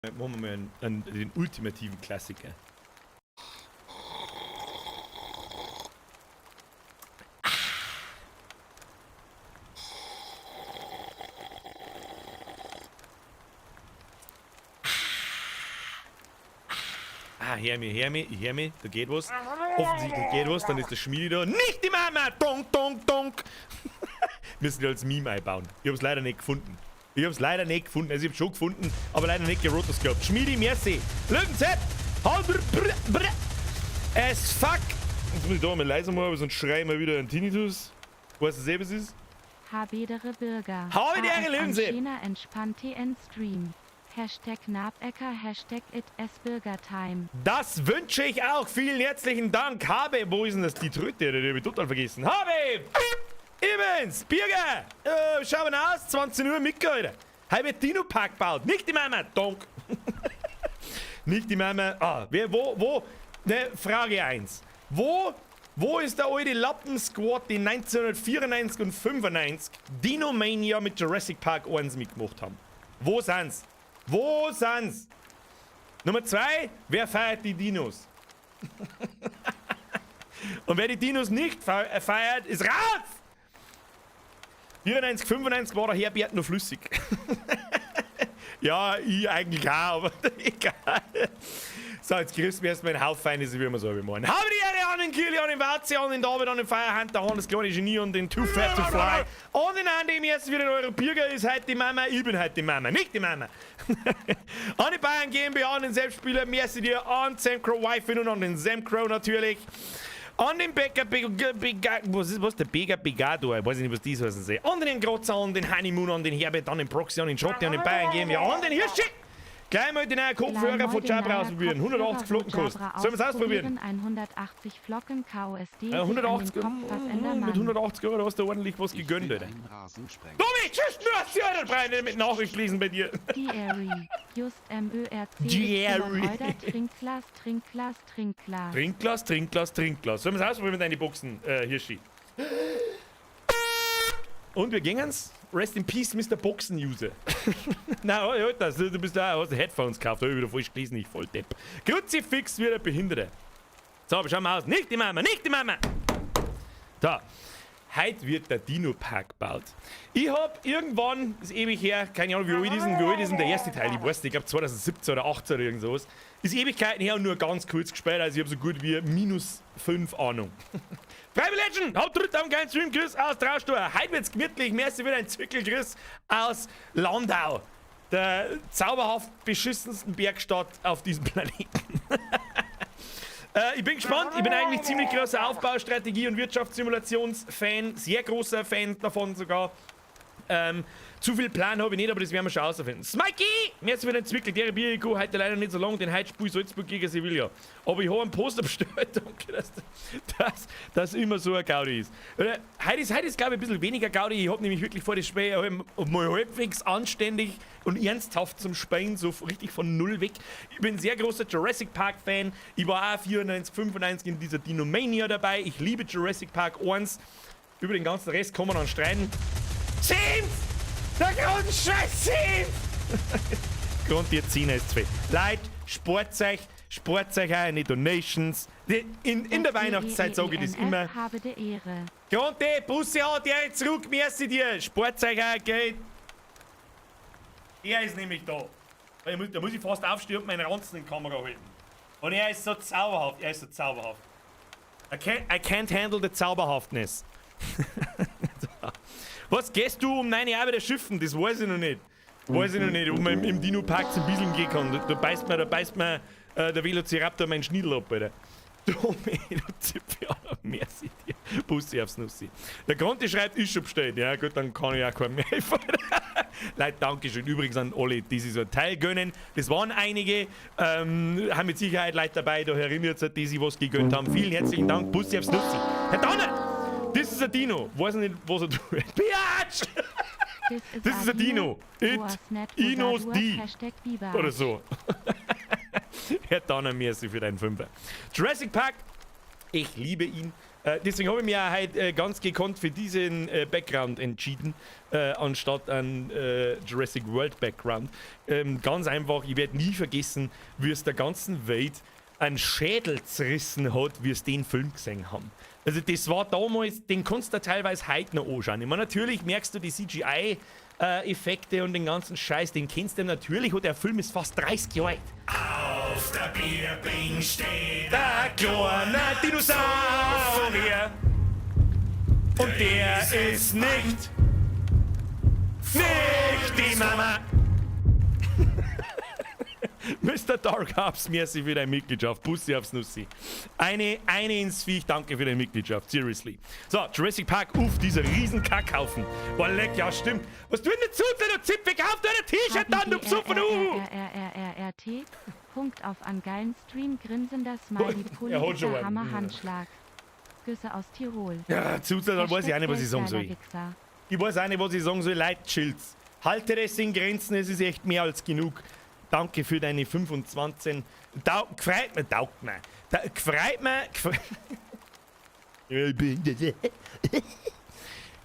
Machen wir mal den ultimativen Klassiker. Hör mich, da geht was. Offensichtlich geht was, dann ist der Schmiedi da. Nicht die Mama! Donk, donk, donk! Müssen wir als Meme einbauen. Ich hab's leider nicht gefunden. Also ich hab's schon gefunden, aber leider nicht gerotos gehabt. Schmiedi, merci. Löwenzett! As fuck! Jetzt muss ich da mal leiser machen, aber sonst schreien wir wieder einen Tinnitus. Weißt du selber, was es ist? Habedere Bürger. Habedere Löwenzett! Entspannt TN Stream. Hashtag Nabecker, Hashtag #itSBürgertime. Das wünsche ich auch. Vielen herzlichen Dank. Habe, wo ist denn das? Die Tröte, die habe ich total vergessen. Habe! Evans! Birger! Schauen wir aus. 20 Uhr mitgehalten. Habe Dino-Pack gebaut. Nicht die Mama. Donk. Nicht die Mama. Ah, wo? Ne, Frage 1. Wo ist der alte Lappen-Squad, die 1994 und 95 Dino-Mania mit Jurassic Park 1 mitgemacht haben? Wo sind's? Nummer 2, wer feiert die Dinos? Und wer die Dinos nicht feiert, ist raus! 94, 95 war der Herbert noch flüssig. Ja, ich eigentlich auch, aber egal. So, jetzt grüßt mich erstmal ein Haufen Feinde, wie wir so wie meinen. Habe die Ehre an den Kili, an den Warzi, an den David, an den Firehunter, an das kleine Genie und den Too Fat to Fly. Und den Andi, dem jetzt wieder eure Bürger ist heute die Mama, ich bin heute die Mama, nicht die Mama. An die Bayern GmbH, an den Selbstspieler, merci dir, an Sam Crow Wife und an den Sam Crow natürlich. An den Bäcker, was der Bäcker Bigado, ich weiß nicht, was die heißen soll. An den Grotzer, an den Honeymoon, an den Herbert, an den Proxy, an den Schotti, an den Bayern GmbH, an den Hirschi. Gleich mal den neuen Kopfhörer von Jabra ausprobieren. 180 Flocken kostet. Sollen wir es ausprobieren? 180 Flocken KOSD. 180 mit 180 Euro hast du ordentlich was gegönnt, Alter. Domi, tschüss, du hast die Edelbreine mit Nachricht lesen bei dir. Jerry. Just MÖRC. Jerry. Trinkglas. Trinkglas. Sollen wir es ausprobieren mit deinen Boxen, Hirschi? Und wir gingen's. Rest in Peace, Mr. Boxen-User. Nein, halt das. Du bist da, hast Headphones gekauft. Da hab ich wieder falsch gelesen, ich voll Depp. Kruzifix wie der Behinderte. So, aber schauen wir aus. Nicht die Mama, nicht die Mama! Da. Heute wird der Dino-Park gebaut. Ich hab irgendwann, ist ewig her, keine Ahnung, wie alt ist denn der erste Teil? Ich weiß nicht, ich glaube 2017 oder 18 oder irgend sowas. Ist Ewigkeiten her und nur ganz kurz gespielt, also ich habe so gut wie -5 Ahnung. Tribal Legend, Hauptritt am geilen Stream-Grüß aus Traustor. Heute wird's gemütlich, merci wieder ein Zirkelgrüß aus Landau. Der zauberhaft beschissensten Bergstadt auf diesem Planeten. Ich bin gespannt, ich bin eigentlich ziemlich großer Aufbaustrategie- und Wirtschaftssimulationsfan, sehr großer Fan davon sogar. Zu viel Plan habe ich nicht, aber das werden wir schon herausfinden. Smikey! Merci für den Zwickel, der Bier-Ego, heute leider nicht so lang, den heute spiel Salzburg gegen Sevilla. Aber ich habe einen Poster bestellt, danke, dass das immer so ein Gaudi ist. Heute ist glaube ich, ein bisschen weniger Gaudi, ich habe nämlich wirklich vor das Spiel mal halbwegs anständig und ernsthaft zum Spielen, so richtig von null weg. Ich bin ein sehr großer Jurassic Park-Fan, ich war auch 94, 95 in dieser Dinomania dabei, ich liebe Jurassic Park 1. Über den ganzen Rest kann man dann streiten. Sims! Der Grundscheiß Sims! Grund dir 10 ist 2. Leute, Sportzeug auch in die Donations. In der Weihnachtszeit sage ich das immer. Habe die Ehre. Grund dir, Busse hat der zurück, merci dir. Sportzeug auch geht. Er ist nämlich da. Da muss ich fast aufstehen und meinen Ranzen in die Kamera halten. Und er ist so zauberhaft, I can't handle the Zauberhaftness. Was, gehst du um 9 Uhr wieder schiffen? Das weiß ich noch nicht. Ob man im Dino-Park zum Bisseln gehen kann. Da beißt mir der Velociraptor meinen Schniedel ab, Alter. Domi, du Zipfel, merci dir. Bussi aufs Nussi. Der Conti schreibt, ist schon bestellt. Ja gut, dann kann ich auch keinen mehr helfen. Leute, danke schön. Übrigens an alle, die sich so einen Teil gönnen. Das waren einige. Haben mit Sicherheit Leute dabei, da erinnert sich, die sich was gegönnt haben. Vielen herzlichen Dank. Bussi aufs Nussi. Herr Donner! Das ist ein Dino. Weiß nicht, was er tut. Biatch! Das ist ein Dino. He knows D. Oder so. Herr Donner, merci für deinen Fünfer. Jurassic Park. Ich liebe ihn. Deswegen habe ich mich auch heute ganz gekonnt für diesen Background entschieden, anstatt ein Jurassic World Background. Ganz einfach, ich werde nie vergessen, wie es der ganzen Welt einen Schädel zerrissen hat, wie es den Film gesehen haben. Also das war damals, den kannst du teilweise heute noch anschauen. Ich meine, natürlich merkst du die CGI-Effekte und den ganzen Scheiß, den kennst du natürlich, und der Film ist fast 30 Jahre alt. Auf der Bierbing steht der kleine Dinosaurier. Und der ist nicht die Mama. Mr. Dark Hubs, merci für deine Mitgliedschaft. Bussi aufs Nussi. Eine ins Viech, danke für deine Mitgliedschaft. Seriously. So, Jurassic Park, dieser riesen Kackhaufen. Boah, leck, ja, stimmt. Was tun denn zu, du Zipfel? Kauf dir ein T-Shirt dann, du Psuffen, RRRRRT. Punkt auf an geilen Stream, grinsender Smiley, politischer Hammer-Handschlag. Güsse aus Tirol. Ja, Zutat, weiß ich auch nicht, was ich sagen soll. Ich weiß auch nicht, was ich sagen soll. Leute, chillt's. Haltet es in Grenzen, es ist echt mehr als genug. Danke für deine 25.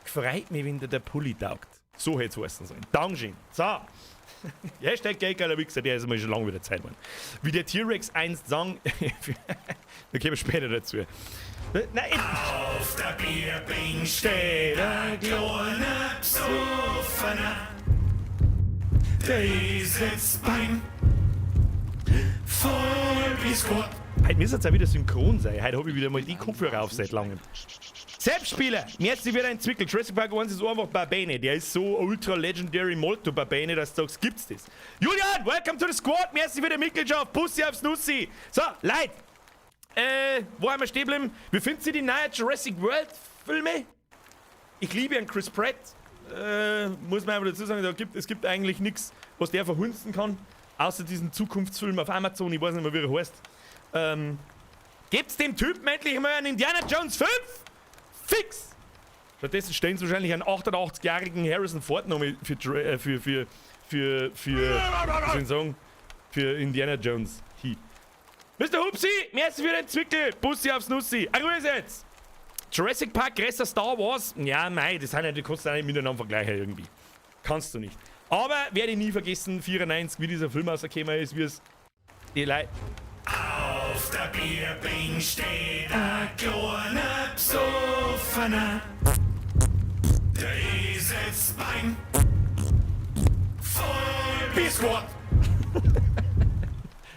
Gefreut mich, wenn dir der Pulli taugt. So hätte es heißen sollen. Dankeschön. So. Hashtag Geldgeiler Wichser, der ist mal schon lange wieder Zeit geworden. Wie der T-Rex einst sang, da kommen wir später dazu. Nein. Auf der Bierbing steht ein kleiner Psoffener. Der sitzt beim Vollbiskott. Heute müsste es auch wieder synchron sein. Heute habe ich wieder mal die Kopfhörer auf seit langem. Selbstspieler, jetzt wieder entwickelt. Jurassic Park 1 ist einfach Barbane. Der ist so ultra legendary molto Barbane, dass du sagst, gibt's das. Julian, welcome to the squad. Merci für die Mitgliedschaft. Bussi aufs Nussi. So, Leute. Wo haben wir stehen geblieben? Wie finden Sie die neuen Jurassic World Filme? Ich liebe einen Chris Pratt. Muss man einfach dazu sagen, es gibt eigentlich nichts, was der verhunzen kann, außer diesen Zukunftsfilm auf Amazon, ich weiß nicht mehr, wie er heißt. Gibt's dem Typen endlich mal einen Indiana Jones 5? Fix! Stattdessen stellen sie wahrscheinlich einen 88-jährigen Harrison Ford noch für Indiana Jones hin. Mr. Hupsi, merci für den Zwickel, Bussi aufs Nussi. Grüß jetzt! Jurassic Park, größter Star Wars? Ja, nein, das die kannst du auch nicht miteinander vergleichen irgendwie. Kannst du nicht. Aber werde ich nie vergessen, 94, wie dieser Film rausgekommen ist, wie es die Leute... Auf der Bierbing steht ein kleiner Psoffener. Der sitzt beim Vollbiskott.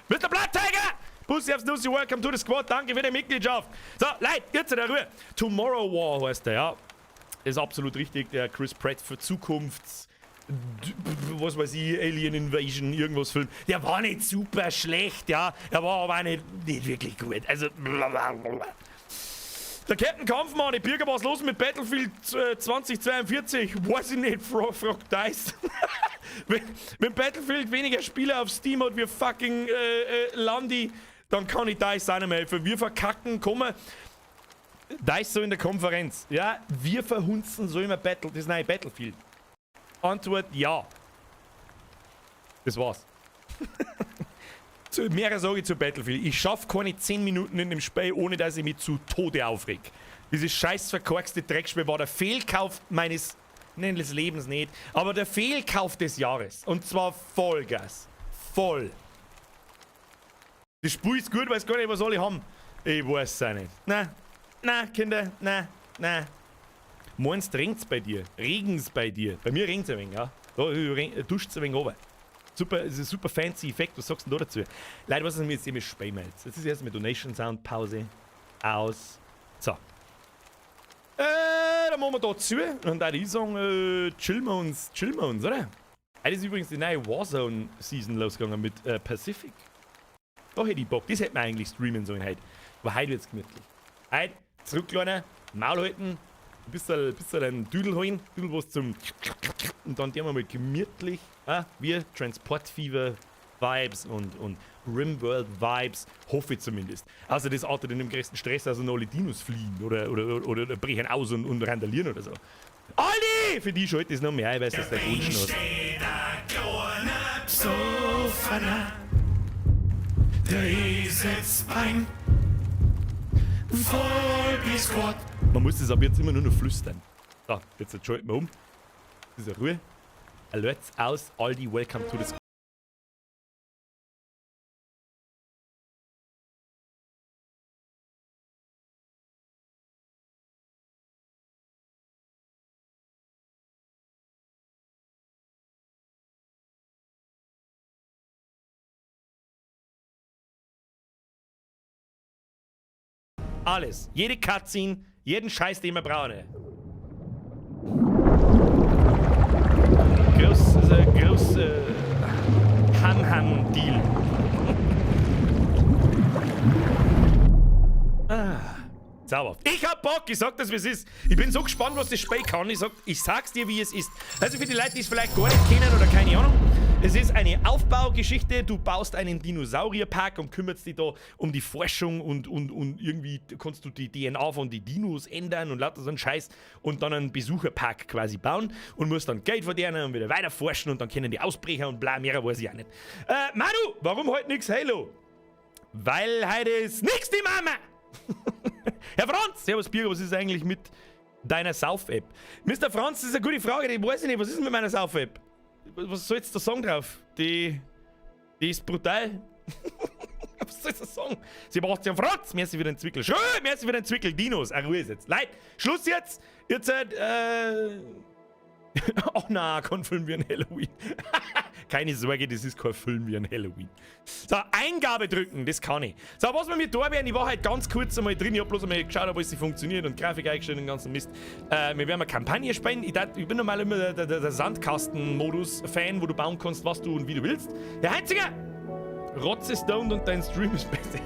Mr. Blood Tiger! Bussi aufs Nussi, welcome to the squad, danke für die Mitgliedschaft. So, Leute, jetzt in der Ruhe. Tomorrow War heißt der, ja. Ist absolut richtig, der Chris Pratt für was weiß ich, Alien Invasion, irgendwas Film. Der war nicht super schlecht, ja. Er war aber auch nicht wirklich gut. Also, blablabla. Der Captain Kampfmann, die Bürger, was los mit Battlefield 2042? Weiß ich nicht, fragt Dice. wenn Battlefield weniger Spieler auf Steam hat wie fucking Landi, dann kann ich Dice auch nicht mehr helfen. Wir verkacken, kommen. Dice so in der Konferenz. Ja, wir verhunzen so immer das neue Battlefield. Antwort, ja. Das war's. Mehr sage ich zu Battlefield. Ich schaffe keine 10 Minuten in dem Spiel, ohne dass ich mich zu Tode aufreg. Dieses scheiß verkorkste Dreckspiel war der Fehlkauf meines, des Lebens nicht, aber der Fehlkauf des Jahres. Und zwar Vollgas. Voll. Das Spiel ist gut, weiß gar nicht, was alle haben. Ich weiß es auch nicht. Na, Kinder, na. Morgens regnt's bei dir, regen's bei dir. Bei mir regnt's ein wenig, ja. Da duscht's ein wenig runter. Super, das ist ein super fancy Effekt, was sagst du denn da dazu? Leute, was ist denn jetzt mit Spielmails? Jetzt ist erst mit Donation Sound, Pause, aus. So. Dann machen wir da zu und da ich sagen, chillen wir uns, oder? Heute ist übrigens die neue Warzone-Season losgegangen mit Pacific. Da hätte ich Bock, das hätte man eigentlich streamen sollen heute. Aber heute wird's gemütlich. Heute, zurückladen, Maul halten, ein bisschen einen Düdel holen, Düdel was zum und dann gehen wir mal gemütlich, wir Transportfever Vibes und Rimworld Vibes, hoffe ich zumindest. Also das artet in dem größten Stress, also alle Dinos fliehen oder brechen aus und randalieren oder so. Aldi! Für die schalte ich es noch mehr, ich weiß, dass der Wunsch hat. Der sitzt beim Voll Squad. Man muss das aber jetzt immer nur noch flüstern. So, jetzt schalten wir um. Das ist Ruhe. Alerts aus. Aldi, welcome to the squad. Alles. Jede Cutscene, jeden Scheiß, den wir brauchen. Groß Ham-Ham-Deal. Sauber. Ich hab Bock, ich sag das, wie es ist. Ich bin so gespannt, was das Spiel kann. Ich sag's dir, wie es ist. Also für die Leute, die es vielleicht gar nicht kennen oder keine Ahnung. Es ist eine Aufbaugeschichte. Du baust einen Dinosaurierpark und kümmerst dich da um die Forschung und irgendwie kannst du die DNA von den Dinos ändern und lauter so einen Scheiß und dann einen Besucherpark quasi bauen und musst dann Geld verdienen und wieder weiter forschen und dann kennen die Ausbrecher und bla, mehr weiß ich auch nicht. Manu, warum heute nix Halo? Weil heute ist nix die Mama! Herr Franz, servus Bier, was ist eigentlich mit deiner Sauf-App? Mr. Franz, das ist eine gute Frage, die weiß ich nicht, was ist mit meiner Sauf-App? Was soll jetzt der Song drauf? Die ist brutal. Was soll jetzt der Song? Sebastian Franz, merci für den Zwickel. Schön, merci für den Zwickel. Dinos, Ruhe ist jetzt. Leid, Schluss jetzt. Jetzt seid, oh na, kein Film wie ein Halloween. Keine Sorge, das ist kein Film wie ein Halloween. So, Eingabe drücken, das kann ich. So, was wir mit da werden, ich war halt ganz kurz einmal drin, ich hab bloß einmal geschaut, ob alles funktioniert und Grafik eingestellt und den ganzen Mist. Wir werden eine Kampagne spielen. Ich bin normal immer der Sandkasten-Modus-Fan, wo du bauen kannst, was du und wie du willst. Herr Heinziger! Rotze stoned und dein Stream ist besser.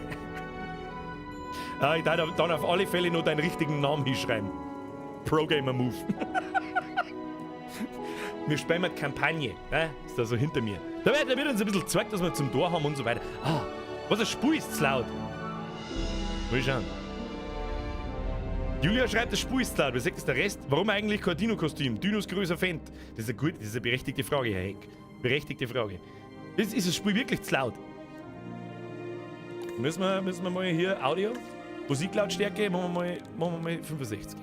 Ich darf dann auf alle Fälle nur deinen richtigen Namen hinschreiben. Pro-Gamer-Move. Wir spielen mit Kampagne, ne? Ist da so hinter mir. Da wird uns ein bisschen gezeigt, dass wir zum Tor haben und so weiter. Ah, was ein Spur ist zu laut. Mal schauen. Julia schreibt, das Spur ist zu laut. Was sagt der Rest? Warum eigentlich kein Dino-Kostüm? Dinos größer Fendt. Das ist eine berechtigte Frage, Herr Heck. Berechtigte Frage. Ist das Spiel wirklich zu laut? Müssen wir mal hier Audio, Musiklautstärke, machen wir mal 65.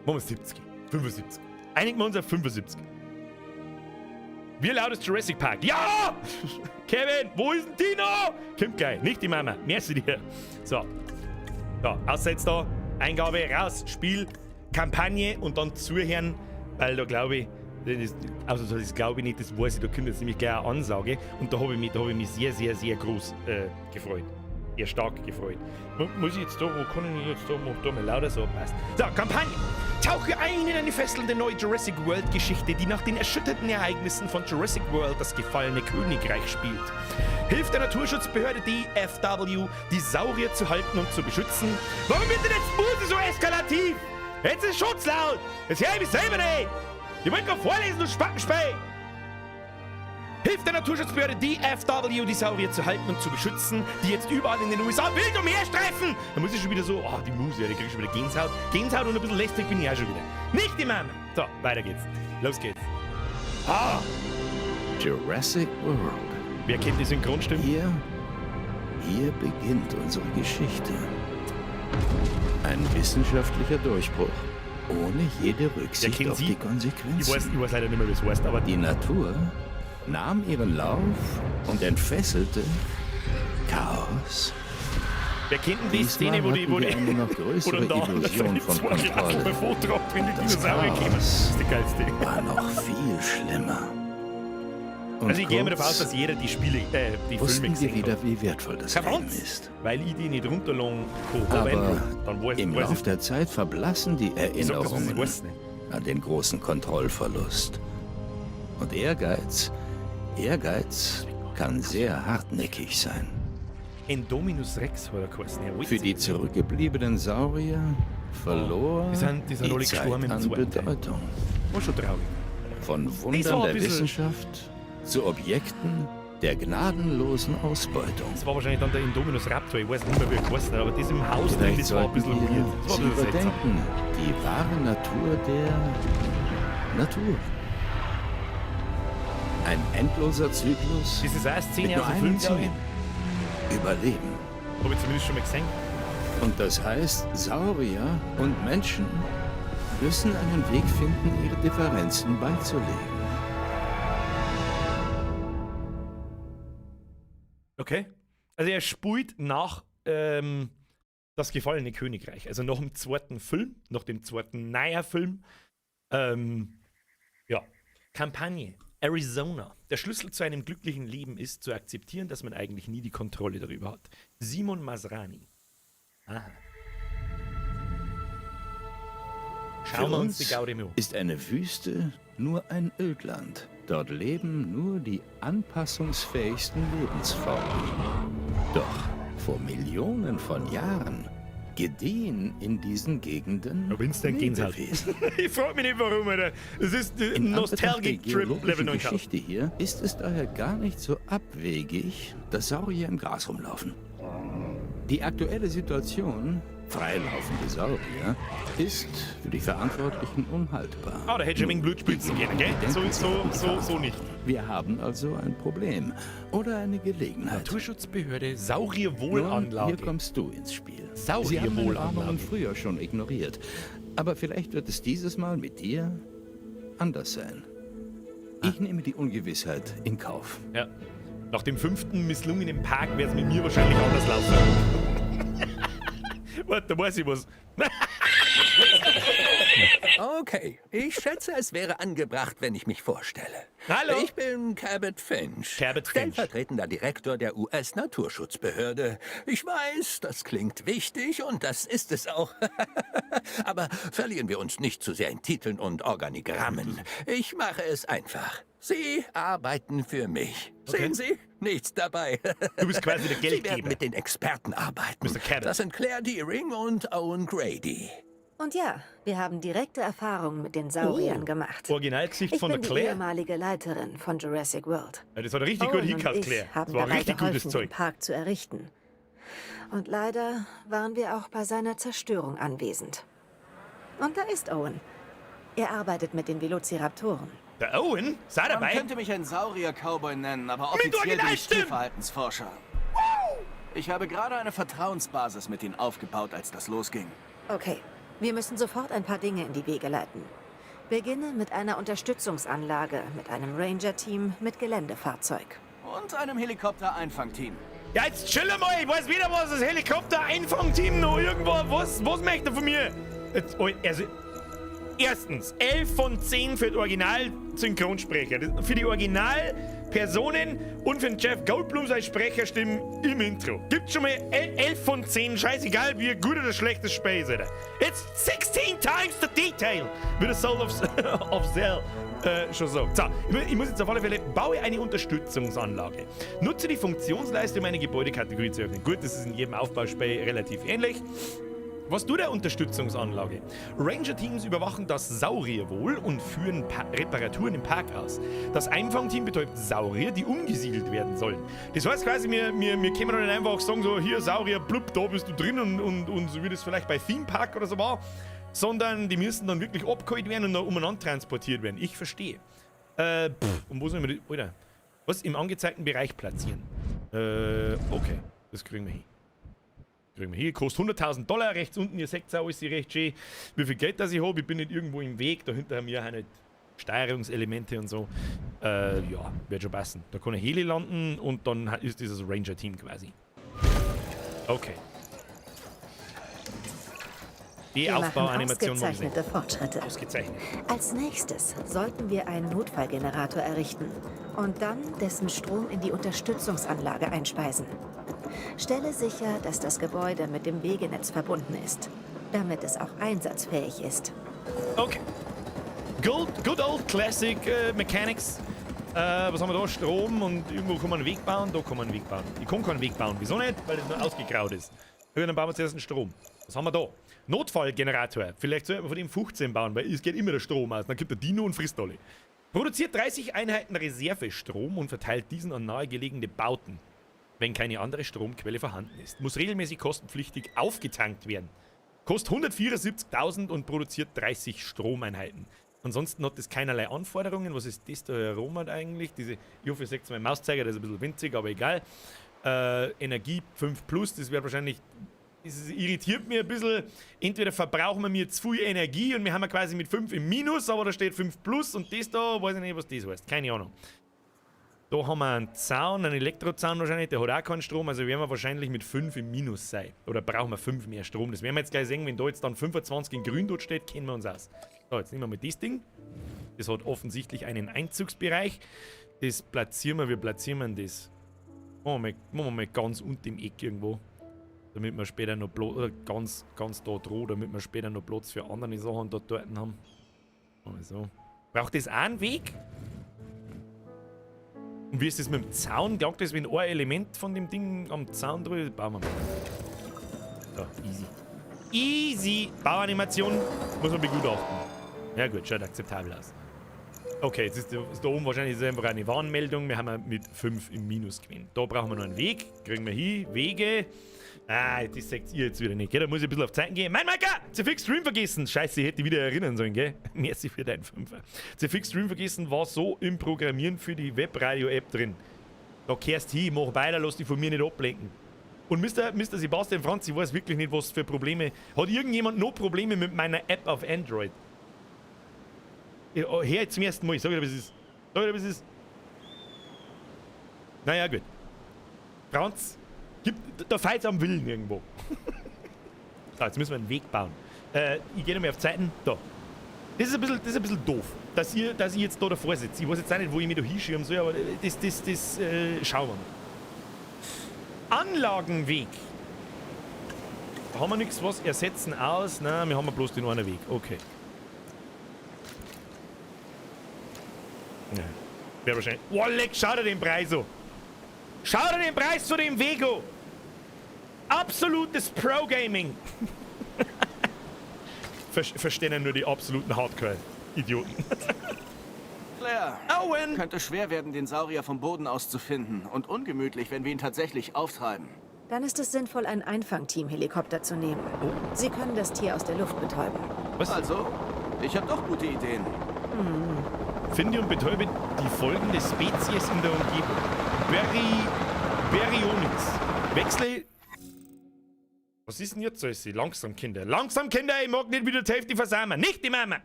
Machen wir 70. 75. Einigen wir uns auf 75. Wie laut ist Jurassic Park? Ja! Kevin, wo ist denn Dino? Kommt gleich, nicht die Mama. Merci dir. So. So, aussetzt da. Eingabe, raus, Spiel, Kampagne und dann zuhören, weil da glaube ich, das glaube ich nicht, das weiß ich, da kommt jetzt nämlich gleich eine Ansage und da habe ich mich sehr, sehr, sehr groß gefreut. Sehr stark gefreut. Muss ich jetzt da, wo kann ich jetzt da mal lauter so, passt. So, Kampagne! Tauche ein in eine fesselnde neue Jurassic World-Geschichte, die nach den erschütternden Ereignissen von Jurassic World das gefallene Königreich spielt. Hilft der Naturschutzbehörde DFW, die Saurier zu halten und zu beschützen. Warum wird denn jetzt Muse so eskalativ? Jetzt ist Schutzlaut! Jetzt höre ich mich selber nicht! Ich wollte gerade vorlesen, du Spackenspey! Hilft der Naturschutzbehörde DFW, die Saurier zu halten und zu beschützen, die jetzt überall in den USA wild umherstreifen. Da muss ich schon wieder so, die Muse, da krieg ich schon wieder Gänsehaut. Gänsehaut und ein bisschen lästig bin ich auch schon wieder. Nicht die Mama. So, weiter geht's. Los geht's. Jurassic World. Wer kennt die Synchronstimme? Hier beginnt unsere Geschichte. Ein wissenschaftlicher Durchbruch. Ohne jede Rücksicht auf die Konsequenzen. Ich weiß leider nicht mehr, wie es heißt, aber die Natur nahm ihren Lauf und entfesselte Chaos. Wer kennt denn die Szene, wo die eine noch größere Illusion von Kontrolle. Wenn die Dinosaurier kämen. Das ist die geilste. War noch viel schlimmer. Und also ich gehe mir davon aus, dass jeder die Filme gesehen wir wieder, wie wertvoll das Leben ist. Weil ich die nicht runterladen Aber dann im Lauf der Zeit verblassen die Erinnerungen an den großen Kontrollverlust. Und Ehrgeiz kann sehr hartnäckig sein. Indominus Rex war der Kurs. Für die zurückgebliebenen Saurier verlor die sind alle Zeit gestorben an Bedeutung. War schon traurig. Von Wundern der Wissenschaft zu Objekten der gnadenlosen Ausbeutung. Das war wahrscheinlich dann der Indominus Raptor, ich weiß nicht mehr, wie er geheißen hat, aber das im Haus drin, das war ein bisschen weird. Das war ein bisschen überdenken die wahre Natur der Natur. Ein endloser Zyklus das ist eine Szene mit nur aus dem einem Film, Ziel. Überleben. habe ich zumindest schon mal gesehen. Und das heißt, Saurier und Menschen müssen einen Weg finden, ihre Differenzen beizulegen. Okay. Also er spielt nach Das gefallene Königreich. Also nach dem zweiten Film, nach dem zweiten Naya-Film. Ja. Kampagne. Arizona. Der Schlüssel zu einem glücklichen Leben ist, zu akzeptieren, dass man eigentlich nie die Kontrolle darüber hat. Simon Masrani. Aha. Schauen wir uns die Gaudi an. Ist eine Wüste nur ein Ödland. Dort leben nur die anpassungsfähigsten Lebensformen. Doch vor Millionen von Jahren gediehen in diesen Gegenden Lebewesen. Ich frage mich nicht, warum, Alter. Es ist ein Nostalgic-Trip, Level 9000. Geschichte hier ist es daher gar nicht so abwegig, dass Saurier im Gras rumlaufen. Die aktuelle Situation, freilaufende Saurier, ist für die Verantwortlichen unhaltbar. Ah, da hätte ich ein wenig Blutspritzen gehen, gell? So nicht. Wir haben also ein Problem oder eine Gelegenheit. Naturschutzbehörde, Saurierwohlanlage. Hier kommst du ins Spiel. Saurierwohlanlage. Sie haben meine Warnungen früher schon ignoriert. Aber vielleicht wird es dieses Mal mit dir anders sein. Ich nehme die Ungewissheit in Kauf. Ja. Nach dem 5. misslungenen Park wird es mit mir wahrscheinlich anders laufen. Warte, da weiß ich was. Okay, ich schätze, es wäre angebracht, wenn ich mich vorstelle. Hallo. Ich bin Cabot Finch, Cabot Finch. stellvertretender Direktor der US-Naturschutzbehörde. Ich weiß, das klingt wichtig und das ist es auch. Aber verlieren wir uns nicht zu sehr in Titeln und Organigrammen. Ich mache es einfach. Sie arbeiten für mich. Okay. Sehen Sie? Nichts dabei. Du bist quasi der Sie Geldgeber. werden mit den Experten arbeiten. Mr. Cabot. Das sind Claire Deering und Owen Grady. Und ja, wir haben direkte Erfahrungen mit den Sauriern gemacht. Originalgesicht Ich von der bin die Claire. ehemalige Leiterin von Jurassic World. Ja, das hat er richtig gut Owen hingekauft, und Claire. ich haben Das war dabei richtig gutes geholfen, Zeug. den Park zu errichten. Und leider waren wir auch bei seiner Zerstörung anwesend. Und da ist Owen. Er arbeitet mit den Velociraptoren. Der Owen? Sei Man dabei. könnte mich einen Saurier-Cowboy nennen, aber Mit offiziell bin ich Originalstimmen. Tierverhaltensforscher. Ich habe gerade eine Vertrauensbasis mit ihnen aufgebaut, als das losging. Okay, wir müssen sofort ein paar Dinge in die Wege leiten. Beginne mit einer Unterstützungsanlage, mit einem Ranger-Team, mit Geländefahrzeug. Und einem Helikopter-Einfangteam. Ja, jetzt chill mal. Ich weiß wieder, was das Helikopter-Einfangteam noch irgendwo. Was möchte er von mir? Jetzt, also, erstens, 11 von 10 für den Original-Synchronsprecher. Für die Originalpersonen und für den Jeff Goldblum seine Sprecherstimmen im Intro. Gibt schon mal 11 von 10, scheißegal wie gut oder schlecht das Spiel ist. It's 16 times the detail, wie der Soul of Cell schon sagt. So, ich muss jetzt auf alle Fälle, baue eine Unterstützungsanlage. Nutze die Funktionsleiste, um eine Gebäudekategorie zu öffnen. Gut, das ist in jedem Aufbauspiel relativ ähnlich. Was tut der Unterstützungsanlage? Ranger-Teams überwachen das Saurierwohl und führen Reparaturen im Park aus. Das Einfangteam betäubt Saurier, die umgesiedelt werden sollen. Das heißt quasi, wir können dann nicht einfach sagen, so, hier Saurier, blub, da bist du drin und so wie das vielleicht bei Theme Park oder so war, sondern die müssen dann wirklich abgeholt werden und dann umeinander transportiert werden. Ich verstehe. Und wo sollen wir das, Alter, was im angezeigten Bereich platzieren? Okay, das kriegen wir hin. Hier kostet $100.000, rechts unten, ihr seht es auch, ist recht schön, wie viel Geld das ich habe. Ich bin nicht irgendwo im Weg, dahinter haben wir auch nicht Steuerungselemente und so. Ja, wird schon passen. Da kann ein Heli landen und dann ist dieses Ranger-Team quasi. Okay. Die Wir machen Aufbauanimation muss ich sehen. ausgezeichnete Fortschritte. Ausgezeichnet. Als nächstes sollten wir einen Notfallgenerator errichten und dann dessen Strom in die Unterstützungsanlage einspeisen. Stelle sicher, dass das Gebäude mit dem Wegenetz verbunden ist, damit es auch einsatzfähig ist. Okay. Good old classic Mechanics. Was haben wir da? Strom und irgendwo kann man einen Weg bauen. Da kann man einen Weg bauen. Ich kann keinen Weg bauen. Wieso nicht? Weil das nur ausgegraut ist. Dann bauen wir zuerst einen Strom. Was haben wir da? Notfallgenerator. Vielleicht sollten wir von dem 15 bauen, weil es geht immer der Strom aus. Dann gibt der Dino und frisst alle. Produziert 30 Einheiten Reservestrom und verteilt diesen an nahegelegene Bauten, wenn keine andere Stromquelle vorhanden ist. Muss regelmäßig kostenpflichtig aufgetankt werden. Kostet 174.000 und produziert 30 Stromeinheiten. Ansonsten hat es keinerlei Anforderungen. Was ist das da herum eigentlich? Ich hoffe, ihr seht meinen Mauszeiger, der ist ein bisschen winzig, aber egal. Energie 5+, das wird wahrscheinlich Es irritiert mich ein bisschen. Entweder verbrauchen wir mir zu viel Energie und wir haben quasi mit 5 im Minus, aber da steht 5 plus und das da, weiß ich nicht, was das heißt. Keine Ahnung. Da haben wir einen Zaun, einen Elektrozaun wahrscheinlich, der hat auch keinen Strom, also werden wir wahrscheinlich mit 5 im Minus sein. Oder brauchen wir 5 mehr Strom. Das werden wir jetzt gleich sehen, wenn da jetzt dann 25 in grün dort steht, kennen wir uns aus. So, jetzt nehmen wir mal das Ding. Das hat offensichtlich einen Einzugsbereich. Das platzieren wir, wie platzieren wir das? Machen wir mal ganz unten im Eck irgendwo. Damit wir später noch Platz, oder ganz da dran, damit wir später noch Platz für andere Sachen dort haben. Also. Braucht das auch einen Weg? Und wie ist das mit dem Zaun? Glaubt das, wenn ein Element von dem Ding am Zaun drüber ist? Bauen wir mal. So, easy. Easy! Bauanimation muss man begutachten. Ja gut, schaut akzeptabel aus. Okay, jetzt ist da oben wahrscheinlich einfach eine Warnmeldung. Wir haben mit 5 im Minus gewinnt. Da brauchen wir noch einen Weg. Kriegen wir hin. Wege. Ah, das sagt ihr jetzt wieder nicht, gell? Da muss ich ein bisschen auf Zeiten gehen. Mein Micah! Zerfix Stream vergessen! Scheiße, ich hätte wieder erinnern sollen, gell? Merci für deinen Fünfer. Zerfix Stream vergessen war so im Programmieren für die Webradio-App drin. Da kehrst hin, mach weiter, lass dich von mir nicht ablenken. Und Mr. Sebastian Franz, ich weiß wirklich nicht, was für Probleme. Hat irgendjemand noch Probleme mit meiner App auf Android? Ja, hör jetzt zum ersten Mal, sag dir, was es ist. Sag dir, was es ist. Naja, gut. Franz. Da fehlt es am Willen irgendwo. So, jetzt müssen wir einen Weg bauen. Ich gehe nochmal auf Zeiten. Da. Das ist ein bisschen doof, dass ich jetzt da davor sitze. Ich weiß jetzt auch nicht, wo ich mich da hinschirmen soll, aber das schauen wir mal. Anlagenweg. Da haben wir nichts, was ersetzen aus. Nein, wir haben bloß den einen Weg. Okay. Ja. Wäre wahrscheinlich. Oh, leck, schau dir den Preis an. Schau dir den Preis zu dem Vego! Absolutes Pro-Gaming! Verstehen nur die absoluten Hardcore-Idioten. Claire, Owen! könnte schwer werden, den Saurier vom Boden aus zu finden und ungemütlich, wenn wir ihn tatsächlich auftreiben. Dann ist es sinnvoll, ein Einfangteam-Helikopter zu nehmen. Sie können das Tier aus der Luft betäuben. Was? Also, ich habe doch gute Ideen. Finde und betäube die folgende Spezies in der Umgebung. Baryonyx. Wechsle. Was ist denn jetzt so? Langsam, Kinder. Langsam, Kinder. Ich mag nicht wieder die Hälfte versammeln. Nicht die Mama.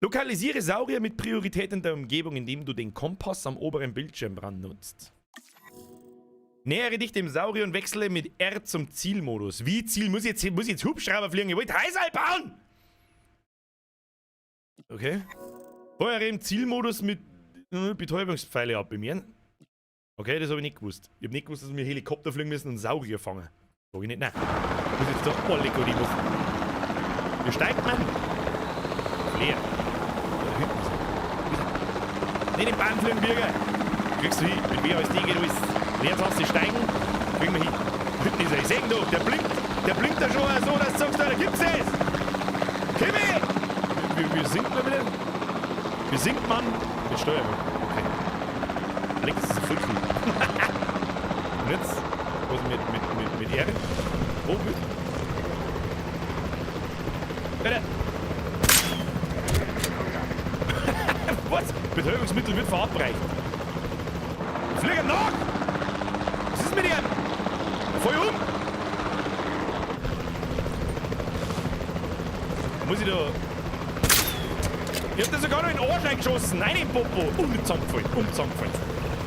Lokalisiere Saurier mit Priorität in der Umgebung, indem du den Kompass am oberen Bildschirmrand nutzt. Nähere dich dem Saurier und wechsle mit R zum Zielmodus. Wie Ziel? Muss ich jetzt Hubschrauber fliegen? Ich wollte Heißal bauen! Okay. Vorher im Zielmodus mit Betäubungspfeile abbeimieren. Okay, das habe ich nicht gewusst. Ich habe nicht gewusst, dass wir Helikopter fliegen müssen und Saurier fangen. Sag ich nicht, nein. Ich muss jetzt da alle gut machen. Wie steigt man? Leer. Da hinten ist er. Nicht den Bahn fliegen, Bürger. Kriegst du hin. Mit mir als die geht alles. Jetzt hast du steigen. Kriegen wir hin. Hinten ist er. Ich seh ihn doch. Der blinkt da schon so, dass du sagst, da gibt's es. Kimi! Wie singt man wieder? Wie singt man? Mit Steuerung. Okay. Alex, das ist voll cool. Und jetzt? Was mit R? Wo mit? Bitte! Was? Betäubungsmittel wird verabreicht. Fliegen nach! Was ist mit ihm? Voll um! Muss ich da... Ich hab da sogar noch in den Arsch eingeschossen. Nein, in den Popo. Zusammengefallen.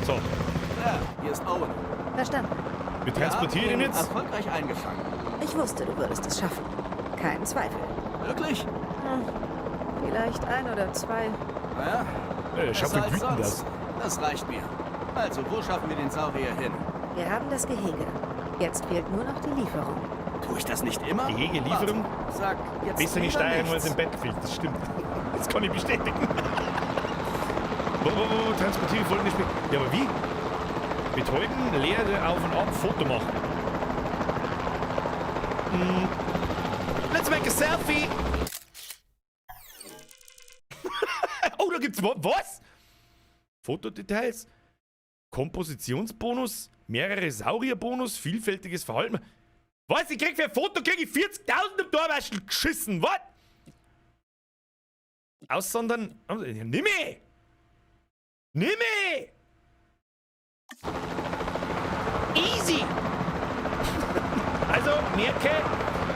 So. Ja, hier ist Owen. Verstanden. Wir transportieren ihn jetzt. Erfolgreich eingefangen. Ich wusste, du würdest es schaffen. Kein Zweifel. Wirklich? Vielleicht 1 oder 2. Naja, Schafft besser als wütend sonst. Das reicht mir. Also, wo schaffen wir den Saurier hin? Wir haben das Gehege. Jetzt fehlt nur noch die Lieferung. Tue ich das nicht immer? Gehege-Lieferung? Warte, sag jetzt Besser nicht lieber steigen als nichts. im Battlefield, das stimmt. Das kann ich bestätigen. Wo transportiere ich folgende Spiel? Ja, aber wie? Betäuben, leere auf und ab, Foto machen. Let's make a selfie! Oh, da gibt's was? Fotodetails? Kompositionsbonus? Mehrere Saurierbonus? Vielfältiges Verhalten? Was? Ich krieg für ein Foto krieg ich 40.000 im Torwaschel geschissen, was? Aussondern. Nimm mich! Nimm mich! Easy! Also, merke,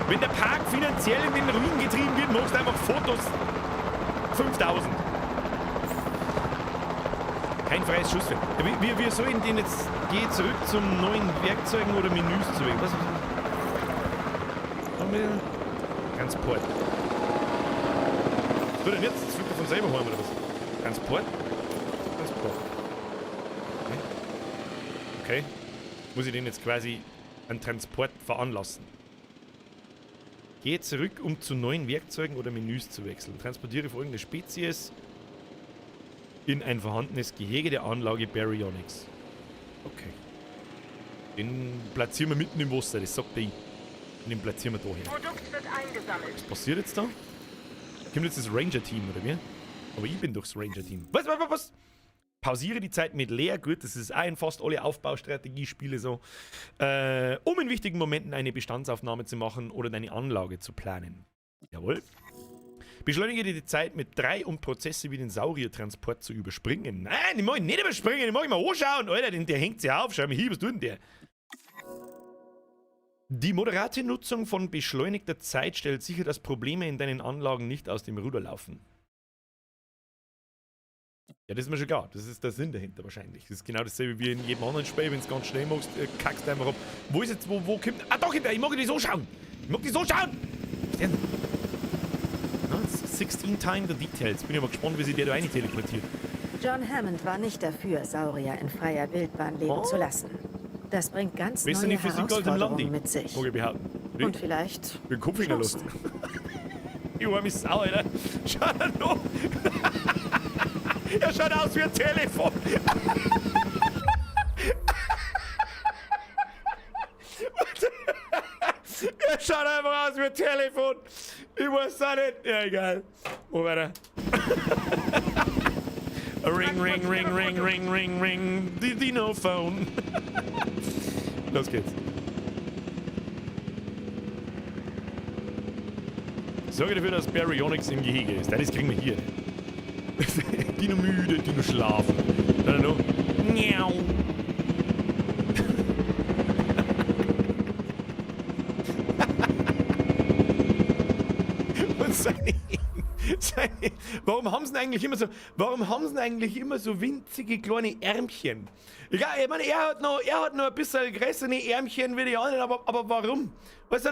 wenn der Park finanziell in den Ruin getrieben wird, machst du einfach Fotos. 5000. Kein freies Schussfeld. Wir sollen den jetzt... Geh zurück zum neuen Werkzeugen oder Menüs zurück. Was haben wir? Transport. Was wird denn jetzt? Das fliegt er von selber heim oder was? Transport? Transport. Okay. Muss ich den jetzt quasi an Transport veranlassen? Gehe zurück, um zu neuen Werkzeugen oder Menüs zu wechseln. Transportiere folgende Spezies in ein vorhandenes Gehege der Anlage Baryonyx. Okay. Den platzieren wir mitten im Wasser, das sagt der. Den platzieren wir da hin. Produkt wird eingesammelt. Was passiert jetzt da? Kommt jetzt das Ranger-Team, oder wie? Aber ich bin doch das Ranger-Team. Was? Pausiere die Zeit mit leer. Gut, das ist auch in fast alle Aufbaustrategiespiele so. Um in wichtigen Momenten eine Bestandsaufnahme zu machen oder deine Anlage zu planen. Jawohl. Beschleunige die Zeit mit 3, um Prozesse wie den Sauriertransport zu überspringen. Nein, die mag ich nicht überspringen, die mag ich mal anschauen. Alter, der hängt sich auf. Schau mal hier, was tut denn der? Die moderate Nutzung von beschleunigter Zeit stellt sicher, dass Probleme in deinen Anlagen nicht aus dem Ruder laufen. Ja, das ist mir schon klar. Das ist der Sinn dahinter wahrscheinlich. Das ist genau dasselbe wie in jedem anderen Spiel. Wenn du es ganz schnell machst, kackst du einfach ab. Wo ist jetzt, wo kommt... Ah, doch, ich mag die so schauen. Ich mag die so schauen. Was ist denn? 16 Time the Details. Bin ich mal gespannt, wie sich der da rein teleportiert. John Hammond war nicht dafür, Saurier in freier Wildbahn leben zu lassen. Das bringt ganz Besser neue nicht Physik als im Landi, Herausforderungen mit sich. mag ich behaupten. Und vielleicht Ich bin Kopfhängerlust. Ich war mich Sau, Alter. Schau da noch. Er schaut aus wie ein Telefon. Er schaut einfach aus wie ein Telefon. Ich weiß auch nicht. Ja, egal. Wo weiter? Ring, ring, ring, ring, ring, ring, ring. The Dino-Phone. Los geht's. Sorge dafür, dass Baryonyx im Gehege ist. Das kriegen wir hier. Dino müde, Dino schlafen. Hallo? Miau. Und warum haben sie denn eigentlich immer so winzige kleine Ärmchen? Ja, ich meine, er hat noch ein bisschen größere Ärmchen wie die anderen, aber warum? Was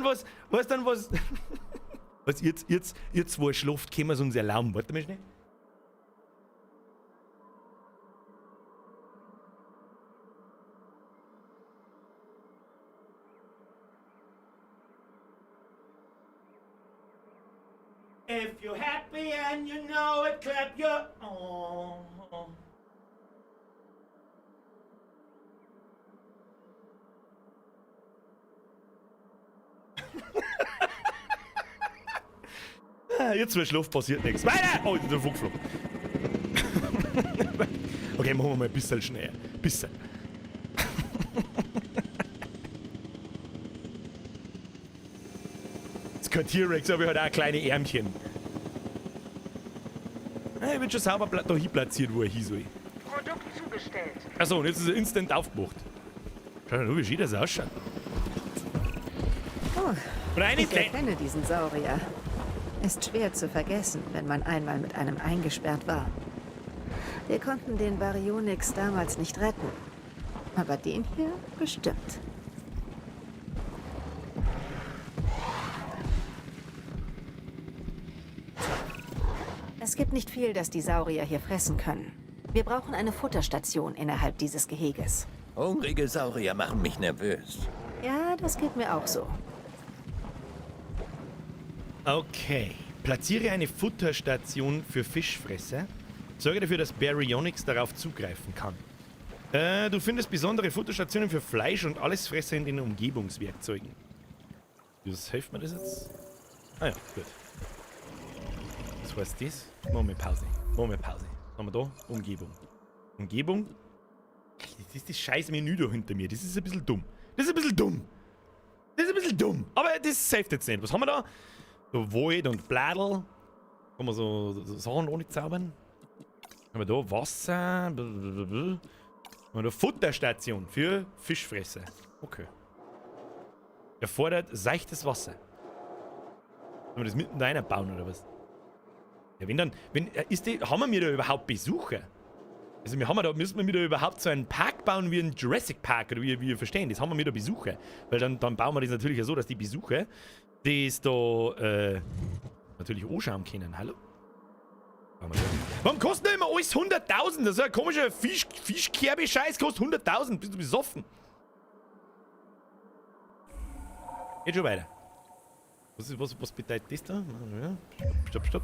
Was, ihr zwei schlaft, können wir uns erlauben. Warte mal schnell. If you're happy and you know it, clap your... Oh. Jetzt zum Schluss passiert nichts. Weiter! Oh, der Vogel flog. Okay, machen wir mal ein bisschen schneller. Bisschen. Das kein T-Rex, aber ich halt auch kleine Ärmchen. Ich bin schon sauber da hin platziert, wo er hin soll. Produkt zugestellt. Achso, und jetzt ist er instant aufgemacht. Schau mal, wie schön das ausschaut. Oh, Und eine ich erkenne diesen Saurier. Ist schwer zu vergessen, wenn man einmal mit einem eingesperrt war. Wir konnten den Baryonyx damals nicht retten. Aber den hier bestimmt. Es gibt nicht viel, das die Saurier hier fressen können. Wir brauchen eine Futterstation innerhalb dieses Geheges. Hungrige Saurier machen mich nervös. Ja, das geht mir auch so. Okay. Platziere eine Futterstation für Fischfresser. Sorge dafür, dass Baryonyx darauf zugreifen kann. Du findest besondere Futterstationen für Fleisch und Allesfresser in den Umgebungswerkzeugen. Was hilft mir das jetzt? Ah ja, gut. Was heißt das? Machen wir Pause. Haben wir da? Umgebung. Umgebung? Das ist das scheiß Menü da hinter mir. Das ist ein bisschen dumm. Aber das saved jetzt nicht. Was haben wir da? So Void und Bladel. Kann man so Sachen ohne zaubern. Haben wir da Wasser. Haben wir da Futterstation für Fischfresser. Okay. Erfordert seichtes Wasser. Sollen wir das mitten da reinbauen oder was? Ja, haben wir da überhaupt Besucher? Also müssen wir da überhaupt so einen Park bauen wie ein Jurassic Park, oder wie wir verstehen, das haben wir da Besucher. Weil dann bauen wir das natürlich ja so, dass die Besucher das da natürlich anschauen können. Hallo? Warum kostet denn immer alles 100.000? Das ist ein komischer Fischkerbe-Scheiß, kostet 100.000. Bist du besoffen? Geht schon weiter. Was bedeutet das da? Stopp.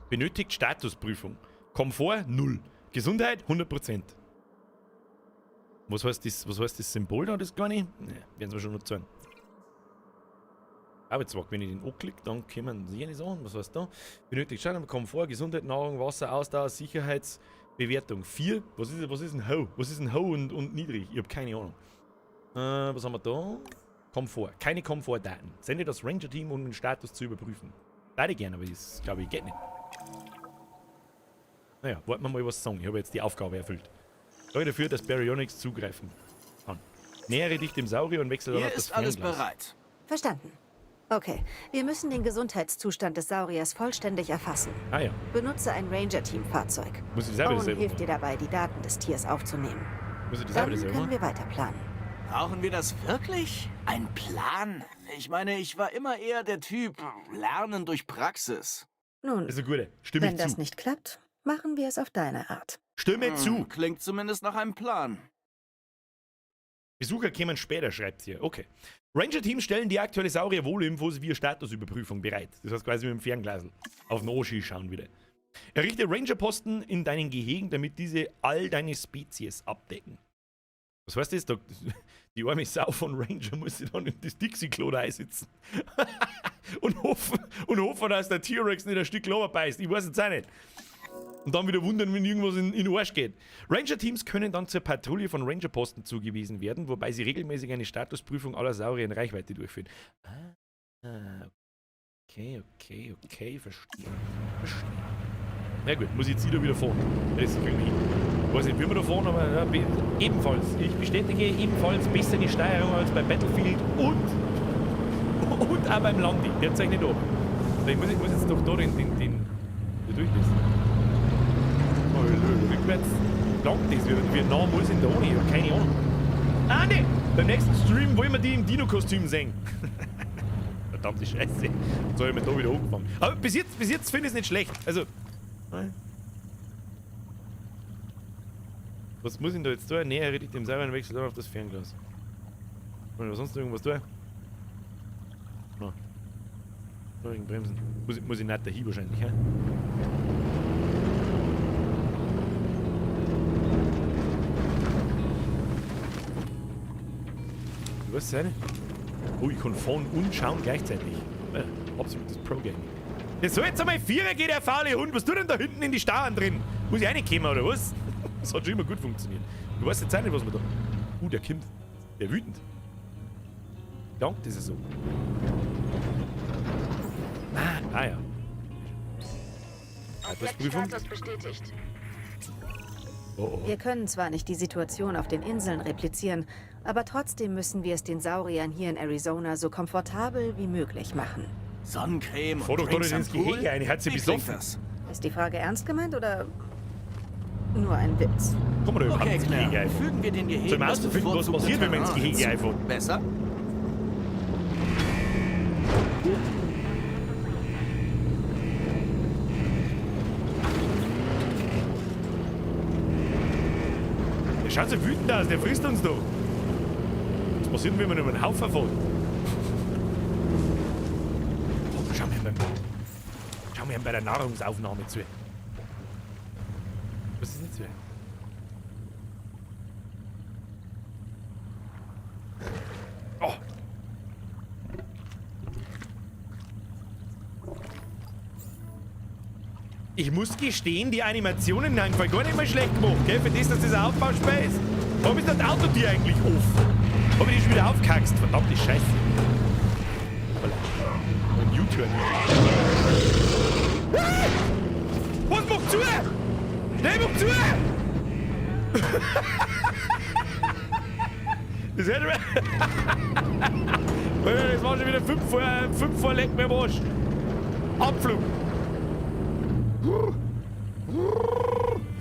Benötigt Statusprüfung. Komfort 0. Gesundheit 100%. Was heißt das Symbol da, das kleine? Ne, werden wir schon noch zeigen. Arbeitswag, wenn ich den anklicke, dann kommen sie nicht an. Was heißt da? Benötigt Status, Komfort, Gesundheit, Nahrung, Wasser, Ausdauer, Sicherheitsbewertung 4. Was ist ein Ho? Was ist ein Ho und niedrig? Ich habe keine Ahnung. Was haben wir da? Komfort. Keine Komfortdaten. Sende das Ranger-Team, um den Status zu überprüfen. Beide gerne, aber das glaube ich geht nicht. Naja, warten wir mal, was sagen. Ich habe jetzt die Aufgabe erfüllt. Sorge dafür, dass Baryonyx zugreifen kann. Nähere dich dem Saurier und wechsle dann auf das Fernglas. Hier ist alles bereit. Verstanden. Okay, wir müssen den Gesundheitszustand des Sauriers vollständig erfassen. Ah ja. Benutze ein Ranger-Team-Fahrzeug. Muss ich selber das Owen selber hilft machen? dir dabei, die Daten des Tiers aufzunehmen. Muss ich das selber Dann selber können machen? wir weiter planen. Brauchen wir das wirklich? Ein Plan? Ich meine, ich war immer eher der Typ Lernen durch Praxis. Nun, Das ist eine gute. Stimme wenn ich das zu. nicht klappt, machen wir es auf deine Art. Stimme zu. Klingt zumindest nach einem Plan. Besucher kämen später, schreibt hier. Okay. Ranger-Teams stellen die aktuelle Saurier-Wohlinfos via Statusüberprüfung bereit. Das heißt quasi mit dem Fernglasl auf den Oschi schauen wieder. Errichte Ranger-Posten in deinen Gehegen, damit diese all deine Spezies abdecken. Was heißt das? Die arme Sau von Ranger muss sich dann in das Dixie-Klo da einsitzen. und hoffen, dass der T-Rex nicht ein Stück Klo beißt. Ich weiß jetzt auch nicht. Und dann wieder wundern, wenn irgendwas in den Arsch geht. Ranger-Teams können dann zur Patrouille von Ranger-Posten zugewiesen werden, wobei sie regelmäßig eine Statusprüfung aller Saurier in Reichweite durchführen. Okay, verstehe. Na gut, muss ich jetzt wieder fahren. Das kriegen wir hin. Ich weiß nicht, wie wir da fahren, aber ja, ebenfalls. Ich bestätige ebenfalls bessere Steuerung als bei Battlefield und auch beim Landi. Hört euch nicht an. Ich muss jetzt doch da den da durchmessen. Rückwärts langt das. Wie nah muss ich denn da ohne? Ich habe keine Ahnung. Ah ne! Beim nächsten Stream wollen wir die im Dino-Kostüm sehen. Verdammte Scheiße. Jetzt soll ich mir da wieder angefangen. Aber bis jetzt finde ich es nicht schlecht. Also. Was muss ich denn da jetzt tun? Nähere dich dem Saurier und wechsel dann auf das Fernglas. Oder sonst irgendwas tun? Na. Bremsen. Muss ich nicht dahin wahrscheinlich, hä? Was ist das? Oh, ich kann fahren und schauen gleichzeitig. Ja, absolutes Pro-Game. Das soll jetzt einmal Vierer geht, der faule Hund. Was tut denn da hinten in die Stauern drin? Muss ich reinkommen oder was? Das hat schon immer gut funktioniert. Du weißt jetzt auch nicht, was wir da. Der kommt. Der wütend. Dank, das ist so. Ah ja. Statusprüfung. Status bestätigt. Oh. Wir können zwar nicht die Situation auf den Inseln replizieren, aber trotzdem müssen wir es den Sauriern hier in Arizona so komfortabel wie möglich machen. Sonnencreme Fahr doch und da Drinks nicht am ins Pool? Gehege ein, hat sie Wie klingt besoffen. das? Ist die Frage ernst gemeint oder nur ein Witz? Komm mal da überhaupt Okay, ins Gehege Claire. einfach. Fügen wir den Gehegen Sollen wir das auszufinden, was bevorzugte passiert, wenn wir ins Terrain Gehege hinzu? einfahren? Besser? Der schaut so wütend aus, der frisst uns doch. Was passiert, wenn wir über den Haufen fahren? Oh, schau mir bei der Nahrungsaufnahme zu. Was ist denn zu? Oh. Ich muss gestehen, die Animationen in Fall gar nicht mal schlecht gemacht, gell? Für das, dass das ein Aufbauspiel ist. Warum ist das Autotür eigentlich offen? Hab ich die schon wieder aufgehaxt? Verdammte Scheiße. Ein U-Turn. Was macht zu? Schnell, mach zu! Das hätte mir... Das war schon wieder 5 vor Leck mehr Arsch. Abflug.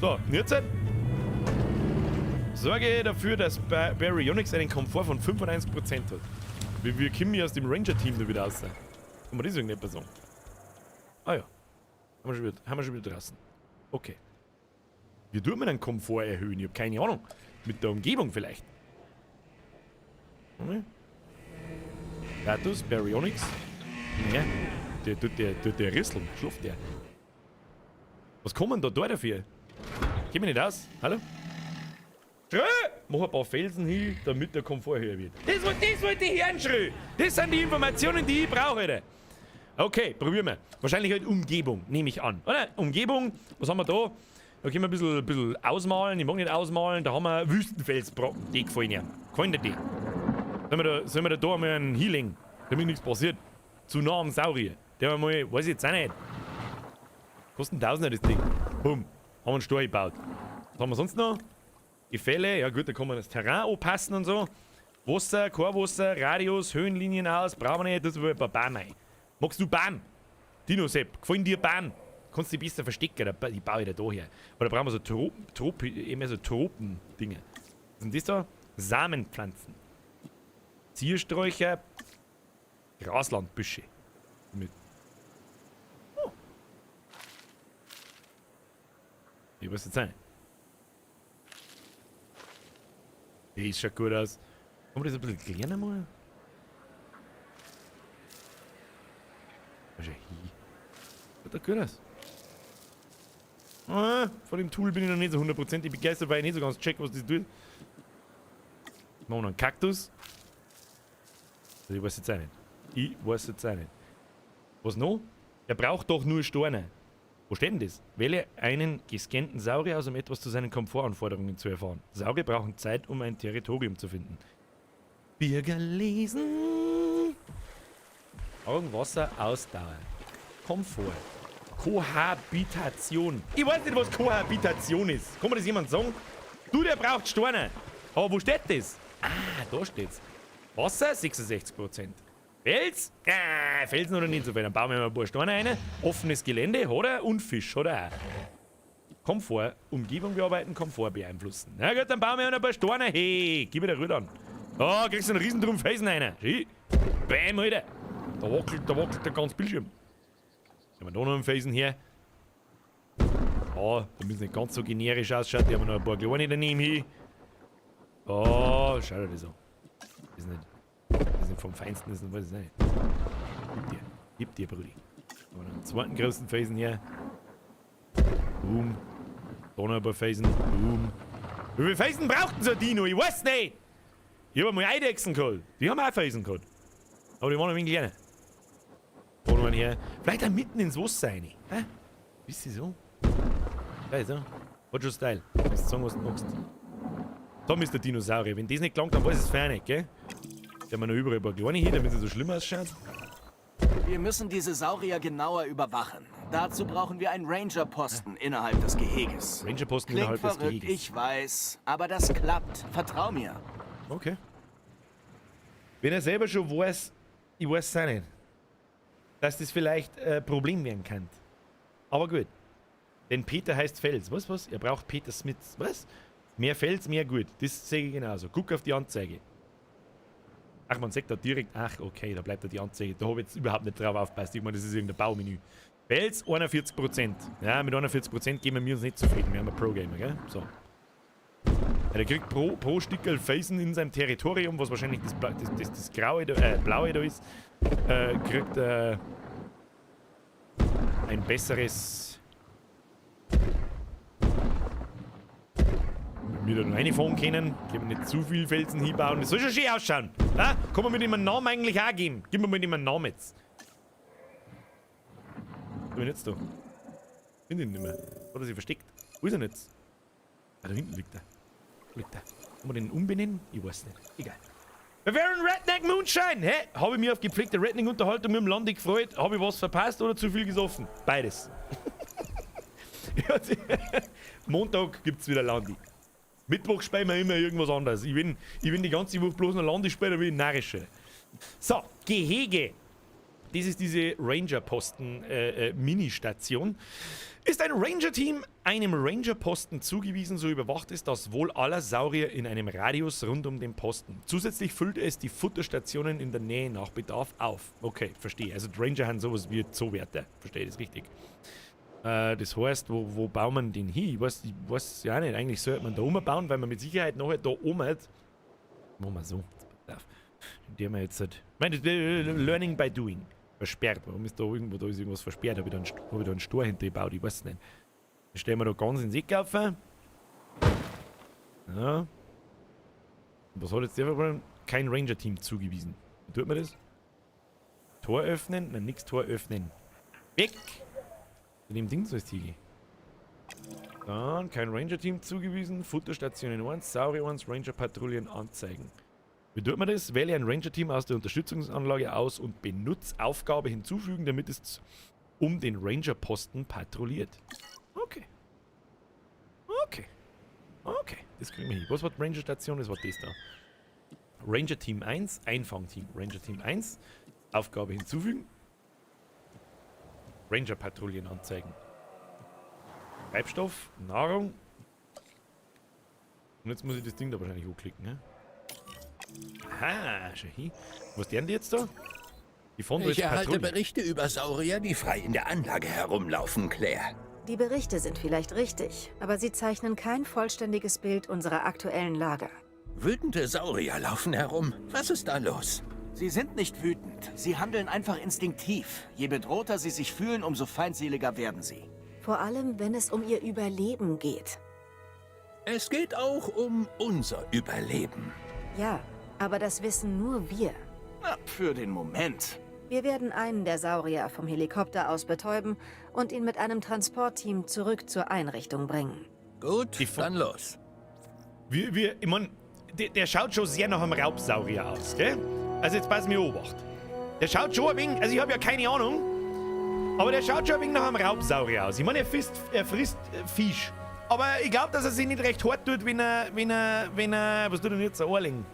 So, und jetzt sorge dafür, dass Baryonyx einen Komfort von 95% hat. Wir kommen hier aus dem Ranger-Team da wieder raus. Kann man das irgendwie nicht sagen? Ah ja. Haben wir schon wieder draußen. Okay. Wie tut man den Komfort erhöhen? Ich habe keine Ahnung. Mit der Umgebung vielleicht. Ratus, Baryonyx. Ja. Der Risseln. Schluft der. Was kommen da dafür? Geh mir nicht aus. Hallo? Mach ein paar Felsen hin, damit der Komfort höher wird. Das wollte ich hören, Schrö. Das sind die Informationen, die ich brauche, Alter. Okay, probieren wir. Wahrscheinlich halt Umgebung, nehme ich an. Oder? Umgebung, was haben wir da? Da können wir ein bisschen ausmalen. Ich mag nicht ausmalen. Da haben wir Wüstenfelsbrocken. Die gefallen mir. Gefallen dir die? Sollen wir da mal einen Healing, damit nichts passiert? Zu nah am Saurier. Der haben wir mal, weiß ich jetzt auch nicht. Kosten Tausender das Ding. Bumm. Haben wir einen Stor gebaut. Was haben wir sonst noch? Gefälle. Ja gut, da kann man das Terrain anpassen und so. Wasser, Kehrwasser, Radius, Höhenlinien aus. Brauchen wir nicht. Das ist ein paar Bahn rein. Magst du Bahn? Dino Sepp, gefallen dir Bahn? Kannst du dich besser verstecken, die baue ich da her. Oder brauchen wir so Tropen-Dinge. Was sind das da? Samenpflanzen. Ziersträucher, Graslandbüsche. Mit. Oh. Wie was jetzt sein? Das schaut gut aus. Kann man das ein bisschen kleiner machen? Schau hin. Schaut doch gut aus. Von dem Tool bin ich noch nicht so 100% begeistert, weil ich nicht so ganz check, was das tut. Machen wir noch einen Kaktus. Ich weiß jetzt auch nicht. Was noch? Er braucht doch nur Steine. Wo steht denn das? Wähle einen gescannten Saurier aus, um etwas zu seinen Komfortanforderungen zu erfahren. Saurier brauchen Zeit, um ein Territorium zu finden. Bürger lesen. Augenwasser, Ausdauer. Komfort. Kohabitation. Ich weiß nicht, was Kohabitation ist. Kann mir das jemand sagen? Du, der braucht Steine. Aber wo steht das? Ah, da steht's. Wasser, 66%. Fels? Felsen oder nicht so viel. Dann bauen wir mal ein paar Steine rein. Offenes Gelände, hat er? Und Fisch, hat er auch. Komfort. Umgebung bearbeiten, Komfort beeinflussen. Na gut, dann bauen wir ein paar Steine. Hey, gib mir den Rüdern. Oh, kriegst du einen riesen Drum Felsen rein. Schau. Bäm, Alter. Da wackelt der ganze Bildschirm. Haben wir da noch einen Felsen her? Oh, damit es nicht ganz so generisch ausschaut. Die haben wir noch ein paar kleine daneben hin. Oh, schau dir das an. Das ist nicht vom Feinsten, das weiß ich nicht. Gib dir, Brudi. Aber noch einen zweiten großen Felsen her. Boom. Da noch ein paar Felsen. Boom. Wie viele Felsen braucht denn so ein Dino? Ich weiß nicht. Ich habe mal Eidechsen geholt. Die haben auch Felsen gehabt. Aber die waren ein wenig kleiner. Da noch einen her. Vielleicht auch mitten ins Wasser rein. Hä? Bist du so? Ja, so. Hat schon Style. Kannst du sagen, was du machst. Da ist der Dinosaurier. Wenn das nicht gelangt, dann weiß es fein nicht, gell? Da haben wir noch überall ein paar kleine hin, damit es so schlimm ausschaut. Wir müssen diese Saurier genauer überwachen. Dazu brauchen wir einen Ranger-Posten innerhalb des Geheges. Ranger-Posten Klingt innerhalb des verrückt, Geheges. ich weiß, aber das klappt. Vertrau mir. Okay. Wenn er selber schon weiß, ich weiß es auch nicht, dass das vielleicht ein Problem werden kann. Aber gut. Denn Peter heißt Fels. Was? Er braucht Peter Smiths. Was? Mehr Fels, mehr gut. Das sehe ich genauso. Guck auf die Anzeige. Ach, man sagt da direkt, ach, okay, da bleibt da die Anzeige. Da habe ich jetzt überhaupt nicht drauf aufgepasst. Ich meine, das ist irgendein Baumenü. Fels, 41%. Ja, mit 41% geben wir uns nicht zufrieden. Wir haben einen Pro-Gamer, gell? So. Ja, der kriegt pro Stückel Felsen in seinem Territorium, was wahrscheinlich das graue, blaue da ist, kriegt ein besseres... Wir da noch reinfahren können, können wir nicht zu viel Felsen hinbauen. Das soll schon schön ausschauen. Ah, kann man mit ihm einen Namen eigentlich auch geben? Gib mir mit ihm einen Namen jetzt. Was bin ich jetzt da? Finde ihn nicht mehr. Hat er sich versteckt? Wo ist er jetzt? Ah, da hinten liegt er. Kann man den umbenennen? Ich weiß nicht. Egal. Wir wären Redneck Moonshine! Hä? Habe ich mich auf gepflegte Redneck-Unterhaltung mit dem Landi gefreut? Habe ich was verpasst oder zu viel gesoffen? Beides. Montag gibt's wieder Landi. Mittwoch spielen wir immer irgendwas anderes. Ich bin die ganze Woche bloß noch Landesspieler wie ein Narische. So, Gehege. Das ist diese Ranger-Posten-Mini-Station. Ist ein Ranger-Team einem Ranger-Posten zugewiesen, so überwacht es das Wohl aller Saurier in einem Radius rund um den Posten. Zusätzlich füllt es die Futterstationen in der Nähe nach Bedarf auf. Okay, verstehe. Also die Ranger haben sowas wie Zoowärter. Verstehe das richtig. Das heißt, wo bauen wir den hin? Ich weiß ja nicht. Eigentlich sollte man da umbauen, weil man mit Sicherheit nachher da oben hat. Machen wir so. Indem wir jetzt halt. Ich meine, Learning by Doing. Versperrt. Warum ist da irgendwo da ist irgendwas versperrt? Habe ich da einen Stor hinter gebaut? Ich weiß es nicht. Dann stellen wir da ganz ins Eck auf. Ja. Was hat jetzt der Problem? Kein Ranger-Team zugewiesen. Wie tut man das? Tor öffnen? Nein, nix Tor öffnen. Weg! Mit dem Ding soll es hier gehen. Dann kein Ranger-Team zugewiesen. Futterstationen 1, Saurier 1, Ranger-Patrouillen anzeigen. Wie tut man das? Wähle ein Ranger-Team aus der Unterstützungsanlage aus und Benutzaufgabe hinzufügen, damit es um den Ranger-Posten patrouilliert. Okay. Das kriegen wir hin. Was war die Ranger-Station? Das war das da. Ranger-Team 1, Einfangteam. Ranger-Team 1, Aufgabe hinzufügen. Ranger-Patrouillen anzeigen. Treibstoff, Nahrung. Und jetzt muss ich das Ding da wahrscheinlich hochklicken, ne? Aha, schon hin. Was denn die jetzt da? Die fahren Ich erhalte Berichte über Saurier, die frei in der Anlage herumlaufen, Claire. Die Berichte sind vielleicht richtig, aber sie zeichnen kein vollständiges Bild unserer aktuellen Lage. Wütende Saurier laufen herum. Was ist da los? Sie sind nicht wütend. Sie handeln einfach instinktiv. Je bedrohter sie sich fühlen, umso feindseliger werden sie. Vor allem, wenn es um ihr Überleben geht. Es geht auch um unser Überleben. Ja, aber das wissen nur wir. Na, für den Moment. Wir werden einen der Saurier vom Helikopter aus betäuben und ihn mit einem Transportteam zurück zur Einrichtung bringen. Gut, dann los. Ich mein, der schaut schon sehr nach einem Raubsaurier aus, gell? Also jetzt pass mir Obacht. Der schaut schon ein wenig, also ich habe ja keine Ahnung, aber der schaut schon ein wenig nach einem Raubsaurier aus. Ich meine, er frisst Fisch. Aber ich glaube, dass er sich nicht recht hart tut, wenn er, was tut er jetzt, ein Ohrling?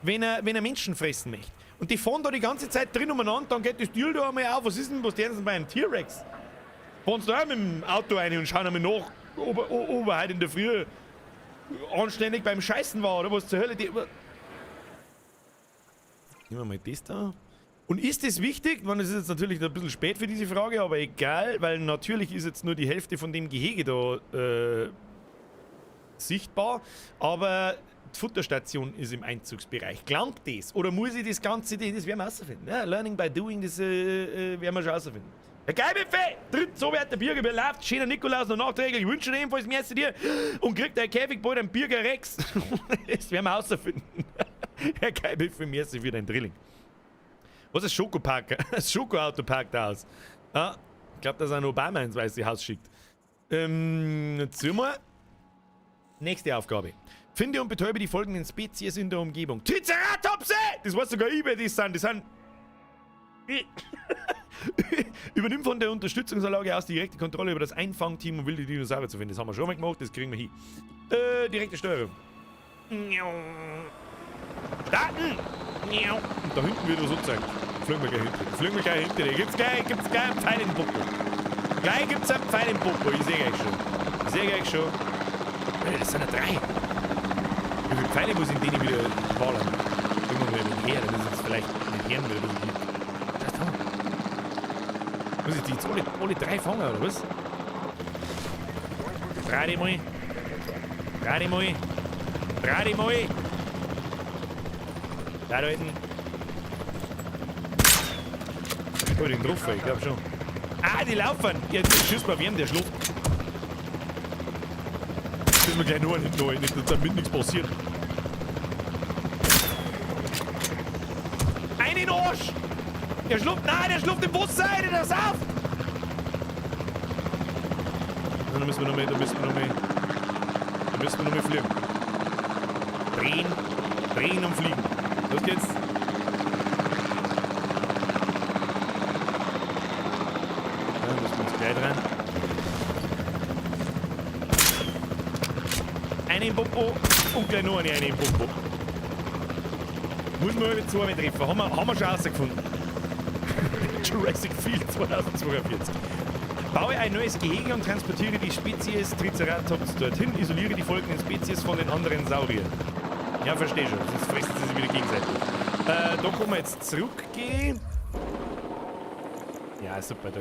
Wenn er Menschen fressen möchte. Und die fahren da die ganze Zeit drin umeinander, dann geht das Tür da einmal auf. Was ist denn, was denn bei einem T-Rex? Fahren sie da auch mit dem Auto rein und schauen einmal nach, ob er heute in der Früh anständig beim Scheißen war, oder was zur Hölle? Nehmen wir mal das da. Und ist das wichtig? Das ist jetzt natürlich ein bisschen spät für diese Frage, aber egal, weil natürlich ist jetzt nur die Hälfte von dem Gehege da sichtbar, aber die Futterstation ist im Einzugsbereich. Klangt das? Oder muss ich das Ganze, das werden wir herausfinden. Ja, Learning by Doing, das werden wir schon herausfinden. Herr Geibefee, tritt so weit der Bürger überläuft, schöner Nikolaus noch nachträglich, wünsche dir ebenfalls mehr zu dir und kriegt der Käfig bald einen Bürger Rex. Das werden wir herausfinden. Herr Geibefee, merci für dein Drilling. Was ist Schokopark? Das Schokoauto parkt aus. Ah, ich glaube, dass ein Obama ins Weiße Haus schickt. Jetzt mal. Nächste Aufgabe. Finde und betäube die folgenden Spezies in der Umgebung. Triceratopse! Das weiß sogar ich, wer das sind. Das sind... Übernimm von der Unterstützungsanlage aus die direkte Kontrolle über das Einfangteam und will die Dinosaurier zu finden. Das haben wir schon mal gemacht, das kriegen wir hin. Direkte Steuerung. Daten! Und da hinten wird was angezeigt. Fliegen wir gleich hinter dir. Gibt's gleich einen Pfeil im Popo. Gleich gibt's einen Pfeil im Popo. Ich sehe gleich schon. Das sind ja 3. Wie viele Pfeile muss ich in denen wieder ballern? Irgendwann mal mit her, dann ist es vielleicht mit Herren wieder ein bisschen gut. Muss ich die jetzt alle 3 fangen, oder was? Dreh dich mal. Da hinten. Ich hol den drauf, ich glaub schon. Ah, die laufen! Jetzt schießt mal wem, der schluckt. Müssen wir gleich nur einen hinten, nicht, dass damit nichts passiert. Ein in den Arsch! Der schluckt, nein, der schluckt im Wasser rein, der sauft! Da müssen wir noch mehr fliegen. Drehen und fliegen. Los geht's. Ja, müssen wir uns gleich dran. eine im Popo und gleich noch eine im Popo. Muss man über 2 mehr treffen. Haben wir schon rausgefunden. Jurassic Field 2042. Baue ein neues Gehege und transportiere die Spezies Triceratops dorthin. Isoliere die folgenden Spezies von den anderen Sauriern. Ja, verstehe schon. Sonst fressen sie sich wieder gegenseitig. Da können wir jetzt zurückgehen. Ja, super. Da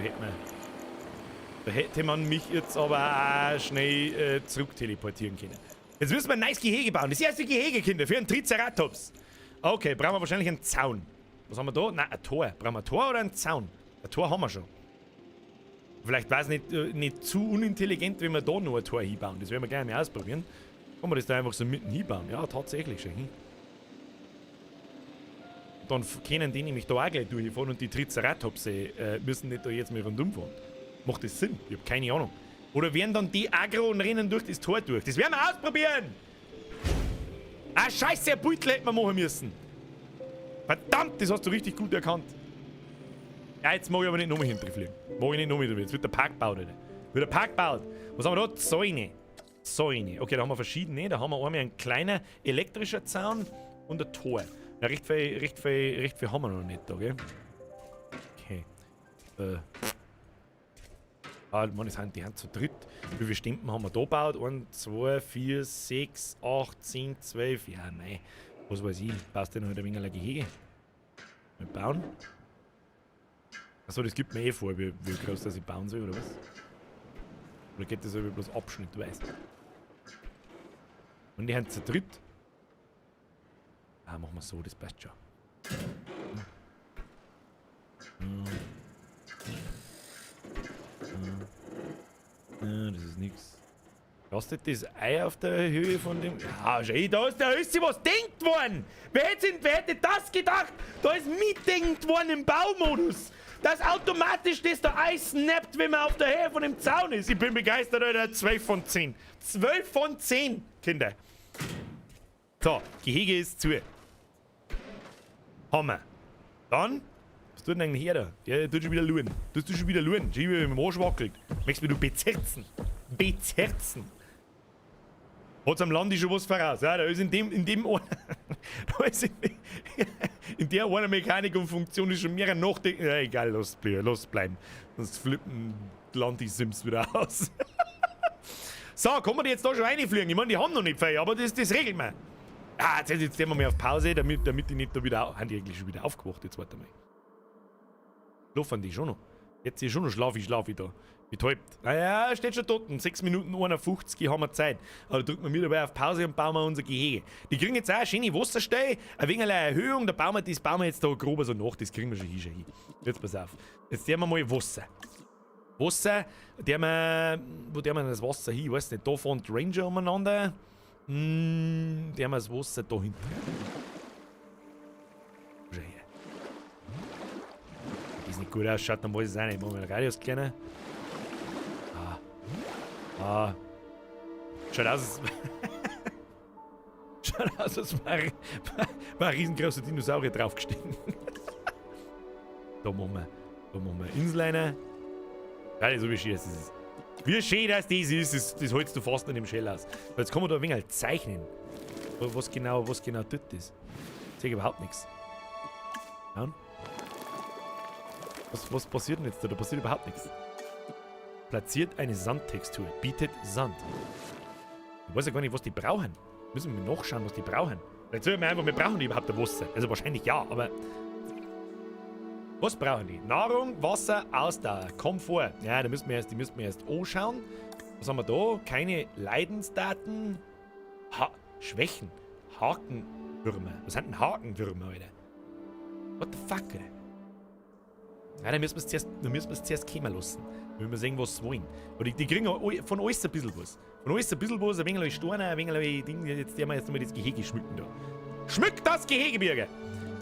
hätte man mich jetzt aber auch schnell zurück teleportieren können. Jetzt müssen wir ein neues Gehege bauen. Das erste Gehege, Kinder, für einen Triceratops. Okay, brauchen wir wahrscheinlich einen Zaun. Was haben wir da? Nein, ein Tor. Brauchen wir ein Tor oder einen Zaun? Ein Tor haben wir schon. Vielleicht war es nicht zu unintelligent, wenn wir da noch ein Tor hinbauen. Das werden wir gleich mal ausprobieren. Kann man das da einfach so mitten hinbauen? Ja, tatsächlich schon. Dann können die nämlich da auch gleich durchfahren und die Triceratops müssen nicht da jetzt mehr rundum fahren. Macht das Sinn? Ich habe keine Ahnung. Oder werden dann die aggro und rennen durch das Tor durch? Das werden wir ausprobieren! Ah, scheiße, ein Beutel hätten wir machen müssen. Verdammt, das hast du richtig gut erkannt. Ja, jetzt mag ich aber nicht nochmal hinterfliegen. Mag ich nicht nochmal drüber. Jetzt wird der Park gebaut, Alter. Wird der Park gebaut. Was haben wir da? Zäune. Zäune. Okay, da haben wir verschiedene. Da haben wir einmal einen kleinen elektrischer Zaun und ein Tor. Ja, recht viel haben wir noch nicht da, gell? Okay. Mann, die haben zu dritt. Wie viele Stimpen haben wir da gebaut? 1, 2, 4, 6, 8, 10, 12. Ja, nein. Was weiß ich. Passt denn noch ein wenig ein Gehege? Mal bauen. Achso, das gibt mir eh vor, wie groß das ich bauen soll, oder was? Oder geht das aber bloß abschnittweise? Und die haben zu dritt. Ah, machen wir so, das passt schon. Das ist nix. Lasst das Ei auf der Höhe von dem... Ja, schau, da ist was denkt worden! Wer hätte das gedacht? Da ist mitdenkt worden im Baumodus! Dass automatisch das da Ei snappt, wenn man auf der Höhe von dem Zaun ist. Ich bin begeistert, Alter. 12 von 10. 12 von 10, Kinder. So, Gehege ist zu. Hammer. Dann... Was tut denn eigentlich her da? Ja, tut schon wieder luren. Tust du schon wieder luren? Schau, wie mit dem Arsch wackelt. Möchtest du bezerzen? Bezerzen. Hat's am Landi schon was voraus? Ja, da ist in da ist in der einer Mechanik und Funktion ist schon mehr nachdenken. Ja, egal, lass bleiben. Sonst flippen Landi-Sims wieder aus. So, kann man die jetzt da schon reinfliegen? Ich meine, die haben noch nicht viel, aber das regelt man. Ah, jetzt nehmen wir mal auf Pause, damit die nicht da wieder... Haben die eigentlich schon wieder aufgewacht? Jetzt warte mal. Schlafen die schon noch? Jetzt ist schon noch schlafi da. Betäubt. Naja, steht schon dort. 6 Minuten 51 haben wir Zeit. Aber drücken wir wieder dabei auf Pause und bauen wir unser Gehege. Die kriegen jetzt auch eine schöne Wasserstelle, ein wenig eine Erhöhung. Da bauen wir jetzt da grob so nach. Das kriegen wir schon hin. Jetzt pass auf. Jetzt nehmen wir mal Wasser. Wo der wir das Wasser hin? Ich weiß nicht. Da fahren die Ranger umeinander. Der haben wir das Wasser da hinten. Das nicht gut ausschaut, dann weiß ich es auch nicht. Machen wir den Radius kleiner. Schaut aus, als war ein riesengroßer Dinosaurier draufgestiegen. Da machen wir Inselleiner. Ja, so wie schön das ist. Wie schön das ist, das holst du fast nicht im Shell aus. Jetzt kann man da ein wenig zeichnen. Was genau tut das? Ich sehe überhaupt nichts. Ja. Was passiert denn jetzt da? Da passiert überhaupt nichts. Platziert eine Sandtextur. Bietet Sand. Ich weiß ja gar nicht, was die brauchen. Müssen wir nachschauen, was die brauchen. Vielleicht sagen wir einfach, wir brauchen die überhaupt ein Wasser. Also wahrscheinlich ja, aber... Was brauchen die? Nahrung, Wasser, Ausdauer, Komfort. Ja, die müssen wir erst anschauen. Was haben wir da? Keine Leidensdaten. Schwächen. Hakenwürmer. Was sind denn Hakenwürmer, Alter? What the fuck, Alter? Ja, dann müssen wir es zuerst kommen lassen. Wenn wir sehen, was sie wollen. Aber die kriegen von alles ein bisschen was. Von alles ein bisschen was, ein wenig Steine, ein wenig Dinge. Jetzt werden wir jetzt mal das Gehege schmücken da. Schmückt das Gehege, Bürger!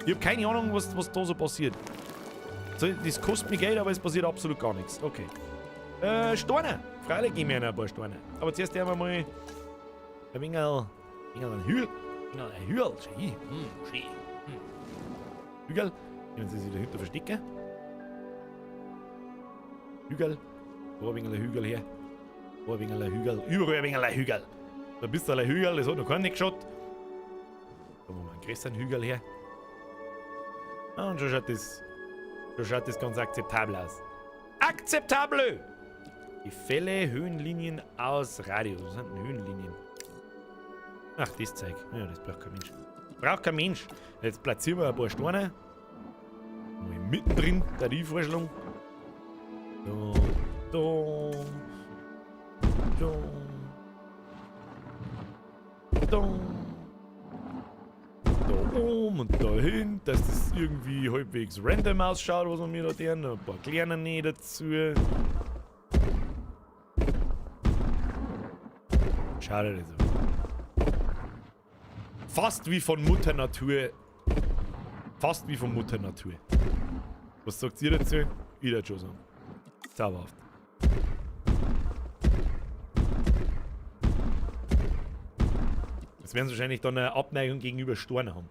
Ich habe keine Ahnung, was da so passiert. So, das kostet mir Geld, aber es passiert absolut gar nichts. Okay. Steine. Freilich geben wir ihnen ein paar Steine. Aber zuerst werden wir mal ein wenig einen Hügel. Ein Hügel. Schön. Hügel. Können Sie sich dahinter verstecken? Hügel. Da ein wenig ein Hügel her. Da ein wenig ein Hügel. Überall ein wenig ein Hügel. Da bist du ein Hügel, das hat noch keiner geschaut. Da machen wir einen größeren Hügel her. Und schon schaut das ganz akzeptabel aus. Akzeptabel! Gefälle, Höhenlinien aus Radius. Was sind denn Höhenlinien? Ach, das Zeug. Ja, das braucht kein Mensch. Braucht kein Mensch. Jetzt platzieren wir ein paar Steine. Mal mittendrin, da die Vorschlag. Da. Da oben und da hin, dass das irgendwie halbwegs random ausschaut, was wir mir da tun. Ein paar kleine Nähe dazu. Schau dir das an. Fast wie von Mutter Natur. Fast wie von Mutter Natur. Was sagt ihr dazu? Ich würde schon sagen. Zauberhaft. Jetzt werden sie wahrscheinlich dann eine Abneigung gegenüber Stornen haben.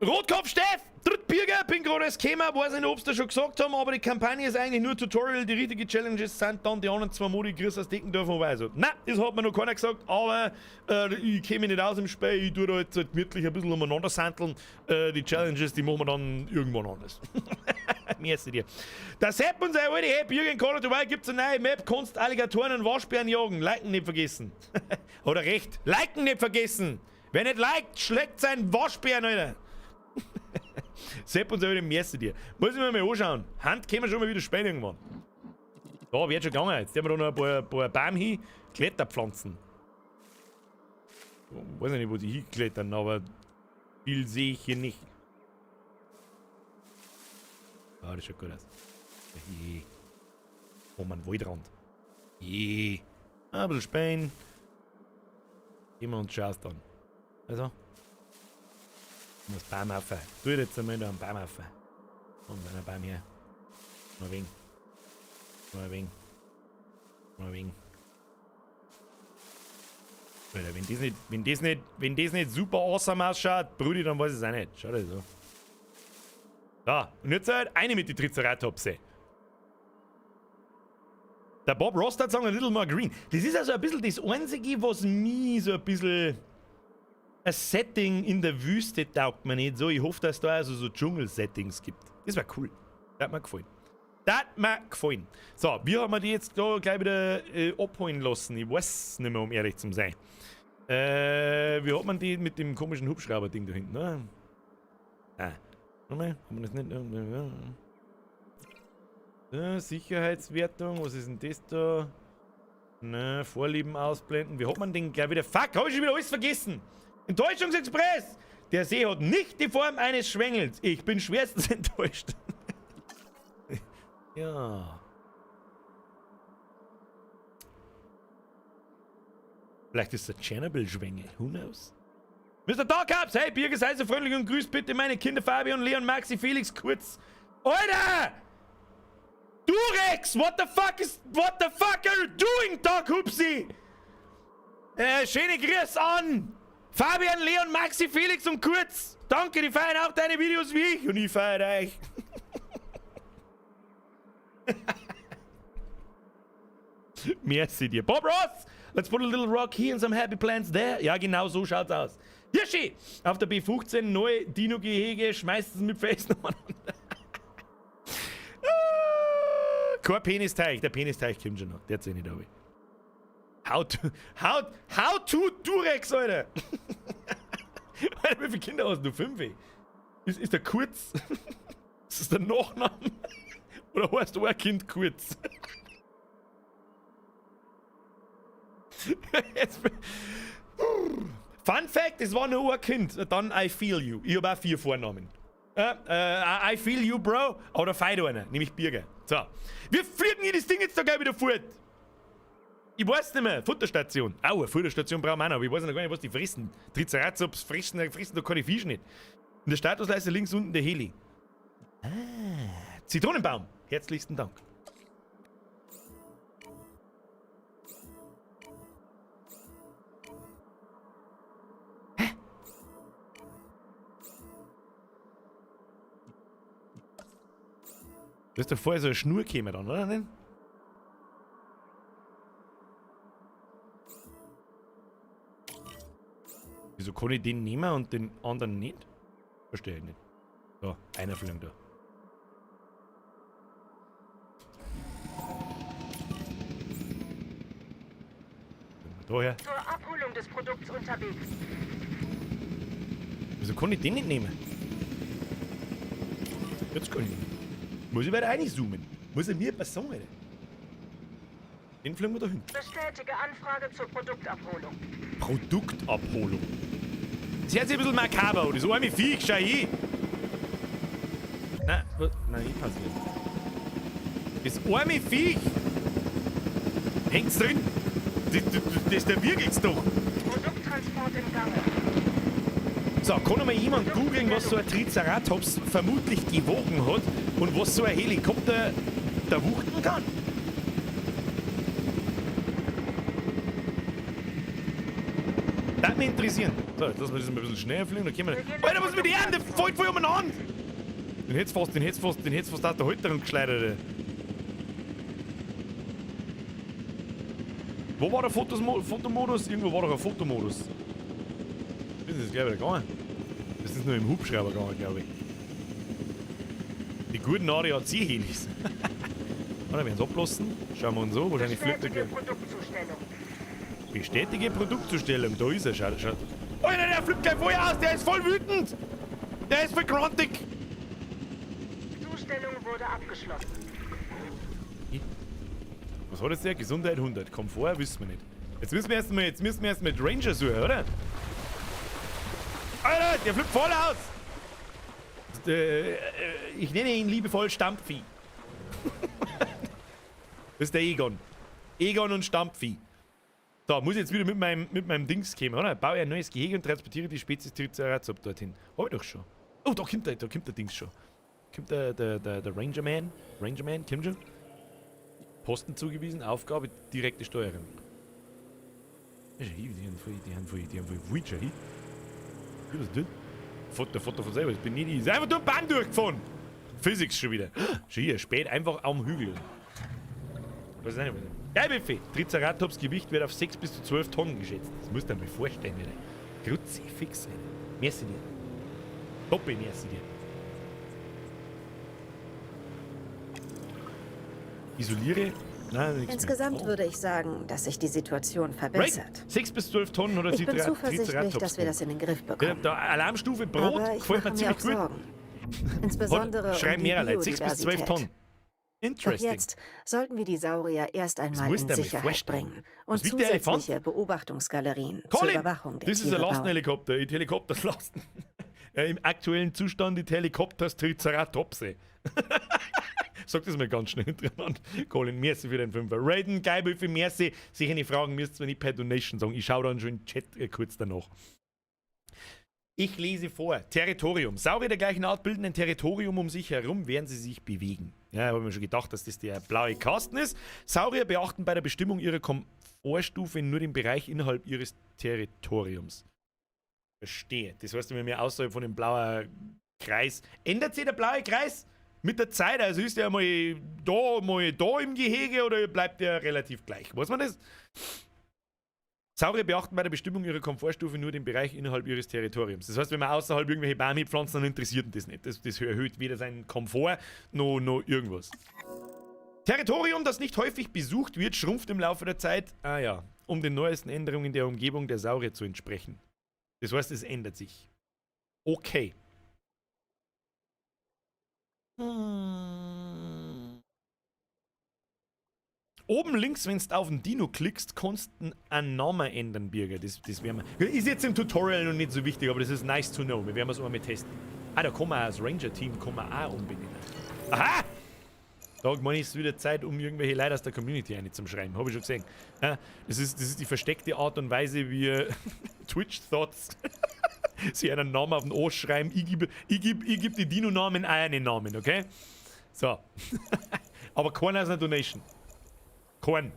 Rotkopf Steff! Drittbürger, bin gerade erst gekommen, weiß nicht, ob sie das schon gesagt haben, aber die Kampagne ist eigentlich nur Tutorial, die richtige Challenges sind dann die anderen 2 Modi, Chris aus Deckendorf und Weißer. Nein, das hat mir noch keiner gesagt, aber ich käme nicht aus im Spiel, ich tue da jetzt halt gemütlich ein bisschen umeinander sandeln. Die Challenges, die machen wir dann irgendwann anders. Merci dir. Das Sepp und seine alte App, Jürgen Call of Duty, gibt's eine neue Map, kannst Alligatoren und Waschbären jagen. Liken nicht vergessen. Oder recht, liken nicht vergessen. Wer nicht liked, schlägt seinen Waschbären, Alter. Sepp und seine Merci dir. Muss ich mir mal anschauen. Hand können wir schon mal wieder spielen irgendwann. Da wird schon gegangen. Jetzt haben wir da noch ein paar Bäume hin. Kletterpflanzen. Ich weiß nicht, wo die hinklettern, aber viel sehe ich hier nicht. Ah, das schaut gut aus. Je. Oh man, Waldrand. Je. Ein bisschen Spähen. Gehen wir uns schaust dann. Also. Ich muss Baum rauf. Tu jetzt einmal da einen Baum rauf. Und einen Baum her. Mal ein wenig. Mal ein wenig. Mal ein wenig. Alter, wenn das nicht super awesome ausschaut, Brudi, dann weiß ich es auch nicht. Schau dir das an. Da, und jetzt halt eine mit den Triceratopse. Der Bob Ross hat sagen, a little more green. Das ist also ein bisschen das Einzige, was mich so ein bisschen... Ein Setting in der Wüste taugt mir nicht so. Ich hoffe, dass es da also so Dschungel-Settings gibt. Das wäre cool. Das hat mir gefallen. Das hat mir gefallen. So, wie haben wir die jetzt da gleich wieder abholen lassen? Ich weiß nicht mehr, um ehrlich zu sein. Wie hat man die mit dem komischen Hubschrauber-Ding da hinten? Ne? Ah. Nochmal, haben wir das nicht? Sicherheitswertung, was ist denn das da? Ne, Vorlieben ausblenden. Wie hat man den gleich wieder? Fuck, hab ich schon wieder alles vergessen! Enttäuschungsexpress! Der See hat nicht die Form eines Schwengels. Ich bin schwerstens enttäuscht. Ja. Vielleicht ist der Tschernobyl-Schwengel. Who knows? Mr. Darkhaps, hey, Birger, sei so freundlich und grüßt bitte meine Kinder Fabian, Leon, Maxi, Felix, kurz. Alter! Durex! What the fuck are you doing, Doc Hupsi? Schöne Grüße an Fabian, Leon, Maxi, Felix und Kurz. Danke, die feiern auch deine Videos wie ich und ich feiere euch. Merci dir. Bob Ross, let's put a little rock here and some happy plants there. Ja, genau so schaut's aus. Hirschi, auf der B15 neue Dino-Gehege, schmeißt es mit Felsen umeinander. Kein Penisteich, der Penisteich kommt schon noch. Der zählt nicht auf. How to Durex, Alter! Alter, wie viele Kinder hast du? 5? Ist der Kurz? Ist das der Nachname? Oder heißt du ein Kind Kurz? Fun Fact, es war nur ein Kind. Dann I feel you. Ich habe auch 4 Vornamen. I feel you, Bro. Oder feit einer, nämlich Birger. So. Wir fliegen hier das Ding jetzt da gleich wieder fort. Ich weiß nicht mehr. Futterstation. Au, eine Futterstation brauchen wir auch noch, aber ich weiß noch gar nicht, was die fressen. Triceratops fressen da keine Fische nicht. In der Statusleiste links unten der Heli. Ah, Zitronenbaum. Herzlichsten Dank. Du hast doch vorher so eine Schnur gekommen dann, oder? Wieso kann ich den nehmen und den anderen nicht? Verstehe ich nicht. So, einer fliegt da. Daher. Zur Abholung des Produkts unterwegs. Wieso kann ich den nicht nehmen? Jetzt kann ich nicht. Muss ich weiter reinzoomen. Muss er mir etwas sagen, Alter. Den fliegen wir da hin. Bestätige Anfrage zur Produktabholung. Produktabholung. Das hört sich ein bisschen makaber, oder? So ein Viech, schau hin. Nein, nicht passiert. Das arme Viech. Hängt's drin. Das da wirkelt's doch. Produkttransport im Gange. So, kann mal jemand googeln, was so ein Triceratops vermutlich gewogen hat und was so ein Helikopter da wuchten kann? Das mich interessieren. So, jetzt lassen wir das mal ein bisschen schneller fliegen, dann können wir... Alter, was ist mit dir? Der fällt voll umeinander! Den hätt's fast aus der Halterung geschleudert, ey. Wo war der Fotomodus? Irgendwo war doch ein Fotomodus. Das ist gleich wieder gegangen. Das ist nur im Hubschrauber gegangen, glaube ich. Die guten ADAC-Helis. Warte, werden sie ablassen. Schauen wir uns so. Wahrscheinlich fliegt der... Produktzustellung. Bestätige Produktzustellung. Da ist er. Schaut. Alter, der flippt gleich vorher aus. Der ist voll wütend. Der ist voll grantig. Zustellung wurde abgeschlossen. Was hat jetzt der? Gesundheit 100. Komfort wissen wir nicht. Jetzt müssen wir erstmal mit Ranger suchen, oder? Alter, der flippt voll aus. Ich nenne ihn liebevoll Stampfvieh. Das ist der Egon. Egon und Stampfvieh. So, muss ich jetzt wieder mit meinem Dings kommen, oder? Baue ein neues Gehege und transportiere die Spezies Triceratops dorthin. Hab ich doch schon. Oh, da kommt der Dings schon. Kommt der Rangerman. Rangerman, kommt schon. Posten zugewiesen, Aufgabe, direkte Steuerung. Die haben voll Witcher hin. Wie das denn? Foto von selber, das bin nicht ich. Ist einfach durch den Bahn durchgefahren. Physics schon wieder. Schon hier, spät einfach am Hügel. Was ist denn? Geil, Buffet. Triceratops Gewicht wird auf 6 bis zu 12 Tonnen geschätzt. Das musst du dir mal vorstellen, wieder. Grütze, fix, Alter. Merci dir. Toppe, merci dir. Isoliere. Nein, nichts Insgesamt mehr. würde ich sagen, dass sich die Situation verbessert. 6 bis 12 Tonnen oder Ich bin zuversichtlich, dass wir das in den Griff Ja, bekommen. der Alarmstufe Brot Aber ich gefällt mir mache mir ziemlich auch gut. Sorgen. Insbesondere Schreiben um die mehrere Leute. 6 bis 12 Biodiversität. Tonnen. Doch Interesting. jetzt sollten wir die Saurier erst einmal musst in du dir mal Sicherheit vorstellen. bringen Was und wiegt der Elefant? zusätzliche Beobachtungsgalerien zur Colin, Überwachung der das ist ein Tiere bauen. Lastenhelikopter. Ich Helikopter lasten. Im aktuellen Zustand die Helikopters Triceratopse. Sag das mal ganz schnell hintereinander. Colin, merci für den Fünfer. Raiden, Geibel für merci. Sicher eine Fragen müsst ihr nicht per Donation sagen. Ich schaue dann schon im Chat kurz danach. Ich lese vor. Territorium. Saurier der gleichen Art bilden ein Territorium um sich herum, während sie sich bewegen. Ja, habe mir schon gedacht, dass das der blaue Kasten ist. Saurier beachten bei der Bestimmung ihrer Komfortstufe nur den Bereich innerhalb ihres Territoriums. Verstehe. Das heißt, wenn wir außerhalb von dem blauen Kreis... Ändert sich der blaue Kreis mit der Zeit? Also ist der mal da im Gehege oder bleibt der relativ gleich? Weiß man das? Saurier beachten bei der Bestimmung ihrer Komfortstufe nur den Bereich innerhalb ihres Territoriums. Das heißt, wenn man außerhalb irgendwelche Bäume pflanzen, dann interessiert ihn das nicht. Das erhöht weder seinen Komfort noch irgendwas. Territorium, das nicht häufig besucht wird, schrumpft im Laufe der Zeit, um den neuesten Änderungen der Umgebung der Saurier zu entsprechen. Das heißt, es ändert sich. Okay. Oben links, wenn du auf den Dino klickst, kannst du einen Namen ändern, Birger. Das werden wir. Ist jetzt im Tutorial noch nicht so wichtig, aber das ist nice to know. Wir werden es auch mal testen. Da kann man als Ranger-Team auch umbenennen. Aha! Da meine ich, es wieder Zeit, um irgendwelche Leute aus der Community einzuschreiben. Habe ich schon gesehen. Ja, das ist die versteckte Art und Weise, wie Twitch-Thoughts sie einen Namen auf den Arsch schreiben. Ich geb die Dino-Namen auch einen Namen, okay? So. Aber keiner aus einer Donation. Kein.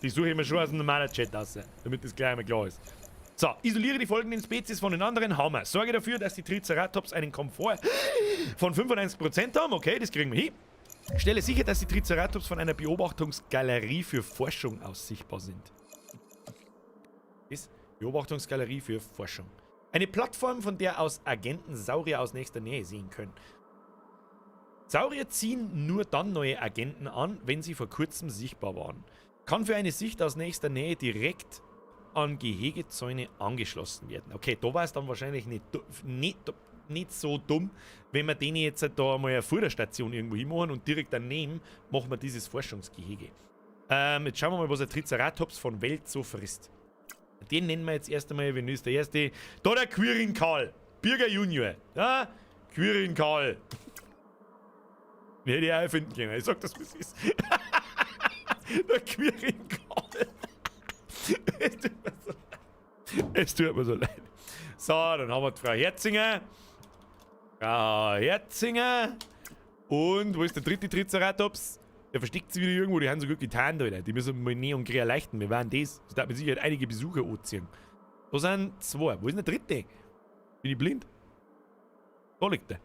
Die suche ich mir schon aus dem normalen Chat aus, damit das gleich mal klar ist. So, isoliere die folgenden Spezies von den anderen. Hammer. Sorge dafür, dass die Triceratops einen Komfort von 95% haben. Okay, das kriegen wir hin. Stelle sicher, dass die Triceratops von einer Beobachtungsgalerie für Forschung aus sichtbar sind. Ist Beobachtungsgalerie für Forschung. Eine Plattform, von der aus Agenten Saurier aus nächster Nähe sehen können. Saurier ziehen nur dann neue Agenten an, wenn sie vor kurzem sichtbar waren. Kann für eine Sicht aus nächster Nähe direkt an Gehegezäune angeschlossen werden. Okay, da war es dann wahrscheinlich nicht so dumm, wenn wir denen jetzt da mal eine Futterstation irgendwo hinmachen und direkt daneben machen wir dieses Forschungsgehege. Jetzt schauen wir mal, was ein Triceratops von Welt so frisst. Den nennen wir jetzt erst einmal, wenn ist der erste. Da der Quirin Karl. Birger Junior. Ja, Quirin Karl. Den hätte ich auch erfinden können. Ich sag das, wie es ist. Der Quirin Karl. Es tut mir so leid. So, dann haben wir die Frau Herzinger. Frau Herzinger. Und wo ist der dritte Triceratops? Der versteckt sich wieder irgendwo. Die haben so gut getan, Alter. Die müssen mal näher und quer erleichtern. Wir waren das. Das darf mit Sicherheit einige Besucher anziehen. Da sind zwei. Wo ist denn der dritte? Bin ich blind? Da liegt der.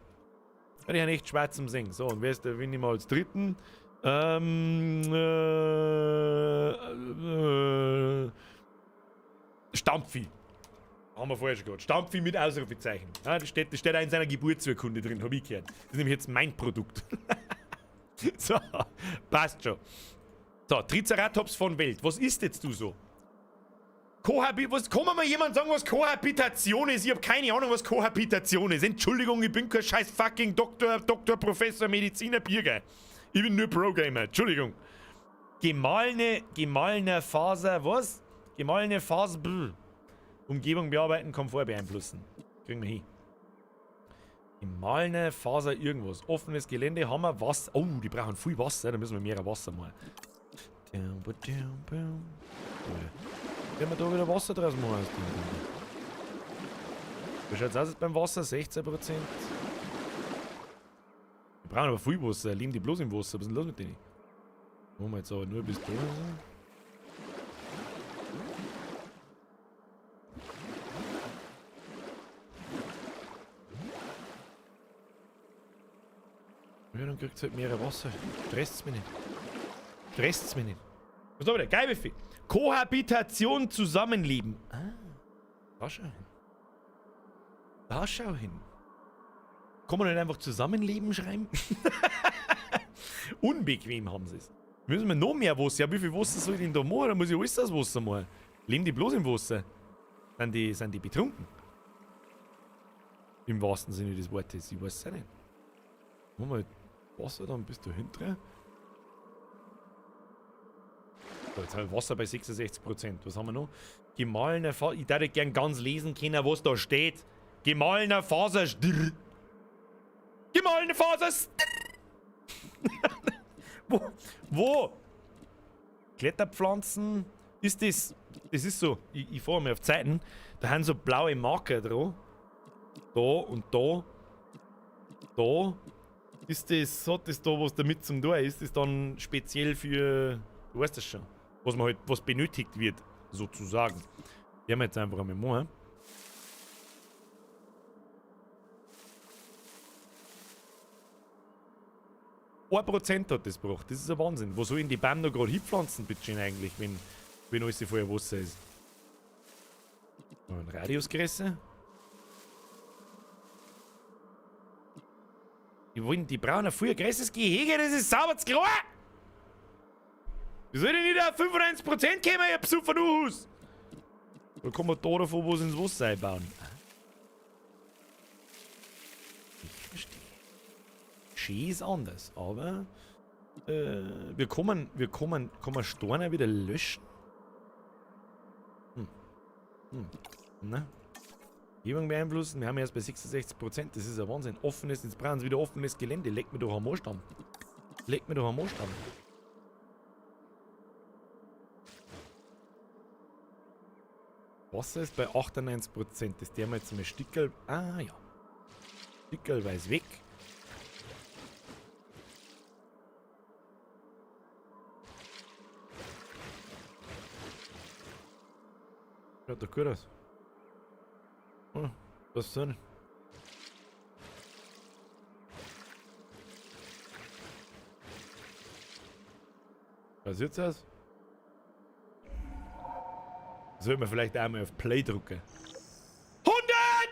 Ja, die haben echt schwarz zum Singen. So, und wer ist der? Wen nehmen wir als dritten? Stampfi. Haben wir vorher schon gehört. Stampfi mit Ausrufezeichen. Ja, das steht auch in seiner Geburtsurkunde drin, habe ich gehört. Das ist nämlich jetzt mein Produkt. So, passt schon. So, Triceratops von Welt. Was ist jetzt du so? Was kann mir mal jemand sagen, was Kohabitation ist? Ich habe keine Ahnung, was Kohabitation ist. Entschuldigung, ich bin kein scheiß fucking Doktor, Professor, Mediziner, Bierger. Ich bin nur Programmer. Entschuldigung. Gemahlene Faser, was? Gemahlene Faser, Umgebung bearbeiten, Komfort beeinflussen. Kriegen wir hin. Gemahlene Faser, irgendwas. Offenes Gelände, haben wir Wasser. Oh, die brauchen viel Wasser, da müssen wir mehr Wasser machen. Wenn wir da wieder Wasser draus machen. Wie schaut es aus beim Wasser? 16%. Wir brauchen aber viel Wasser. Leben die bloß im Wasser. Was ist denn los mit denen? Machen wir jetzt aber nur bis da. Ja, dann kriegt es halt mehr Wasser. Stresst's mich nicht. Stresst's mich nicht. Was ist da wieder? Geil, Befehl. Kohabitation, Zusammenleben. Ah, da schau hin. Da schau hin. Kann man nicht einfach Zusammenleben schreiben? Unbequem haben sie es. Müssen wir noch mehr Wasser? Ja, wie viel Wasser soll ich denn da machen? Da muss ich alles aus Wasser machen. Leben die bloß im Wasser? Sind die betrunken? Im wahrsten Sinne des Wortes. Ich weiß es nicht. Machen wir Wasser dann bis da hinten. So, jetzt haben wir Wasser bei 66%. Was haben wir noch? Gemahlener Faser. Ich würde gern ganz lesen können, was da steht. Gemahlener Faser. Gemahlene Faser. Wo? Kletterpflanzen. Ist das. Das ist so. Ich fahre mal auf die Seiten. Da haben so blaue Marker drauf. Da und da. Da. Ist das, hat das da was damit zum tun? Ist das dann speziell für. Du weißt das schon. Was man halt, was benötigt wird, sozusagen. Die haben wir jetzt einfach einmal machen. $1 hat das gebracht. Das ist ein Wahnsinn. Wo sollen die Bäume noch gerade hinpflanzen, bitte eigentlich, wenn alles vorher Wasser ist? Ein Radiusgröße. Die brauchen ein viel größeres Gehege, das ist sauber zu klar! Wie soll denn nicht auf 95% kommen, ihr Psuffernuhus? Da kann man da davon was ins Wasser einbauen. Ich verstehe. Schön ist anders, aber wir kommen Steine wieder löschen. Ne? Umgebung beeinflussen, wir haben erst bei 66%, das ist ein Wahnsinn. Offenes, jetzt brauchen sie wieder offenes Gelände. Leg mir doch am Moorstamm. Leg mir doch am Moorstamm. Wasser ist bei 98%. Das der mal jetzt mal Stickerl. Ah ja. Stickerlweise weg. Schaut doch gut aus. Oh, was denn? Was jetzt aus? Sollte man vielleicht einmal auf Play drücken. 100!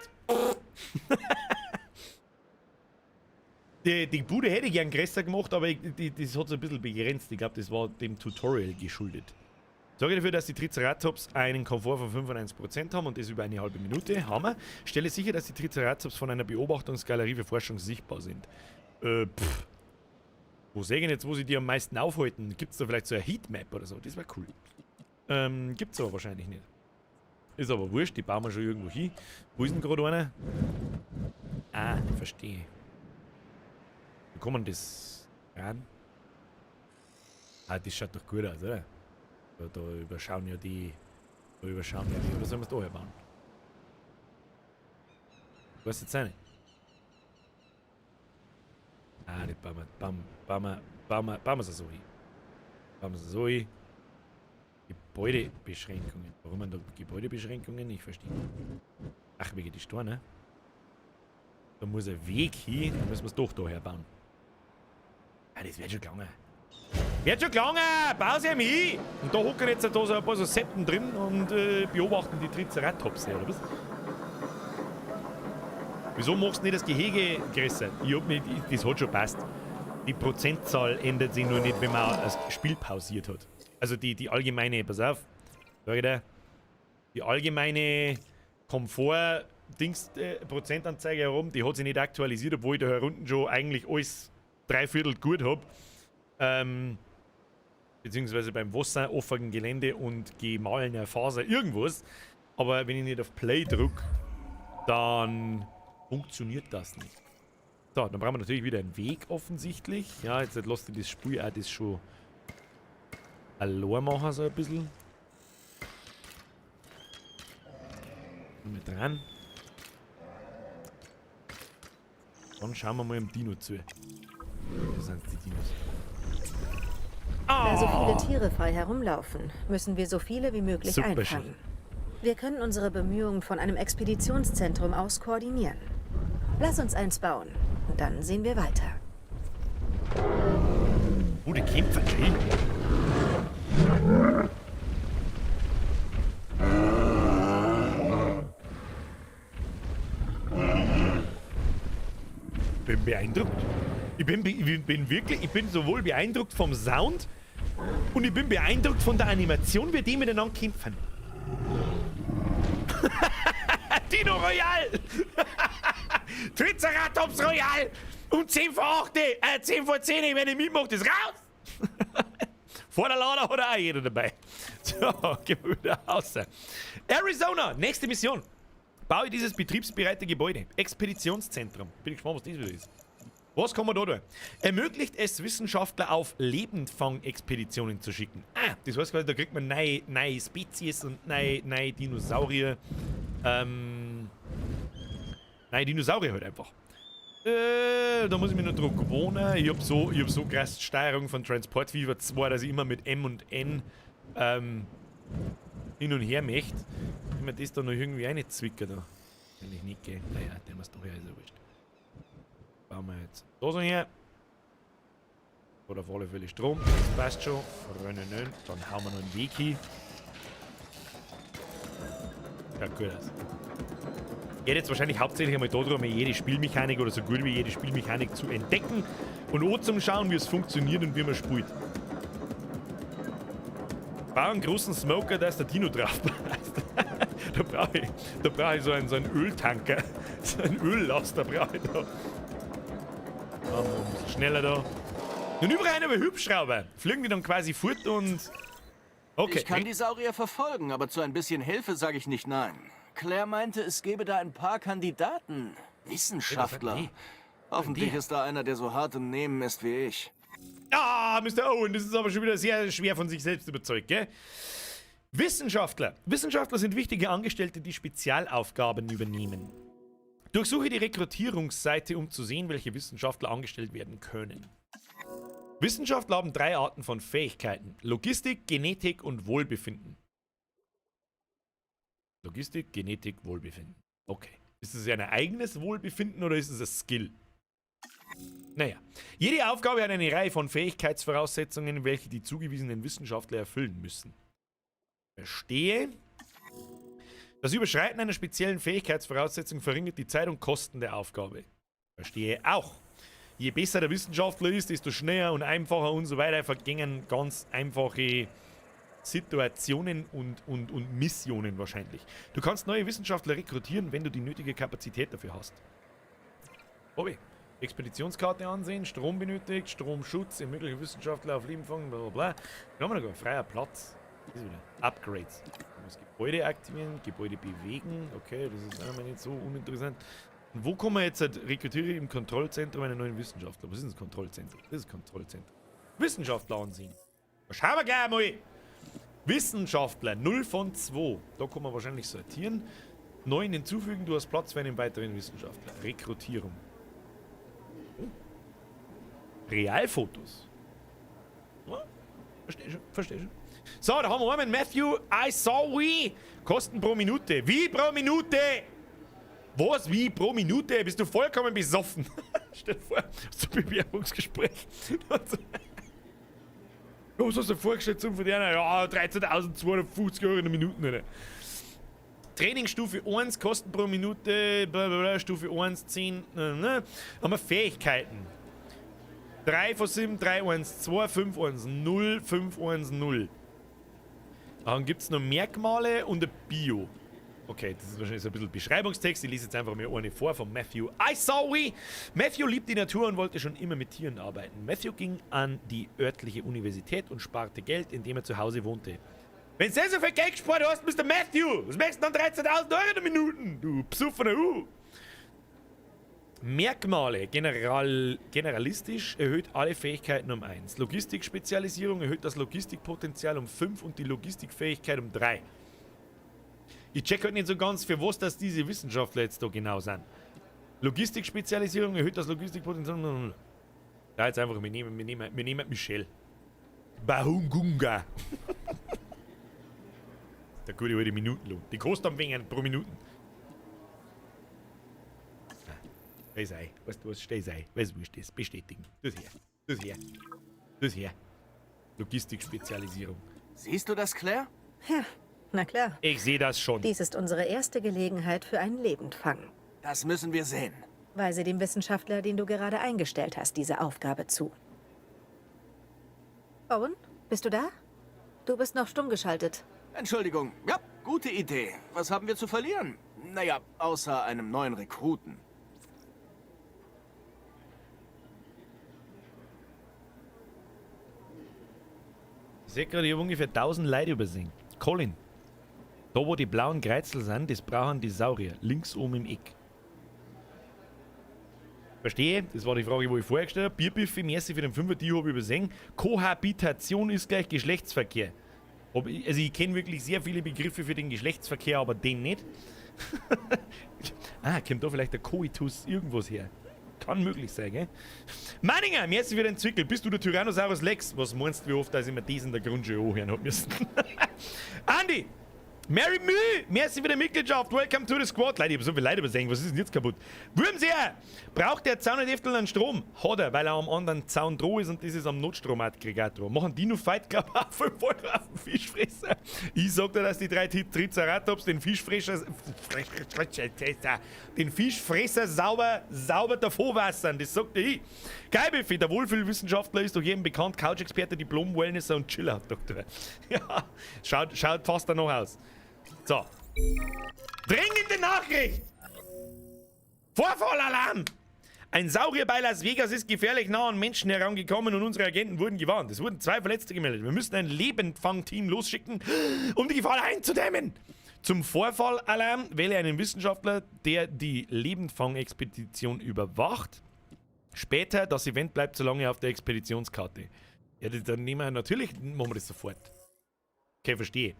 Die Bude hätte ich gern größer gemacht, aber das hat so ein bisschen begrenzt. Ich glaube, das war dem Tutorial geschuldet. Sorge dafür, dass die Triceratops einen Komfort von 95% haben und das über eine halbe Minute. Hammer. Stelle sicher, dass die Triceratops von einer Beobachtungsgalerie für Forschung sichtbar sind. Wo sehe ich denn jetzt, wo sie die am meisten aufhalten? Gibt es da vielleicht so eine Heatmap oder so? Das wäre cool. Gibt's aber wahrscheinlich nicht. Ist aber wurscht, die bauen wir schon irgendwo hin. Wo ist denn gerade einer? Ah, verstehe. Wie kann man das ran? Ah, das schaut doch gut aus, oder? Da überschauen ja die. Oder sollen wir es da herbauen? Was jetzt eine? Ah, die bauen wir es so hin. Bauen wir es so hin. Gebäudebeschränkungen. Warum haben da Gebäudebeschränkungen? Ich verstehe. Ach, wegen die Steine. Da muss ein Weg hin, dann müssen wir es doch da herbauen. Ah, das wird schon gegangen. Wird schon gegangen! Bau sie ihm hin! Und da hocken jetzt da so ein paar so Seppen drin und beobachten die Triceratops, oder was? Wieso machst du nicht das Gehege größer? Das hat schon passt. Die Prozentzahl ändert sich nur nicht, wenn man das Spiel pausiert hat. Also die allgemeine, pass auf, sag ich dir, die allgemeine Komfort-Prozentanzeige herum, die hat sich nicht aktualisiert, obwohl ich da unten schon eigentlich alles 3/4 gut habe. Beziehungsweise beim Wasser, offenen Gelände und gemahlener Faser irgendwas. Aber wenn ich nicht auf Play drücke, dann funktioniert das nicht. So, dann brauchen wir natürlich wieder einen Weg offensichtlich. Ja, jetzt lasst ihr das Spiel auch das schon allein machen, so ein bisschen. Mit dran. Dann schauen wir mal im Dino zu. Das sind die Dinos. Da so viele Tiere frei herumlaufen, müssen wir so viele wie möglich Super einfangen. schön. Wir können unsere Bemühungen von einem Expeditionszentrum aus koordinieren. Lass uns eins bauen und dann sehen wir weiter. Gute Kämpfer, ey. Bin beeindruckt. Ich bin sowohl beeindruckt vom Sound und ich bin beeindruckt von der Animation, wie die miteinander kämpfen. Dino Royal! Triceratops Royal! Und 10 vor 8, 10 vor 10, wenn ich mitmache, das raus! Vor der Lader hat auch jeder dabei. So, gehen wir wieder raus. Arizona, nächste Mission. Baue dieses betriebsbereite Gebäude. Expeditionszentrum. Bin ich gespannt, was das wieder ist. Was kann man da tun? Ermöglicht es Wissenschaftler auf Lebendfang-Expeditionen zu schicken. Ah, das heißt quasi, da kriegt man neue Spezies und neue Dinosaurier. Neue Dinosaurier halt einfach. Da muss ich mich noch dran gewöhnen. Ich hab so krass Steuerung von Transport Fever 2, dass ich immer mit M und N hin und her möchte. Wenn man das da noch irgendwie reinzwicken da. Eigentlich nicht, gell? Naja, der muss doch her, ist ja wurscht. Bauen wir jetzt da so her. Oder auf alle Fälle Strom. Das passt schon. Dann hauen wir noch einen Weg hin. Ja, gut aus. Geht jetzt wahrscheinlich hauptsächlich einmal darum, jede Spielmechanik oder so gut wie jede Spielmechanik zu entdecken und auch zum Schauen, wie es funktioniert und wie man spielt. Bau einen großen Smoker, da ist der Dino drauf passt. da brauche ich so einen Öltanker. So einen Öllaster brauche ich da. Machen wir ein bisschen schneller da. Und überall aber Hubschrauber. Fliegen die dann quasi fort und... Okay. Ich kann die Saurier verfolgen, aber zu ein bisschen Hilfe sage ich nicht nein. Claire meinte, es gäbe da ein paar Kandidaten. Wissenschaftler. Hoffentlich ist da einer, der so hart im Nehmen ist wie ich. Ah, Mr. Owen, das ist aber schon wieder sehr schwer von sich selbst überzeugt, gell? Wissenschaftler. Wissenschaftler sind wichtige Angestellte, die Spezialaufgaben übernehmen. Durchsuche die Rekrutierungsseite, um zu sehen, welche Wissenschaftler angestellt werden können. Wissenschaftler haben 3 Arten von Fähigkeiten. Logistik, Genetik und Wohlbefinden. Logistik, Genetik, Wohlbefinden. Okay. Ist es ein eigenes Wohlbefinden oder ist es ein Skill? Naja. Jede Aufgabe hat eine Reihe von Fähigkeitsvoraussetzungen, welche die zugewiesenen Wissenschaftler erfüllen müssen. Verstehe. Das Überschreiten einer speziellen Fähigkeitsvoraussetzung verringert die Zeit und Kosten der Aufgabe. Verstehe auch. Je besser der Wissenschaftler ist, desto schneller und einfacher und so weiter vergingen ganz einfache Situationen und Missionen wahrscheinlich. Du kannst neue Wissenschaftler rekrutieren, wenn du die nötige Kapazität dafür hast. Obi, Expeditionskarte ansehen, Strom benötigt, Stromschutz, ermögliche Wissenschaftler auf Leben fangen, bla bla bla. Da haben wir noch einen freier Platz. Das ist wieder Upgrades. Das Gebäude aktivieren, Gebäude bewegen. Okay, das ist einmal nicht so uninteressant. Und wo kommen wir jetzt? Rekrutiere im Kontrollzentrum einen neuen Wissenschaftler. Was ist das Kontrollzentrum? Das ist das Kontrollzentrum. Wissenschaftler ansehen. Schauen wir gleich mal. Wissenschaftler 0 von 2. Da kann man wahrscheinlich sortieren. 9 hinzufügen, du hast Platz für einen weiteren Wissenschaftler. Rekrutierung. Oh. Realfotos. Ja, versteh schon. So, da haben wir einen Matthew. I saw we. Kosten pro Minute. Wie pro Minute? Was? Wie pro Minute? Bist du vollkommen besoffen? Stell dir vor, so ein Bewerbungsgespräch. Was hast du vorgestellt zum Verdienen? Ja, 13.250 Euro in der Minute. Nicht. Trainingsstufe 1, Kosten pro Minute, blablabla, Stufe 1, 10. Haben wir Fähigkeiten. 3 von 7, 3, 1, 2, 5, 1, 0, 5, 1, 0. Dann gibt es noch Merkmale und ein Bio. Okay, das ist wahrscheinlich so ein bisschen Beschreibungstext. Ich lese jetzt einfach mal eine vor von Matthew. I saw we! Matthew liebt die Natur und wollte schon immer mit Tieren arbeiten. Matthew ging an die örtliche Universität und sparte Geld, indem er zu Hause wohnte. Wenn du so viel Geld gespart hast, Mr. Matthew, was möchtest du dann 13.000 Euro in der Minute? Du psuffener Merkmale. Generalistisch erhöht alle Fähigkeiten um 1. Logistikspezialisierung erhöht das Logistikpotenzial um 5 und die Logistikfähigkeit um 3. Ich check halt nicht so ganz, für was das diese Wissenschaftler jetzt da genau sind. Logistikspezialisierung erhöht das Logistikpotenzial. Ja, jetzt einfach, wir nehmen Michelle. Bahungunga. Der gute alte Minutenlohn. Die kostet am wenig pro Minuten. Steh sei. Weißt du was? Steh sei. Weißt du, was das? Bestätigen. Das her. Logistikspezialisierung. Siehst du das, Claire? Ja, na klar. Ich sehe das schon. Dies ist unsere erste Gelegenheit für einen Lebendfang. Das müssen wir sehen. Weise dem Wissenschaftler, den du gerade eingestellt hast, diese Aufgabe zu. Owen, bist du da? Du bist noch stumm geschaltet. Entschuldigung. Ja, gute Idee. Was haben wir zu verlieren? Naja, außer einem neuen Rekruten. Ich sehe gerade, ich habe ungefähr 1000 Leute übersehen. Colin. Da, wo die blauen Kreuzel sind, das brauchen die Saurier. Links oben im Eck. Verstehe? Das war die Frage, wo ich vorher gestellt habe. Bierbüffe, merci für den 5er, die habe ich übersehen. Kohabitation ist gleich Geschlechtsverkehr. Also ich kenne wirklich sehr viele Begriffe für den Geschlechtsverkehr, aber den nicht. Kommt da vielleicht der Coitus irgendwas her? Kann möglich sein, gell? Manninger, merci für den Zwickel. Bist du der Tyrannosaurus Lex? Was meinst du, wie oft, dass ich mir das in der Grundschule anhören hab müssen? Andi! Mary Mü! Merci für die Mitgliedschaft. Welcome to the Squad. Leute, ich hab so viele Leute übersehen. Was ist denn jetzt kaputt? Wurmseher! Braucht der Zaunerdeftel einen Strom? Hat er, weil er am anderen Zaun dran ist und das ist am Notstromaggregator. Machen die noch Fight Club auf 5 Euro auf den Fischfresser? Ich sag dir, dass die 3 Triceratops den Fischfresser sauber davor wassern. Das sagt ich. Geilbeffi, der Wohlfühlwissenschaftler ist doch jedem bekannt. Couch-Experte, Diplom-Wellnesser und Chiller-Doktor. Ja, schaut fast danach aus. So. Dringende Nachricht! Vorfallalarm! Ein Saurier bei Las Vegas ist gefährlich nah an Menschen herangekommen und unsere Agenten wurden gewarnt. Es wurden 2 Verletzte gemeldet. Wir müssen ein Lebendfangteam losschicken, um die Gefahr einzudämmen. Zum Vorfallalarm wähle einen Wissenschaftler, der die Lebendfang-Expedition überwacht. Später, das Event bleibt so lange auf der Expeditionskarte. Ja, dann nehmen wir natürlich, machen wir das sofort. Okay, verstehe.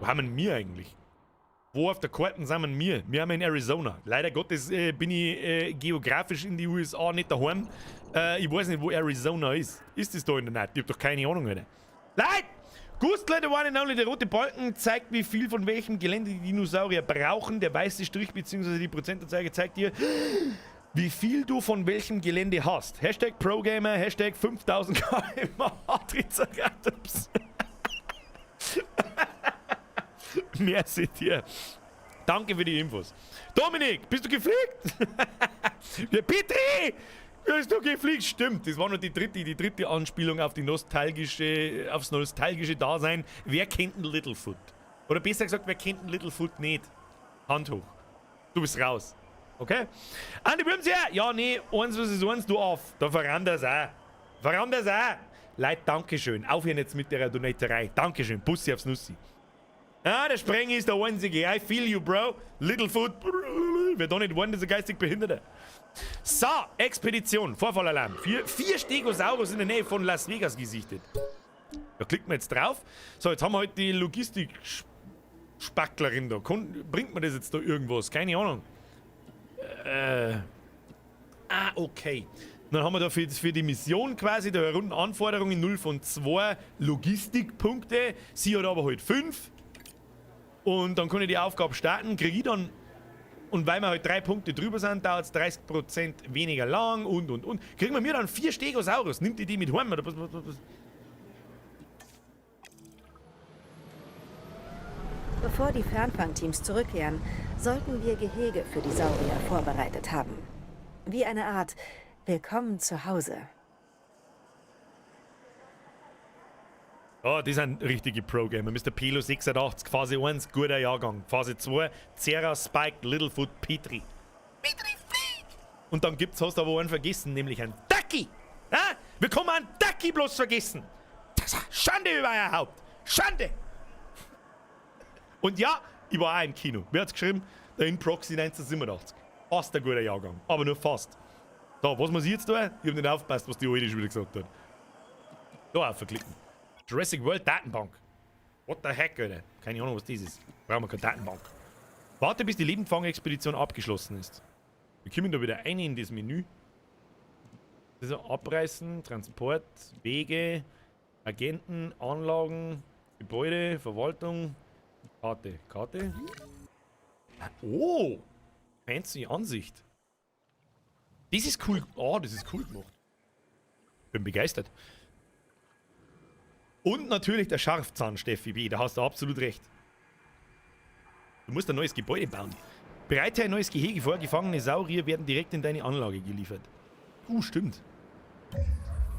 Wo haben wir eigentlich? Wo auf der Karte sind wir? Wir haben in Arizona. Leider Gottes bin ich geografisch in die USA nicht daheim. Ich weiß nicht, wo Arizona ist. Ist das da in der Nacht? Ich hab doch keine Ahnung, Alter. Leute! Gustler, der one and only, der rote Balken zeigt, wie viel von welchem Gelände die Dinosaurier brauchen. Der weiße Strich bzw. die Prozentanzeige zeigt dir, wie viel du von welchem Gelände hast. Hashtag ProGamer, Hashtag 5000 km/h Triceratops. Merci dir. Danke für die Infos. Dominik, bist du gefliegt? Ja, Petri! Bist du gefliegt? Stimmt, das war nur die dritte Anspielung auf aufs nostalgische Dasein. Wer kennt einen Littlefoot? Oder besser gesagt, wer kennt einen Littlefoot nicht? Hand hoch. Du bist raus. Okay? Andi Böhmser! Ja, nee, eins was ist eins, du auf. Da verrannt das auch. Leute, Dankeschön. Aufhören jetzt mit der Donaterei. Dankeschön. Bussi aufs Nussi. Ah, der Spreng ist der einzige. I feel you, bro. Littlefoot. Wer da nicht wollen, das ist ein geistig Behinderter. So, Expedition. Vorfallalarm. 4 Stegosaurus in der Nähe von Las Vegas gesichtet. Da klicken wir jetzt drauf. So, jetzt haben wir halt die Logistik-Spacklerin da. Bringt mir das jetzt da irgendwas? Keine Ahnung. Okay. Dann haben wir da für die Mission quasi der Rundenanforderungen 0 von 2 Logistikpunkte. Sie hat aber halt 5. Und dann kann ich die Aufgabe starten, kriege ich dann. Und weil wir halt 3 Punkte drüber sind, dauert es 30% weniger lang und. Kriegen wir mir dann 4 Stegosaurus. Nimmt die mit heim oder was? Bevor die Fernfangteams zurückkehren, sollten wir Gehege für die Saurier vorbereitet haben. Wie eine Art Willkommen zu Hause. Oh, die sind richtige Pro-Gamer. Mr. Pelo 86, Phase 1, guter Jahrgang. Phase 2, Zera, Spike, Littlefoot, Petri. Petri, flieg! Und dann hast du aber einen vergessen, nämlich einen Ducky. Ja? Wir können einen Ducky bloß vergessen. Das ist Schande über euer Haupt. Schande! Und ja, ich war auch im Kino. Wer hat's geschrieben? Der InProxy 1987. Fast ein guter Jahrgang. Aber nur fast. So, was muss ich jetzt tun? Ich hab nicht aufgepasst, was die Alte schon wieder gesagt hat. Da verklicken. Jurassic World Datenbank. What the heck, Alter? Keine Ahnung, was das ist. Brauchen wir keine Datenbank. Warte, bis die Lebendfang-Expedition abgeschlossen ist. Wir kommen da wieder rein in das Menü. Das ist Abreißen, Transport, Wege, Agenten, Anlagen, Gebäude, Verwaltung, Karte. Oh! Fancy Ansicht. Das ist cool. Oh, das ist cool gemacht. Bin begeistert. Und natürlich der Scharfzahn, Steffi B. Da hast du absolut recht. Du musst ein neues Gebäude bauen. Bereite ein neues Gehege vor. Gefangene Saurier werden direkt in deine Anlage geliefert. Stimmt.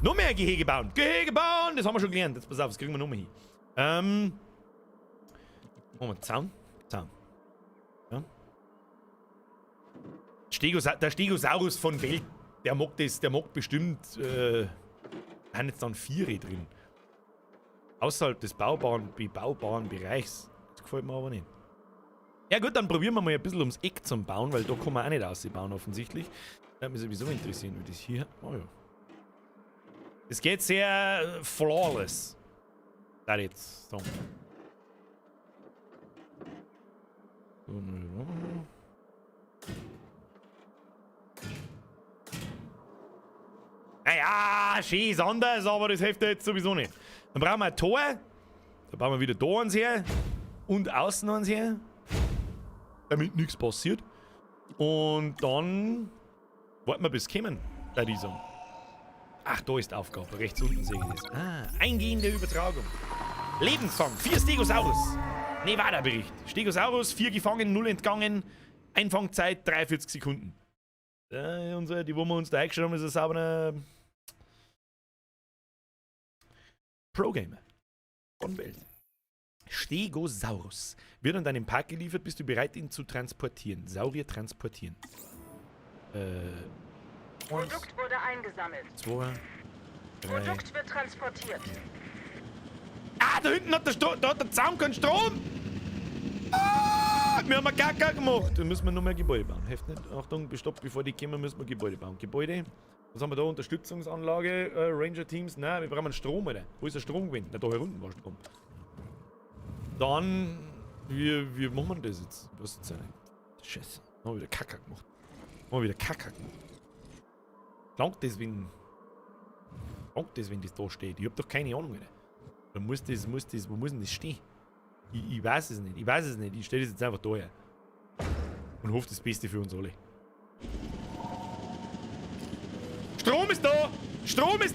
Noch mehr Gehege bauen. Gehege bauen! Das haben wir schon gelernt. Jetzt pass auf, das kriegen wir noch mal hin. Machen wir Zaun. Ja. Der Stegosaurus von Welt, der mag bestimmt, sind jetzt dann 4 drin. Außerhalb des bebaubaren Bereichs. Das gefällt mir aber nicht. Ja gut, dann probieren wir mal ein bisschen ums Eck zum Bauen, weil da kann man auch nicht ausbauen offensichtlich. Das würde mich sowieso interessieren, wie das hier... Oh ja. Es geht sehr flawless. Da jetzt. So. Naja, schön ist anders, aber das hilft jetzt sowieso nicht. Dann brauchen wir ein Tor. Dann bauen wir wieder da eins her. Und außen eins her. Damit nichts passiert. Und dann warten wir bis kommen, bei diesem. Ach, da ist die Aufgabe. Rechts unten sehe ich das. Eingehende Übertragung. Lebensfang. 4 Stegosaurus. Nevada-Bericht. Stegosaurus, 4 gefangen, 0 entgangen. Einfangzeit 43 Sekunden. Die, wo wir uns da eingestellt haben, ist ein sauberer Pro-Gamer. Von Welt. Stegosaurus. Wird an deinem Park geliefert, bist du bereit, ihn zu transportieren. Saurier transportieren. Produkt wurde eingesammelt. 2, 3. Produkt wird transportiert. Da hinten hat der Zaun keinen Strom! Wir haben eine Kacke gemacht. Dann müssen wir noch mehr Gebäude bauen. Heft nicht. Achtung, bestoppt, bevor die kommen, müssen wir Gebäude bauen. Gebäude. Was haben wir da? Unterstützungsanlage, Ranger-Teams. Nein, wir brauchen einen Strom, Alter. Wo ist der Strom gewesen? Na, da herunten war Strom. Dann, wie machen wir das jetzt? Was ist das denn? Scheiße. Haben wir wieder Kacke gemacht. Langt das, wenn das da steht? Ich hab doch keine Ahnung, Alter. Dann wo muss denn das stehen? Ich weiß es nicht. Ich stelle das jetzt einfach da her. Und hoffe das Beste für uns alle. Strom ist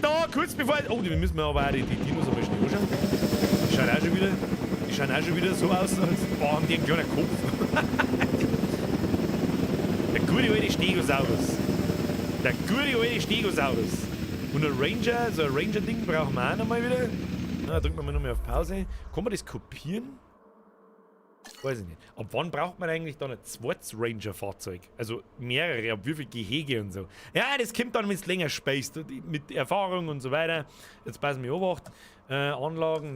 da! Kurz bevor... Oh, wir müssen aber auch die Dinos einmal schnell anschauen. Die schaut auch schon wieder Die schauen auch schon wieder so aus, als haben die einen kleinen Kopf. Der gute alte Stegosaurus. Der gute alte Stegosaurus. Und ein Ranger, so ein Ranger-Ding brauchen wir auch nochmal wieder. Na, drücken wir mal nochmal auf Pause. Kann man das kopieren? Weiß ich nicht. Ab wann braucht man eigentlich dann ein zweites Ranger-Fahrzeug? Also mehrere, ab wie viel Gehege und so. Ja, das kommt dann, wenn es länger speist. Mit Erfahrung und so weiter. Jetzt passen wir auf. Anlagen,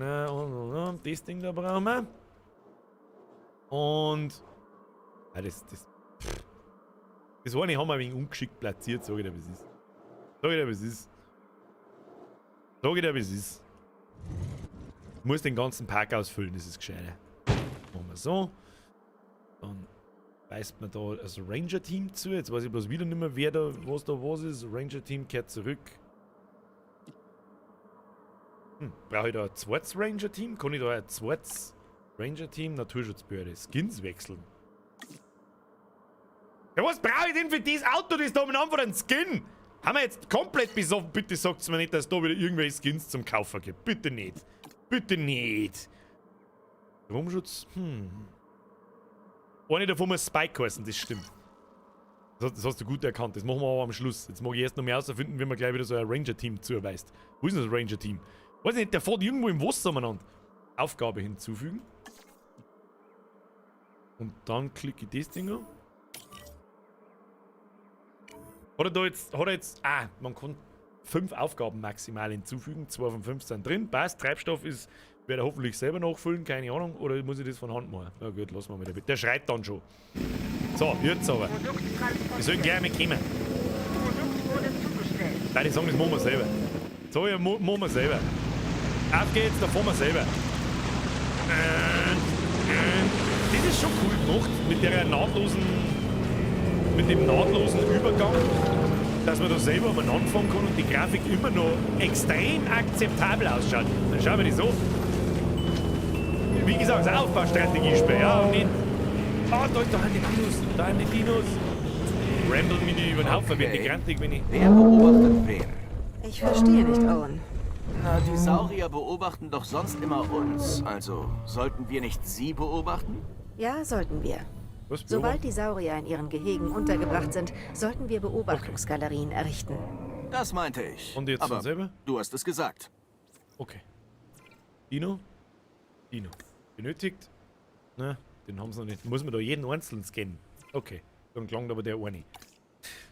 das Ding da brauchen wir. Und. Ja, das eine haben wir ein wenig ungeschickt platziert, sag ich dir, wie es ist. Sag ich dir, wie es ist. Sag ich dir, wie es ist. Ich muss den ganzen Park ausfüllen, das ist gescheiter. Machen wir so. Dann weist man da das Ranger-Team zu. Jetzt weiß ich bloß wieder nicht mehr, wer da was ist. Ranger-Team kehrt zurück. Brauche ich da ein zweites Ranger-Team? Kann ich da ein zweites Ranger-Team? Naturschutzbehörde. Skins wechseln. Ja, was brauche ich denn für dieses Auto, das da umeinander für einen Skin? Haben wir jetzt komplett besoffen? Bitte sagt mir nicht, dass es da wieder irgendwelche Skins zum Kaufen gibt. Bitte nicht. Bitte nicht. Stromschutz? Eine davon muss Spike heißen, das stimmt. Das hast du gut erkannt. Das machen wir aber am Schluss. Jetzt mag ich erst noch mehr herausfinden, wie man gleich wieder so ein Ranger-Team zuweist. Wo ist denn das Ranger-Team? Weiß nicht, der fährt irgendwo im Wasser umeinander. Aufgabe hinzufügen. Und dann klicke ich das Ding an. Hat er jetzt. Man kann 5 Aufgaben maximal hinzufügen. 2 von 5 sind drin. Passt. Treibstoff ist. Werde hoffentlich selber nachfüllen, keine Ahnung. Oder muss ich das von Hand machen? Na gut, lassen wir mal damit. Der schreit dann schon. So, jetzt aber. Wir sollen gleich mal kommen. Produkt wurde zugestellt. Nein, die sagen, das machen wir selber. So, ja, machen wir selber. Auf geht's, da fahren wir selber. Das ist schon cool gemacht. Mit dem nahtlosen Übergang. Dass man da selber umeinander fahren kann und die Grafik immer noch extrem akzeptabel ausschaut. Dann schauen wir die so. Wie gesagt, das Aufbaustrategie-Spiel, ja, und nicht. Da haben die Dinos, Ramble mich nicht über den Haufen, wenn die grantig, wenn ich. Wer beobachtet wen? Ich verstehe nicht, Owen. Na, die Saurier beobachten doch sonst immer uns. Also, sollten wir nicht sie beobachten? Ja, sollten wir. Was, Sobald die Saurier in ihren Gehegen untergebracht sind, sollten wir Beobachtungsgalerien errichten. Das meinte ich. Und jetzt aber selber? Du hast es gesagt. Okay. Dino. Benötigt. Na, den haben sie noch nicht. Muss man da jeden einzeln scannen. Okay. Dann klang aber der eine.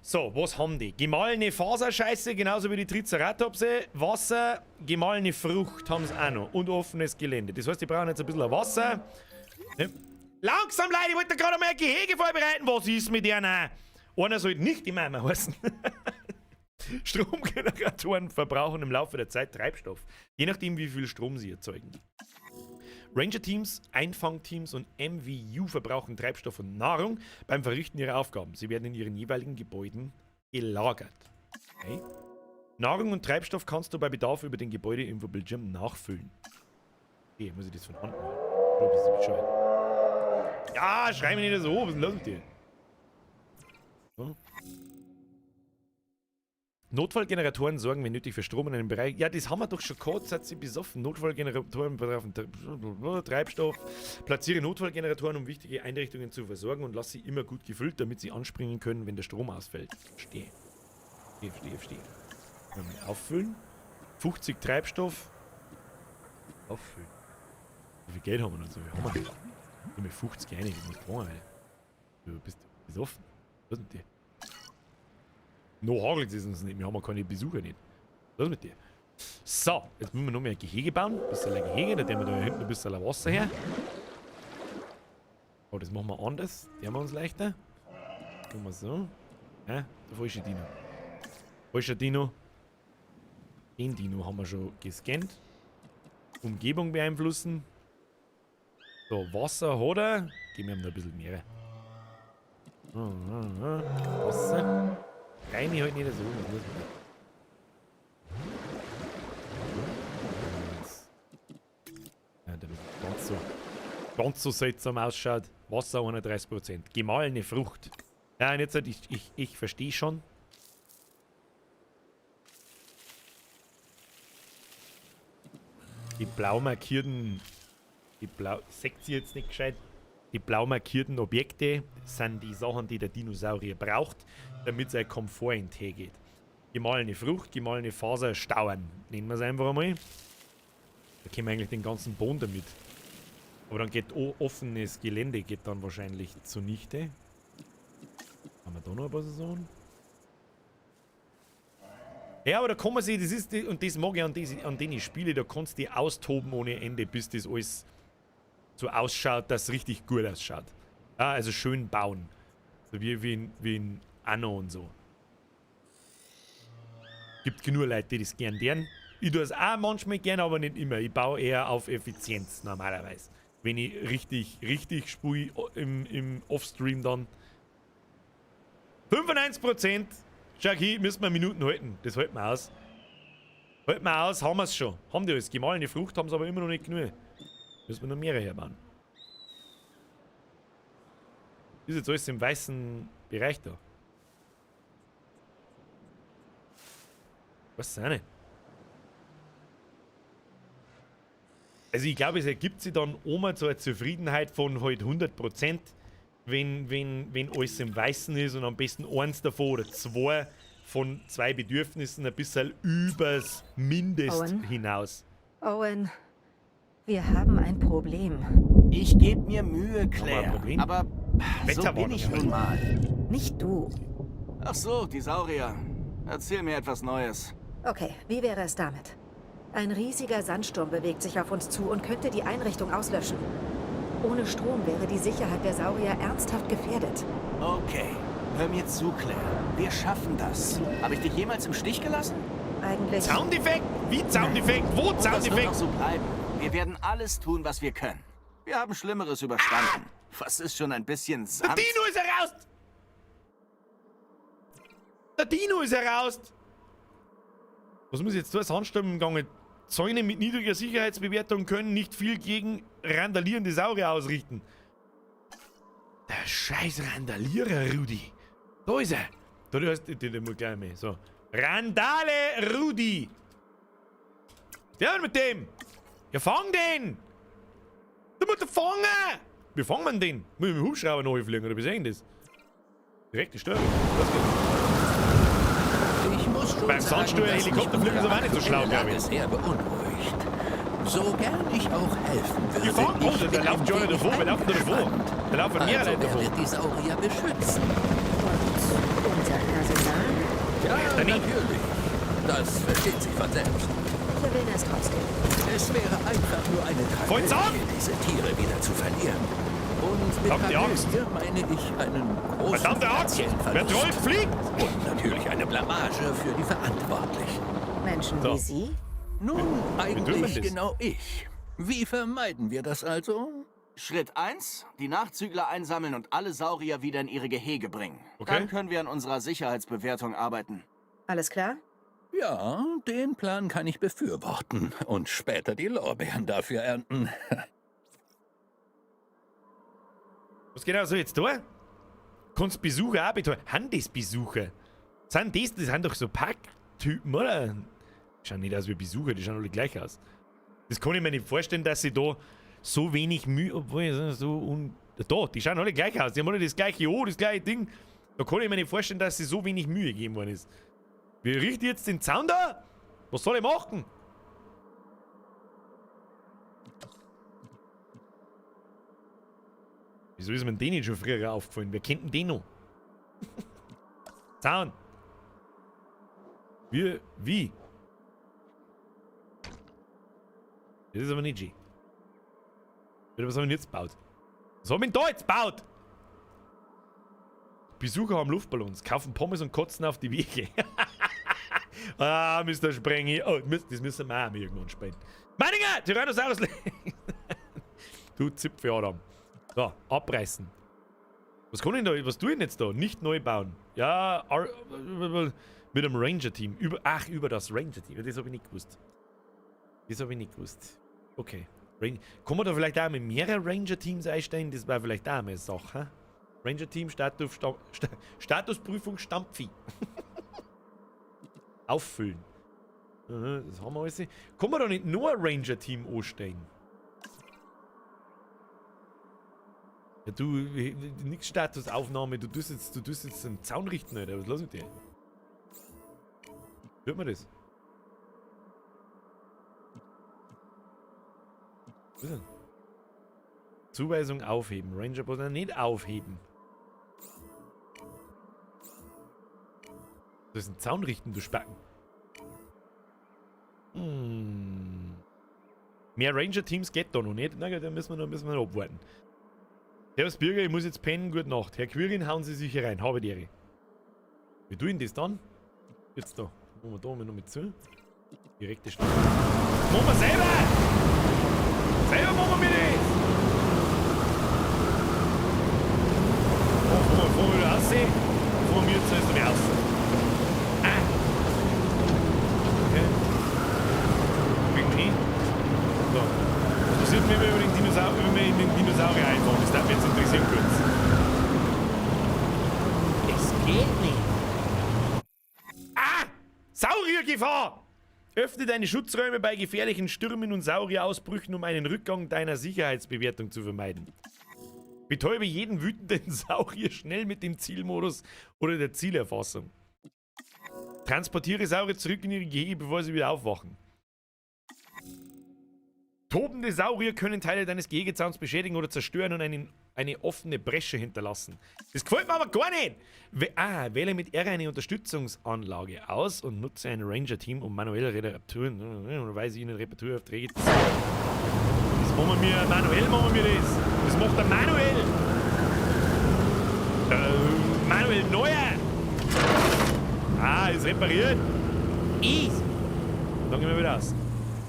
So, was haben die? Gemahlene Faserscheiße, genauso wie die Triceratopse. Wasser, gemahlene Frucht haben sie auch noch. Und offenes Gelände. Das heißt, die brauchen jetzt ein bisschen Wasser. Ne? Langsam, Leute, ich wollte gerade mal ein Gehege vorbereiten. Was ist mit denen? Einer sollte nicht die Mama heißen. Stromgeneratoren verbrauchen im Laufe der Zeit Treibstoff. Je nachdem, wie viel Strom sie erzeugen. Ranger-Teams, Einfangteams und MVU verbrauchen Treibstoff und Nahrung beim Verrichten ihrer Aufgaben. Sie werden in ihren jeweiligen Gebäuden gelagert. Okay. Nahrung und Treibstoff kannst du bei Bedarf über den Gebäudeinfobildschirm nachfüllen. Okay, muss ich das von Hand machen? Ich glaube, das ist bescheuert. Ja, schrei mir nicht so, was ist denn los mit dir? So. Notfallgeneratoren sorgen, wenn nötig, für Strom in einem Bereich. Ja, das haben wir doch schon gehabt, seid ihr besoffen. Notfallgeneratoren betreffend Treibstoff. Platziere Notfallgeneratoren, um wichtige Einrichtungen zu versorgen und lass sie immer gut gefüllt, damit sie anspringen können, wenn der Strom ausfällt. Verstehe. Auffüllen. 50 Treibstoff. Auffüllen. Wie viel Geld haben wir noch so? Wir haben wir 50 rein, ich muss fahren, Alter. Du bist besoffen. Was ist mit dir? No hagelt es uns nicht, wir haben ja keine Besucher nicht. Was ist mit dir? So, jetzt müssen wir noch mehr ein Gehege bauen. Ein bisschen ein Gehege, da nehmen wir da hinten ein bisschen Wasser her. Oh, das machen wir anders. Der machen wir uns leichter. Machen wir so. Ja, der falsche Dino. Falscher Dino. Den Dino haben wir schon gescannt. Umgebung beeinflussen. So, Wasser hat er. Geben wir ihm noch ein bisschen mehr. Wasser. Reine halt nicht so. Ja, der ganz so seltsam ausschaut. Wasser 31%. Gemahlene Frucht. Ja, und jetzt halt, ich verstehe schon. Die blau markierten Die blau... Seht ihr jetzt nicht gescheit? Die blau markierten Objekte sind die Sachen, die der Dinosaurier braucht, damit sein Komfort hintergeht. Gemahlene Frucht, gemahlene Faser, Stauern. Nennen wir es einfach einmal. Da können wir eigentlich den ganzen Boden damit. Aber dann geht offenes Gelände geht dann wahrscheinlich zunichte. Haben wir da noch ein paar Sachen? Ja, aber da kann man sich, das ist, und das mag ich an denen Spiele, da kannst du die austoben ohne Ende, bis das alles so ausschaut, dass es richtig gut ausschaut. Ja, also schön bauen. So wie in Anno und so. Gibt genug Leute, die das gern deren. Ich tue es auch manchmal gern, aber nicht immer. Ich baue eher auf Effizienz normalerweise. Wenn ich richtig spiele im Offstream dann. 95%. Schau hier, müssen wir Minuten halten. Das halten wir aus. Halten wir aus, haben wir es schon. Haben die alles. Gemahlene Frucht haben sie aber immer noch nicht genug. Müssen wir noch mehrere herbauen. Ist jetzt alles im weißen Bereich da. Was ist das nicht? Also ich glaube, es ergibt sich dann immer so eine Zufriedenheit von halt 100%, wenn alles im Weißen ist und am besten eins davon oder zwei von zwei Bedürfnissen ein bisschen übers Mindest hinaus. Owen, wir haben ein Problem. Ich gebe mir Mühe, Claire. Aber so bin ich nun mal. Nicht du. Ach so, die Saurier. Erzähl mir etwas Neues. Okay, wie wäre es damit? Ein riesiger Sandsturm bewegt sich auf uns zu und könnte die Einrichtung auslöschen. Ohne Strom wäre die Sicherheit der Saurier ernsthaft gefährdet. Okay, hör mir zu, Claire. Wir schaffen das. Habe ich dich jemals im Stich gelassen? Eigentlich... Soundeffekt? Wie Soundeffekt? Wo Das wird Soundeffekt? auch so bleiben. Wir werden alles tun, was wir können. Wir haben Schlimmeres überstanden. Was ist schon ein bisschen Der Sand? Dino ist heraus! Der Dino ist heraus! Was muss ich jetzt tun? Sandsturm im Gange. Zäune mit niedriger Sicherheitsbewertung können nicht viel gegen randalierende Saurier ausrichten. Der scheiß Randalierer, Rudi. Da ist er. Da hast du den gleich mehr. So. Randale Rudi. Der mit dem. Ja, fang den. Du musst den fangen. Wie fangen wir den? Muss ich mit dem Hubschrauber noch fliegen oder wie sehen das? Direkte Steuerung. Was geht? Ich muss schon Beim Sandsturm Helikopter fliegen sie aber auch nicht so schlau, glaube ich. Sehr beunruhigt. So gern ich auch helfen würde. Die fahren runter, der laufen schon davor, wir laufen da davor. Da laufen mehrere Also, davor. wer wird die Saurier beschützen? Und unser Personal? Ja, Danny. natürlich. Das versteht sich von selbst. Wir wählen es trotzdem. Es wäre einfach nur eine Voll's ab! Tragödie, diese Tiere wieder zu verlieren. Und mit Habt ihr Angst? Tragödie meine ich einen großen Verdammte Axt! finanziellen Wer Verlust. trollt, fliegt! Und natürlich eine Blamage für die Verantwortlichen. Menschen So. wie Sie? Nun, dürfen eigentlich das. genau ich. Wie vermeiden wir das also? Schritt 1, die Nachzügler einsammeln und alle Saurier wieder in ihre Gehege bringen. Okay. Dann können wir an unserer Sicherheitsbewertung arbeiten. Alles klar? Ja, den Plan kann ich befürworten und später die Lorbeeren dafür ernten. Was genau so jetzt da? Kannst Besucher auch betreuen? Handelsbesucher? Sind das sind doch so Packtypen, oder? Die schauen nicht aus wie Besucher, die schauen alle gleich aus. Das kann ich mir nicht vorstellen, dass sie da so wenig Mühe, obwohl so da, die schauen alle gleich aus. Die haben alle das gleiche O, das gleiche Ding. Da kann ich mir nicht vorstellen, dass sie so wenig Mühe gegeben worden ist. Wie richte ich jetzt den Zaun da? Was soll ich machen? Wieso ist mir den nicht schon früher aufgefallen? Wer kennt denn den noch? Zaun. Wie? Das ist aber nicht G. Was haben wir jetzt gebaut? Was haben wir denn da jetzt gebaut? Besucher haben Luftballons, kaufen Pommes und kotzen auf die Wege. Ah, Mr. Sprengi. Oh, das müssen wir auch mal irgendwann spielen. Meininger! Tyrannosaurus! Du Zipfel, Adam. So, abreißen. Was kann ich da? Was tue ich denn jetzt da? Nicht neu bauen. Ja, mit einem Ranger-Team. Über das Ranger-Team. Das habe ich nicht gewusst. Okay. Kann man da vielleicht auch mit mehreren Ranger-Teams einstellen? Das wäre vielleicht auch mal eine Sache. Ranger-Team, Statusprüfung, Stampfi. Auffüllen. Das haben wir alles. Kann man da nicht nur ein Ranger-Team anstellen? Ja, du, nix Statusaufnahme, du tust jetzt einen Zaun richten, Alter. Was los mit dir? Hört man das? Was ist denn? Zuweisung aufheben. Rangerpost nicht aufheben. Du hast einen Zaun richten, du Spacken. Mehr Ranger-Teams geht da noch nicht. Na gut, dann müssen wir noch abwarten. Servus Bürger, ich muss jetzt pennen, gute Nacht. Herr Quirin, hauen Sie sich hier rein, habe die Ehre. Wie tun das dann? Jetzt da. Machen wir da mal noch mit zu. Direkte Stelle. Machen wir selber! Selber machen wir das! Fahren wir wieder aussehen. Fahren wir jetzt erst einmal aus. Okay. Kriegen wir hin. So. Was passiert, wenn wir über den Dinosaurier, wenn wir in den Dinosaurier einfahren? Das darf mich jetzt interessieren kurz. Es geht nicht. Sauriergefahr! Öffne deine Schutzräume bei gefährlichen Stürmen und Saurierausbrüchen, um einen Rückgang deiner Sicherheitsbewertung zu vermeiden. Betäube jeden wütenden Saurier schnell mit dem Zielmodus oder der Zielerfassung. Transportiere Saurier zurück in ihre Gehege, bevor sie wieder aufwachen. Tobende Saurier können Teile deines Gehegezauns beschädigen oder zerstören und eine offene Bresche hinterlassen. Das gefällt mir aber gar nicht! Wähle mit R eine Unterstützungsanlage aus und nutze ein Ranger-Team, um manuelle Reparaturen oder weise ihnen Reparaturaufträge zu sagen. Das machen wir manuell, das macht er manuell! Manuell neuer! Ist repariert! Easy! Dann gehen wir wieder aus.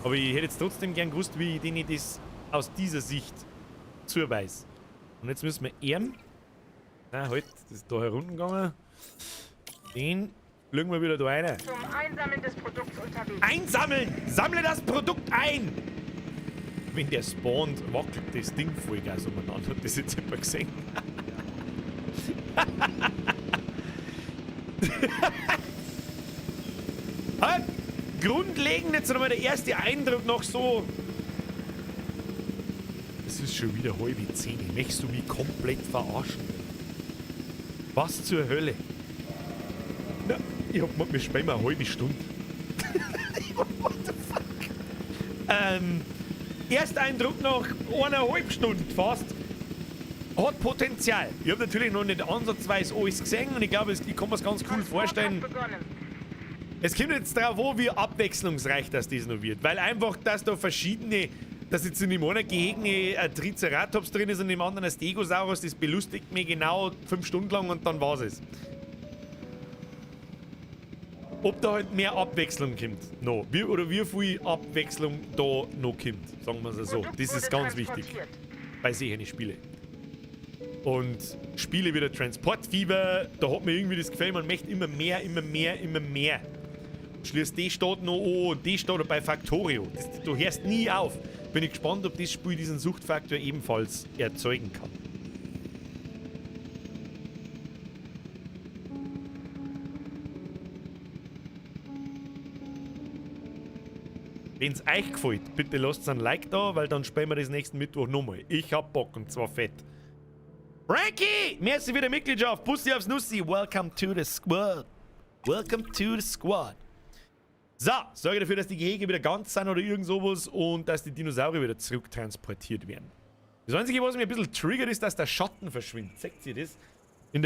Aber ich hätte jetzt trotzdem gern gewusst, wie ich denen das aus dieser Sicht zuweise. Und jetzt müssen wir ehren. Halt, das ist da heruntergegangen. Den legen wir wieder da rein. Zum Einsammeln des Produkts unterwegs. Einsammeln! Sammle das Produkt ein! Wenn der spawnt, wackelt das Ding voll geil umeinander. Hat das jetzt jemand gesehen? Halt! Grundlegend jetzt nochmal der erste Eindruck noch so. Es ist schon wieder halbe 10. Möchtest du mich komplett verarschen? Was zur Hölle? Na, ich hab gemeint, wir spielen mal eine halbe Stunde. What the fuck? Ersteindruck nach 1,5 Stunden fast. Hat Potenzial. Ich habe natürlich noch nicht ansatzweise alles gesehen und ich glaube, ich kann mir es ganz cool vorstellen. Es kommt jetzt darauf an, wie abwechslungsreich das noch wird. Weil einfach, dass da verschiedene, dass jetzt in dem einen Gehege ein Triceratops drin ist und im anderen ein Stegosaurus, das belustigt mich genau 5 Stunden lang und dann war's es. Ob da halt mehr Abwechslung kommt, no. Wie viel Abwechslung da noch kommt, sagen wir es so. Das ist ganz wichtig bei solchen Spielen. Und Spiele wie der Transportfieber, da hat mir irgendwie das Gefühl, man möchte immer mehr. Schließt die Stadt noch an und die Stadt bei Factorio. Du hörst nie auf. Bin ich gespannt, ob das Spiel diesen Suchtfaktor ebenfalls erzeugen kann. Wenn es euch gefällt, bitte lasst ein Like da, weil dann spielen wir das nächsten Mittwoch nochmal. Ich hab Bock und zwar fett. Ranky! Merci für die Mitgliedschaft. Bussi aufs Nussi. Welcome to the squad. Welcome to the squad. So, sorge dafür, dass die Gehege wieder ganz sind oder irgend sowas und dass die Dinosaurier wieder zurücktransportiert werden. Das Einzige, was mich ein bisschen triggert, ist, dass der Schatten verschwindet. Seht ihr das? In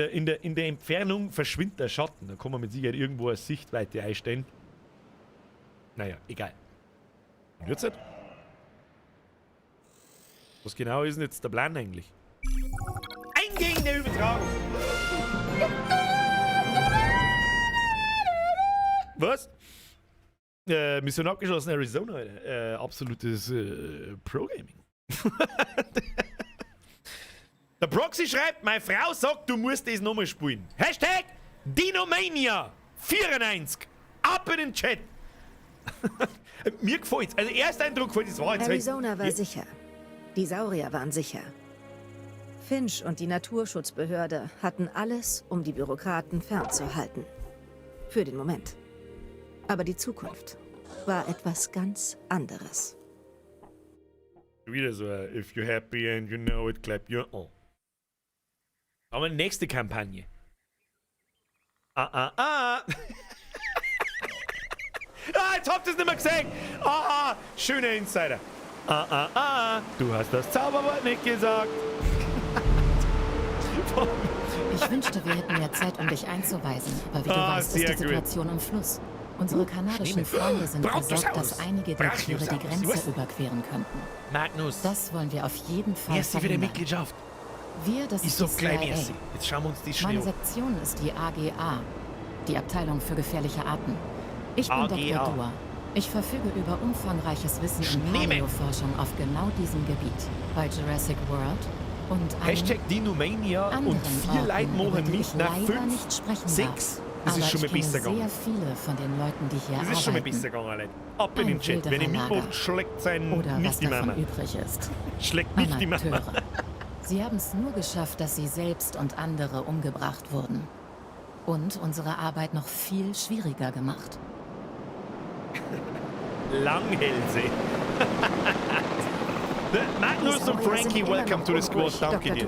der Entfernung verschwindet der Schatten. Da kann man mit Sicherheit irgendwo eine Sichtweite einstellen. Naja, egal. Und jetzt halt? Was genau ist denn jetzt der Plan eigentlich? Eingehen der Übertragung! Was? Mission abgeschlossen, Arizona, Alter. Absolutes Pro-Gaming. Der Proxy schreibt, meine Frau sagt, du musst das nochmal spielen. Hashtag Dinomania 94. Ab in den Chat. Mir gefällt's. Also Ersteindruck gefällt es. Arizona war sicher. Die Saurier waren sicher. Finch und die Naturschutzbehörde hatten alles, um die Bürokraten fernzuhalten. Für den Moment. Aber die Zukunft war etwas ganz anderes. Wieder so, if you're happy and you know it, clap your own. Aber nächste Kampagne. Ah, jetzt habt ihr es nicht mehr gesehen. Schöner Insider. Du hast das Zauberwort nicht gesagt. Ich wünschte, wir hätten mehr Zeit, um dich einzuweisen. Aber wie du weißt, ist die Situation im Fluss. Unsere kanadischen Freunde sind besorgt, dass einige der Tiere die Grenze überqueren könnten. Magnus. Das wollen wir auf jeden Fall Merci für die verhindern. Mitgliedschaft. Wir, das ist die klein, CIA. merci. Jetzt schauen wir uns die Meine schnell an. Sektion ist die AGA, die Abteilung für gefährliche Arten. Ich bin AGA. Dr. Dua. Ich verfüge über umfangreiches Wissen in Schneemann. Paläoforschung auf genau diesem Gebiet. Bei Jurassic World und Hashtag Dinomania und 4 Leute machen mit nach leider 5, nicht sprechen 6. darf. Das ist Aber schon mal ich kenne besser gegangen. sehr viele von den Leuten, die hier Das ist schon mal arbeiten. besser gegangen, Leute. Ab in den Ein Chat. Wenn ihr wilderer mitmacht, Lager. schlägt sein Oder was nicht die davon Mama. übrig ist. Schlägt nicht die Mama. Amateure. Sie haben es nur geschafft, dass sie selbst und andere umgebracht wurden. Und unsere Arbeit noch viel schwieriger gemacht. Langhälse. Magnus und Frankie, welcome to the squad. Danke dir.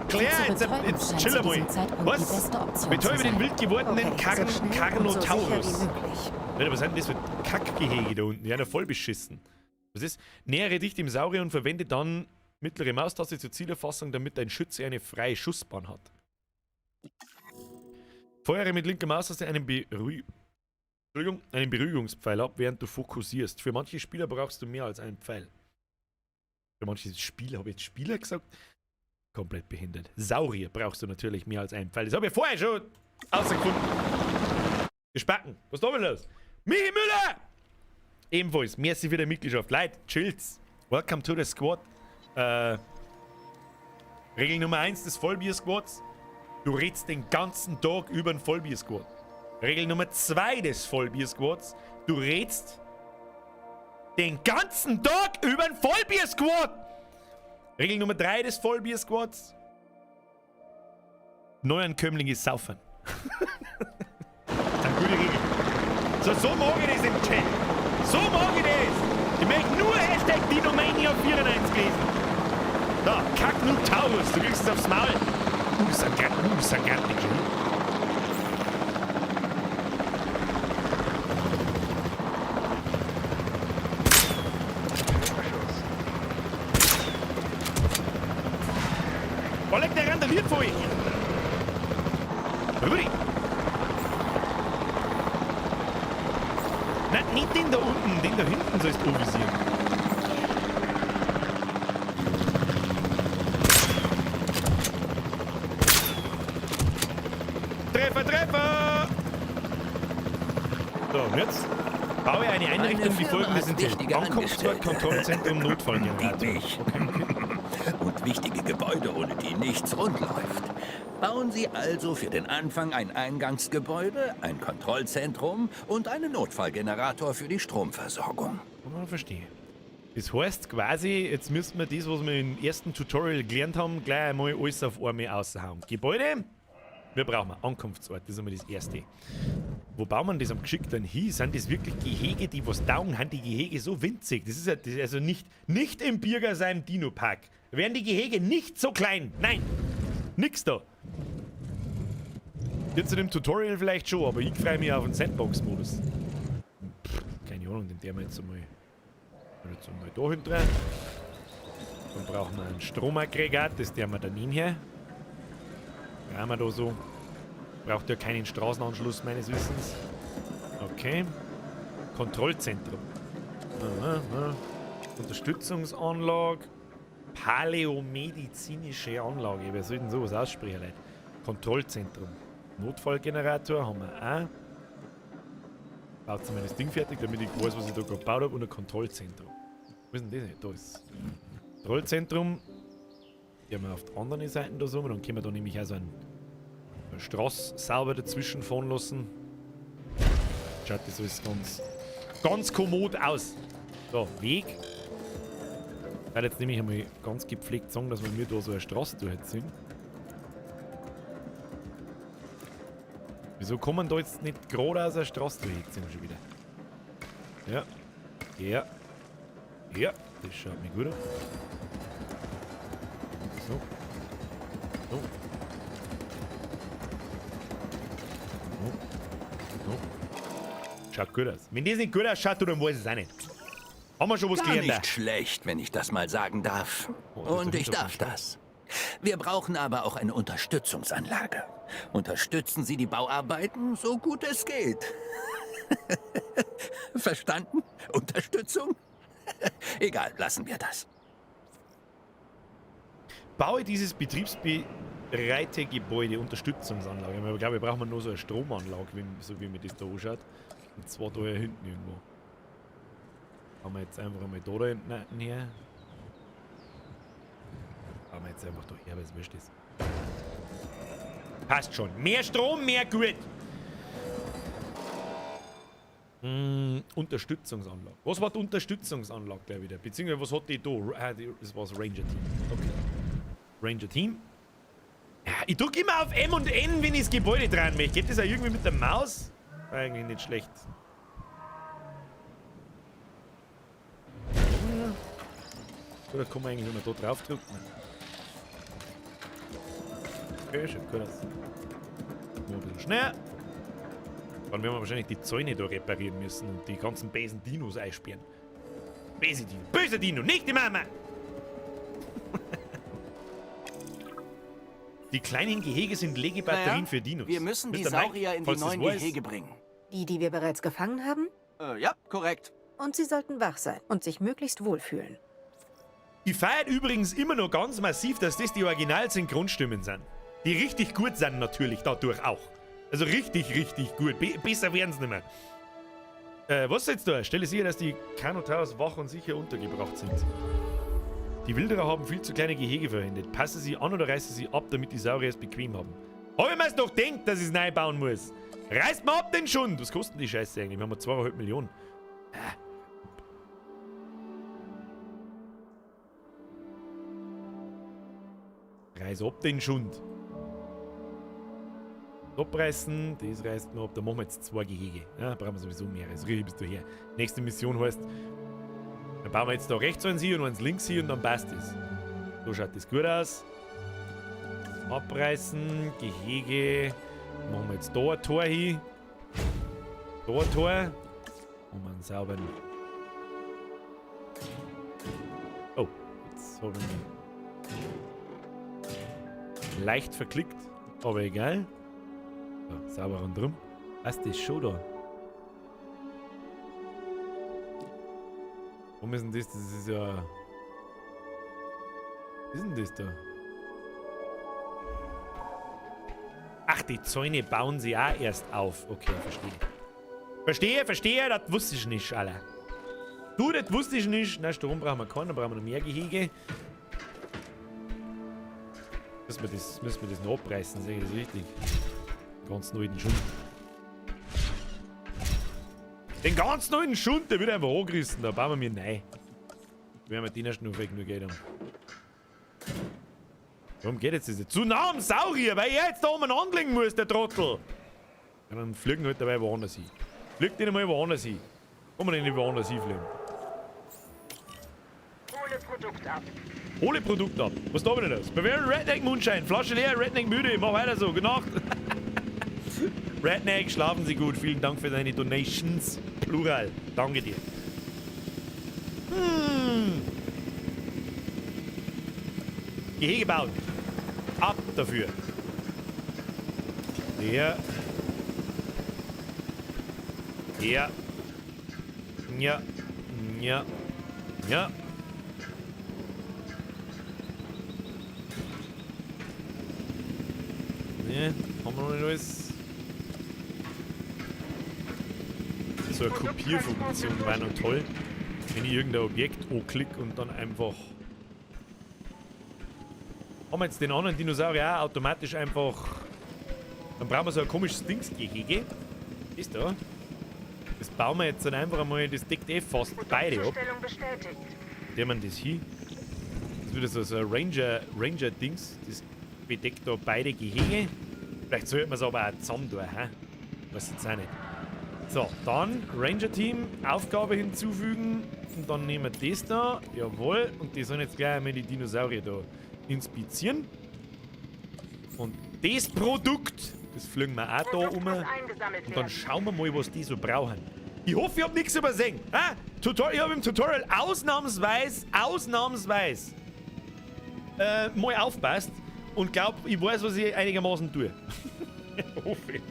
Claire, jetzt chill mal. Was? Betäube den wild gewordenen Carnotaurus. Was sind das für Kackgehege da unten? Die haben ja voll beschissen. Was ist? Nähere dich dem Saurier und verwende dann mittlere Maustaste zur Zielerfassung, damit dein Schütze eine freie Schussbahn hat. Feuere mit linker Maustaste einen Beruhigungspfeil ab, während du fokussierst. Für manche Spieler brauchst du mehr als einen Pfeil. Für manche Spieler, habe ich jetzt Spieler gesagt? Komplett behindert. Saurier brauchst du natürlich mehr als einen Pfeil. Das habe ich vorher schon ausgefunden. Gespacken. Was ist da wieder los? Michi Müller! Ebenfalls. Merci für die Mitgliedschaft. Leute, chillt's. Welcome to the Squad. Regel Nummer 1 des Vollbier-Squads. Du redst den ganzen Tag über den Vollbier-Squad. Regel Nummer 2 des Vollbier-Squads. Du redst den ganzen Tag über den Vollbier-Squad. Regel Nummer 3 des Vollbier-Squads. Neuankömmlinge saufen. Das sind gute Regeln. So mag ich das im Chat. So mag ich das. Ich möchte nur Hashtag Dinomania 94 lesen. Da, Carnotaurus, du kriegst es aufs Maul. Ist ein Garten. Oleg, der randaliert vor euch. Rudi. Nein, nicht den da unten, den da hinten sollst du visieren. Treffer! So, und jetzt baue eine Einrichtung, die folgendes enthält. Ankunftsort, Kontrollzentrum, Notfallgenerator. Und wichtige Gebäude, ohne die nichts rund läuft. Bauen Sie also für den Anfang ein Eingangsgebäude, ein Kontrollzentrum und einen Notfallgenerator für die Stromversorgung. Verstehe. Das heißt quasi, jetzt müssen wir das, was wir im ersten Tutorial gelernt haben, gleich einmal alles auf einmal raushauen. Gebäude, wir brauchen Ankunftsort, das ist einmal das Erste. Wo bauen wir das am geschickten hin? Sind das wirklich Gehege, die was taugen? Haben die Gehege so winzig? Das ist ja, das ist also nicht im Bürgersheim Dino-Park. Da werden die Gehege nicht so klein. Nein, nix da. Jetzt in dem Tutorial vielleicht schon, aber ich freue mich auf den Sandbox-Modus. Keine Ahnung, den der wir jetzt einmal da hinten rein. Dann brauchen wir ein Stromaggregat, das der wir daneben her. Brauchen wir da so. Braucht ja keinen Straßenanschluss meines Wissens. Okay. Kontrollzentrum. Unterstützungsanlage. Paläomedizinische Anlage. Wer soll denn sowas aussprechen, Leute? Kontrollzentrum. Notfallgenerator haben wir auch. Baut mal das Ding fertig, damit ich weiß, was ich da gerade gebaut habe. Und ein Kontrollzentrum. Wo ist denn das nicht? Da ist das Kontrollzentrum. Die haben wir auf der anderen Seite da so. Dann können wir da nämlich auch so eine Straße sauber dazwischen fahren lassen. Schaut das alles ganz kommod aus. So, Weg. Ich werde jetzt nämlich einmal ganz gepflegt sagen, dass wir mir da so eine Straße durchziehen. Wieso kommen da jetzt nicht gerade aus der Straße durchziehen schon wieder? Ja, das schaut mir gut an. So. schaut gut aus. Wenn das nicht gut ausschaut, dann weiß ich es auch nicht. Haben wir schon was Gar gelernt? nicht schlecht, wenn ich das mal sagen darf. Oh, das Und ist ich doch darf schon das. Wir brauchen aber auch eine Unterstützungsanlage. Unterstützen Sie die Bauarbeiten, so gut es geht. Verstanden? Unterstützung? Egal, lassen wir das. Baue dieses betriebsbereite Gebäude, Unterstützungsanlage. Ich glaube, wir brauchen nur so eine Stromanlage, so wie mir das da ausschaut. Und zwar da hinten irgendwo. Haben wir jetzt einfach einmal da hinten her. Haben wir jetzt einfach da her, weil es wurscht ist. Passt schon. Mehr Strom, mehr gut. Unterstützungsanlage. Was war die Unterstützungsanlage gleich wieder? Beziehungsweise was hat die da? Das war das Ranger Team. Okay. Ranger Team. Ja, ich drücke immer auf M und N, wenn ich das Gebäude dran möchte. Geht das auch irgendwie mit der Maus? Eigentlich nicht schlecht. Oder kann man eigentlich immer da drauf drücken? Okay, schaut gut aus. Nur ein bisschen schnell. Dann werden wir wahrscheinlich die Zäune da reparieren müssen und die ganzen bösen Dinos einsperren. Böse Dino. Böse Dino, nicht die Mama! Die kleinen Gehege sind Legebatterien für Dinos. Wir müssen die Mr. Mike, Saurier in die falls neuen das weiß. Gehege bringen. Die wir bereits gefangen haben? Ja, korrekt. Und sie sollten wach sein und sich möglichst wohlfühlen. Ich feiere übrigens immer noch ganz massiv, dass das die Original-Synchronstimmen sind. Die richtig gut sind natürlich dadurch auch. Also richtig, richtig gut. Besser werden sie nicht mehr. Was jetzt da? Stelle sicher, dass die Kanotaurs wach und sicher untergebracht sind. Die Wilderer haben viel zu kleine Gehege verwendet. Passen sie an oder reißen sie ab, damit die Saurier es bequem haben. Hab ich mir's doch gedacht, dass ich es neu bauen muss. Reißt mal ab den Schund. Was kosten die Scheiße eigentlich? Wir haben 2,5 Millionen. Reiß ab den Schund. Abreißen, das reißt man ab. Da machen wir jetzt 2 Gehege. Ja, brauchen wir sowieso mehr. Also richtig bist du her. Nächste Mission heißt, dann bauen wir jetzt da rechts eins hin und eins links hin und dann passt es. So schaut das gut aus. Abreißen, Gehege. Machen wir jetzt da ein Tor hin. Da ein Tor. Und einen sauberen. Oh, jetzt habe ich mich leicht verklickt, aber egal. So, sauber rundherum. Was ist das schon da? Warum ist denn das? Das ist ja. Was ist denn das da? Ach, die Zäune bauen sie auch erst auf. Okay, verstehe, das wusste ich nicht, Alter. Du, das wusste ich nicht. Na, Strom brauchen wir keinen, dann brauchen wir noch mehr Gehege. Müssen wir das noch abreißen, sehe ich das richtig? Ganz neuen Schund. Den ganz neuen Schund, der wird einfach angerissen, da bauen wir neu. Werden wir den erst noch weg, nur Geld haben. Warum geht jetzt das nicht? Zu nah am Saurier, weil er jetzt da oben anlegen muss, der Trottel. Ja, dann fliegen halt dabei woanders hin. Fliegt den mal woanders hin. Kann man den nicht woanders hinfliegen? Hole Produkt ab. Hole Produkt ab. Was da wieder los? Bewähren Redneck Mundschein. Flasche leer, Redneck müde. Mach weiter so. Gute Nacht. Redneck, schlafen Sie gut. Vielen Dank für deine Donations. Plural. Danke dir. Gehege bauen. Ab dafür. Der. Ja. Ja. Ja. Ja. Ne, haben wir noch nicht alles. So eine Kopierfunktion wäre noch toll. Wenn ich irgendein Objekt anklicke und dann einfach. Haben wir jetzt den anderen Dinosaurier auch automatisch einfach. Dann brauchen wir so ein komisches Dingsgehege. Ist da. Das bauen wir jetzt dann einfach einmal, das deckt eh fast beide ab. Der man das hier. Das ist wieder so ein Ranger-Dings. Das bedeckt da beide Gehege. Vielleicht sollte man es aber auch zusammen tun, hä? Weiß jetzt auch nicht. So, dann Ranger-Team, Aufgabe hinzufügen. Und dann nehmen wir das da. Jawohl. Und die sollen jetzt gleich einmal die Dinosaurier da inspizieren. Und das Produkt, das fliegen wir auch da um. Und dann schauen wir mal, was die so brauchen. Ich hoffe, ich habe nichts übersehen. Ich habe im Tutorial ausnahmsweise mal aufpasst und glaube, ich weiß, was ich einigermaßen tue. Hoffe ich.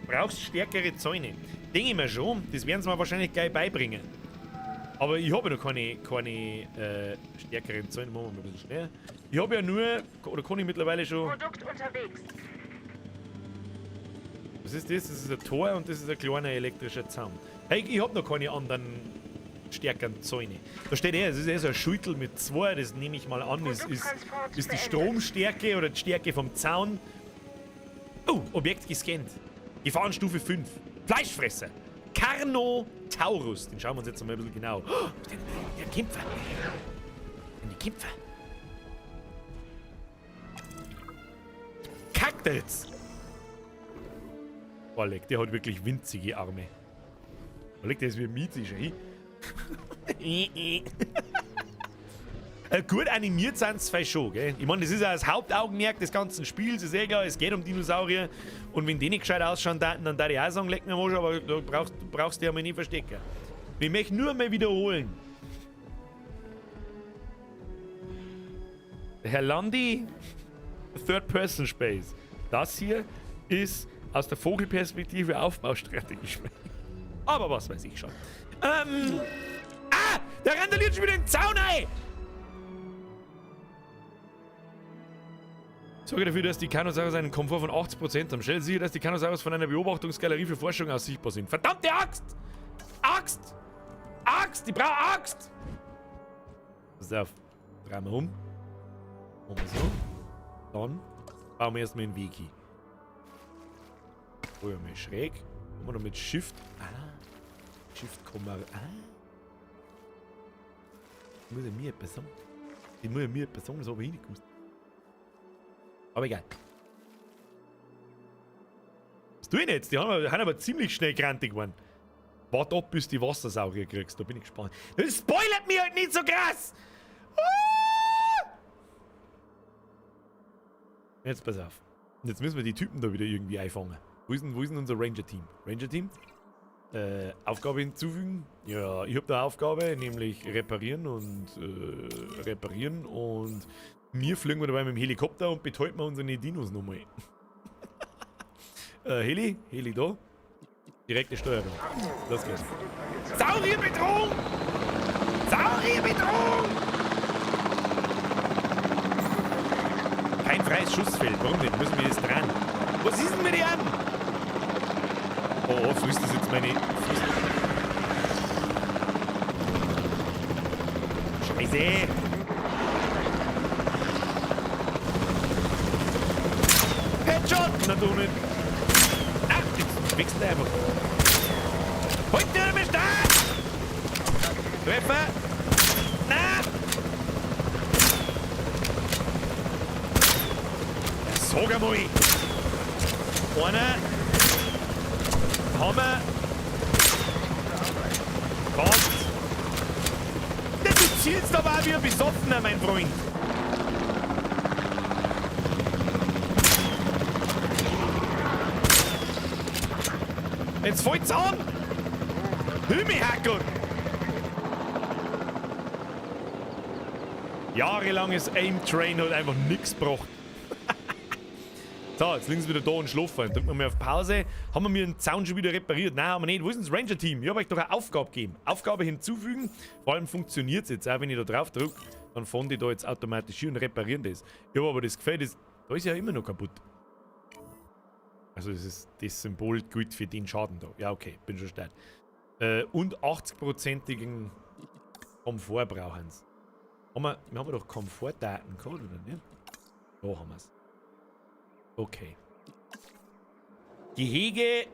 Brauchst stärkere Zäune. Denke ich mir schon, das werden sie mir wahrscheinlich gleich beibringen. Aber ich habe ja noch keine stärkeren Zäune. Machen wir mal ein bisschen schneller. Ich habe ja nur, oder kann ich mittlerweile schon... Produkt unterwegs. Was ist das? Das ist ein Tor und das ist ein kleiner elektrischer Zaun. Hey, ich habe noch keine anderen stärkeren Zäune. Da steht es ist so ein Schüttel mit 2, das nehme ich mal an, ist die Stromstärke oder die Stärke vom Zaun. Oh, Objekt gescannt. Gefahrenstufe 5. Fleischfresser. Carnotaurus. Den schauen wir uns jetzt mal ein bisschen genau. Oh, der Kämpfer. Die Kämpfer. Kaktus. Oh, leck, der hat wirklich winzige Arme. Oh, leck, der ist wie ein Mietzisch, ey. Gut animiert sind es schon, gell? Ich meine, das ist ja das Hauptaugenmerk des ganzen Spiels, ist eh klar, es geht um Dinosaurier. Und wenn die nicht gescheit ausschauen, dann darf ich auch sagen, leck mir mal, aber du brauchst die ja mal nicht verstecken. Ich möchte nur mal wiederholen. Herr Landi, Third-Person-Space. Das hier ist aus der Vogelperspektive Aufbaustrategie. Aber was weiß ich schon. Der randaliert schon wieder den Zaun ein! Sorge dafür, dass die Carnosaurus einen Komfort von 80% haben. Stell sicher, dass die Carnosaurus von einer Beobachtungsgalerie für Forschung aus sichtbar sind. Verdammte Axt! Axt! Axt! Ich brauche Axt! Pass auf. Drehen wir um. Machen wir so. Dann bauen wir erstmal einen Weg hin. Holen wir mal schräg. Machen wir noch mit Shift. Shift kommen wir. Das muss ja mir etwas sagen. Das muss ja mir etwas sagen, das habe ich nicht gewusst. Aber egal. Was tue ich denn jetzt? Die haben aber ziemlich schnell grantig geworden. Warte ab, bis du die Wassersaurier kriegst. Da bin ich gespannt. Das spoilert mich halt nicht so krass! Jetzt pass auf. Jetzt müssen wir die Typen da wieder irgendwie einfangen. Wo ist denn unser Ranger-Team? Ranger-Team? Aufgabe hinzufügen? Ja, ich habe da eine Aufgabe, nämlich reparieren und wir fliegen dabei mit dem Helikopter und betäuben unsere Dinos nochmal. Heli da. Direkte Steuerung. Los geht's. Saurierbedrohung! Saurierbedrohung! Kein freies Schussfeld. Warum nicht? Müssen wir jetzt dran? Was ist denn mit dir an? Oh, frisst das jetzt meine... Scheiße! Headshot! Na du nicht! Ach, jetzt wächst der einfach. Heute nicht mehr stark! Treffer! Na! Ja, sag einmal! Einer! Hammer! Kommt! Du zielst aber auch wie ein Besoffener, mein Freund! Jetzt fällt's an! Hümihackel! Jahrelanges Aim-Train hat einfach nichts gebracht. So, jetzt liegen sie wieder da und schlafen. Drücken wir mal auf Pause. Haben wir den Zaun schon wieder repariert? Nein, haben wir nicht. Wo ist denn das Ranger-Team? Ich habe euch doch eine Aufgabe gegeben. Aufgabe hinzufügen. Vor allem funktioniert es jetzt. Auch wenn ich da drauf drücke, dann fahren die da jetzt automatisch hier und reparieren das. Ja, aber das Gefäß, da ist ja immer noch kaputt. Also das Symbol gilt für den Schaden da. Ja, okay, bin schon stark. Und 80%igen Komfort brauchen sie. Wir haben doch Komfortdaten gehabt, oder nicht? Da haben wir es. Okay. Gehege.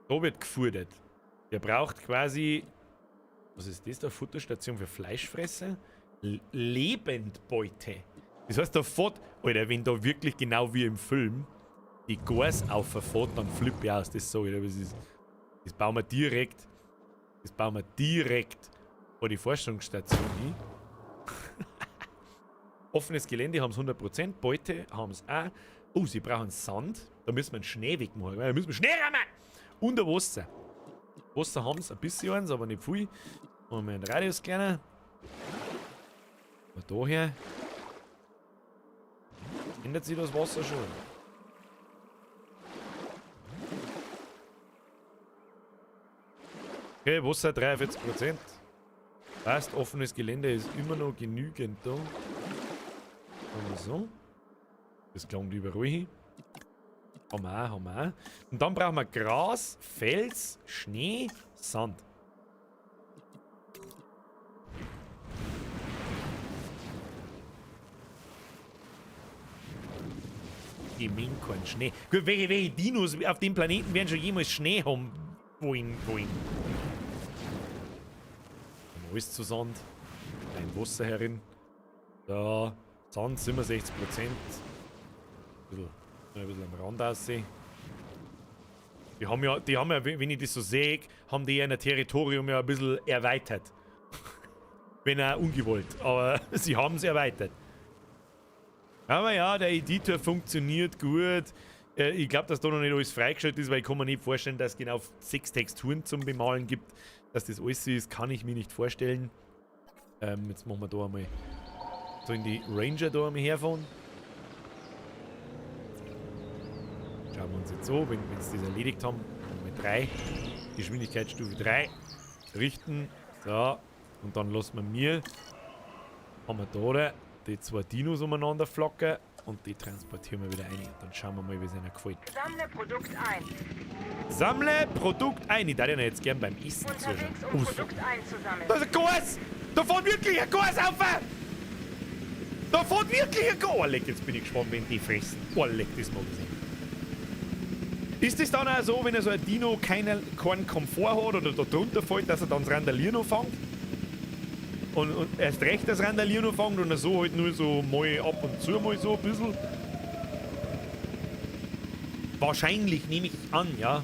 Da wird gefordert. Der braucht quasi... Was ist das da? Futterstation für Fleischfresser? Lebendbeute. Das heißt, da fährt... Alter, wenn da wirklich genau wie im Film die Gas auffährt, dann flippe ich aus. Das sage ich. Das bauen wir direkt... vor die Forschungsstation hin. Offenes Gelände haben sie 100%, Beute haben sie auch. Oh, sie brauchen Sand. Da müssen wir einen Schnee wegmachen. Da müssen wir Schnee rammen. Unter Wasser. Wasser haben sie ein bisschen eins, aber nicht viel. Machen wir einen Radius kleiner. Und daher ändert sich das Wasser schon. Okay, Wasser 43%. Fast offenes Gelände ist immer noch genügend da. Und so. Das klingt überall hin. Haben wir auch. Und dann brauchen wir Gras, Fels, Schnee, Sand. Ich meine keinen Schnee. Gut, welche Dinos auf dem Planeten werden schon jemals Schnee haben? Wohin? Alles zu Sand. Ein Wasser herin. Da. Sand 67%. Ein bisschen am Rand aussehen. Die haben ja, wenn ich das so sehe, haben die ein Territorium ja ein bisschen erweitert. Wenn auch ungewollt. Aber sie haben es erweitert. Aber ja, der Editor funktioniert gut. Ich glaube, dass da noch nicht alles freigestellt ist, weil ich kann mir nicht vorstellen, dass es genau 6 Texturen zum Bemalen gibt. Dass das alles so ist, kann ich mir nicht vorstellen. Jetzt machen wir da einmal so in die Ranger da einmal herfahren. Schauen wir uns jetzt so, wenn sie das erledigt haben, mit 3, Geschwindigkeitsstufe 3, richten, so, und dann lassen wir mir, haben wir da die 2 Dinos umeinander flocken und die transportieren wir wieder rein. Und dann schauen wir mal, wie es ihnen gefällt. Sammle Produkt ein. Sammle Produkt ein. Ich darf ja jetzt gern beim Essen zuschauen. Unterwegs, Produkt einzusammeln. Da ist ein Gas! Da fährt wirklich ein Gas auf! Da fährt wirklich ein Gas! Oh, leck, jetzt bin ich gespannt, wenn die fressen. Oh, leck, das mag ich sehen. Ist es dann auch so, wenn er so ein Dino keinen Komfort hat oder da drunter fällt, dass er dann das Randalieren anfängt? Und erst recht das Randalieren anfängt und er so halt nur so mal ab und zu mal so ein bisschen? Wahrscheinlich, nehme ich an, ja.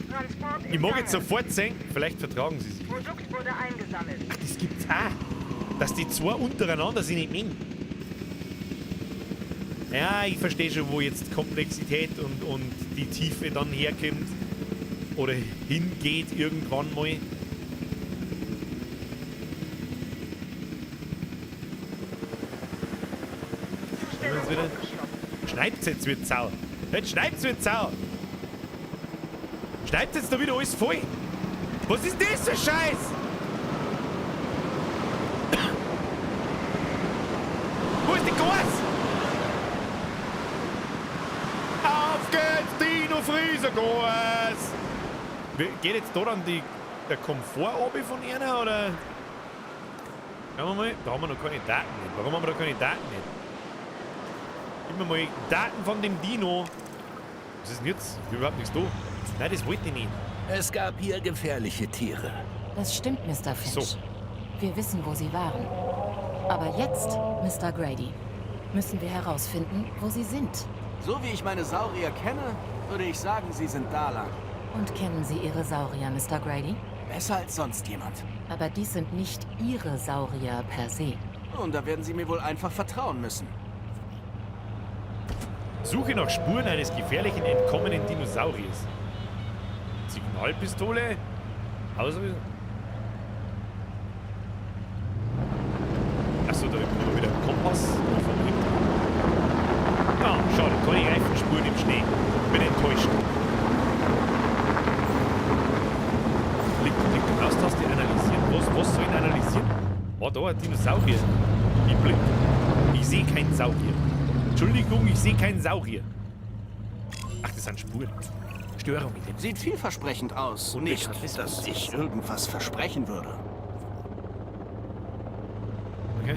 Transport Ich mag jetzt sofort sehen, vielleicht vertragen sie sich. Produkt wurde eingesammelt. Ach, das gibt's auch. Dass die 2 untereinander sind nicht mengen. Ja, ich verstehe schon, wo jetzt Komplexität und die Tiefe dann herkommt. Oder hingeht irgendwann mal. Schneid's jetzt, wird Sau. Jetzt schneid's, wird Sau. Schneid's jetzt da wieder alles voll. Was ist das für Scheiß? Wo ist die Gas? Auf geht's, Dino Frieser Gas! Geht jetzt da dann der Komfort runter von einer, oder? Schauen wir mal, da haben wir noch keine Daten nicht. Warum haben wir da keine Daten nicht? Gib mir mal Daten von dem Dino. Was ist denn jetzt? Ich hab überhaupt nichts da. Nein, das wollte ich nicht. Es gab hier gefährliche Tiere. Das stimmt, Mr. Finch. So. Wir wissen, wo sie waren. Aber jetzt, Mr. Grady, müssen wir herausfinden, wo sie sind. So wie ich meine Saurier kenne, würde ich sagen, sie sind da lang. Und kennen Sie Ihre Saurier, Mr. Grady? Besser als sonst jemand. Aber dies sind nicht Ihre Saurier per se. Und da werden Sie mir wohl einfach vertrauen müssen. Suche nach Spuren eines gefährlichen entkommenen Dinosauriers. Signalpistole. Auslösen. Achso, da hinten haben wir wieder einen Kompass. Ah, schade, keine Reifenspuren im Schnee. Bin enttäuscht. Klick, Maustaste analysieren. Was soll ich analysieren? Oh, da ein Dinosaurier. Ich blind. Ich sehe keinen Saurier. Entschuldigung, ich sehe keinen Saurier. Ach, das sind Spuren. Störung mit dem. Sieht vielversprechend aus. Nicht, dass ich irgendwas versprechen würde. Okay.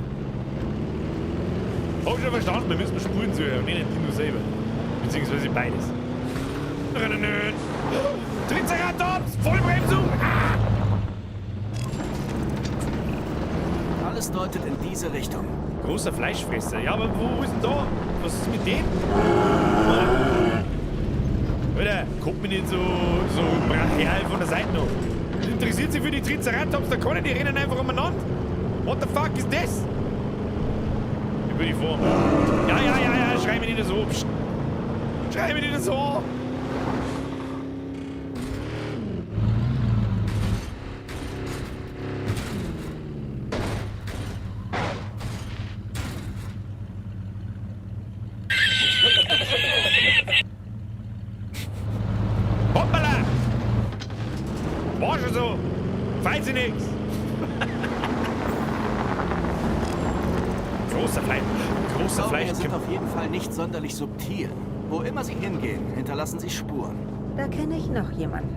Hab schon verstanden, wir müssen Spuren suchen und nicht den Dino selber. Beziehungsweise beides. Triceratops! Vollbremsung! Ah! Alles deutet in diese Richtung. Großer Fleischfresser. Ja, aber wo ist denn da? Was ist mit dem? Alter, guck mir nicht so brachial von der Seite noch. Interessiert sich für die Triceratops, da können die rennen einfach umeinander. What the fuck ist das? Würde ich vor. Ja, schrei mir nicht so. Psst. Schrei mir nicht so. Hoppala! War schon so. Falls sie nix. Großer Fleisch. Wir sind auf jeden Fall nicht sonderlich subtil. Wo immer sie hingehen, hinterlassen sie Spuren. Da kenne ich noch jemanden.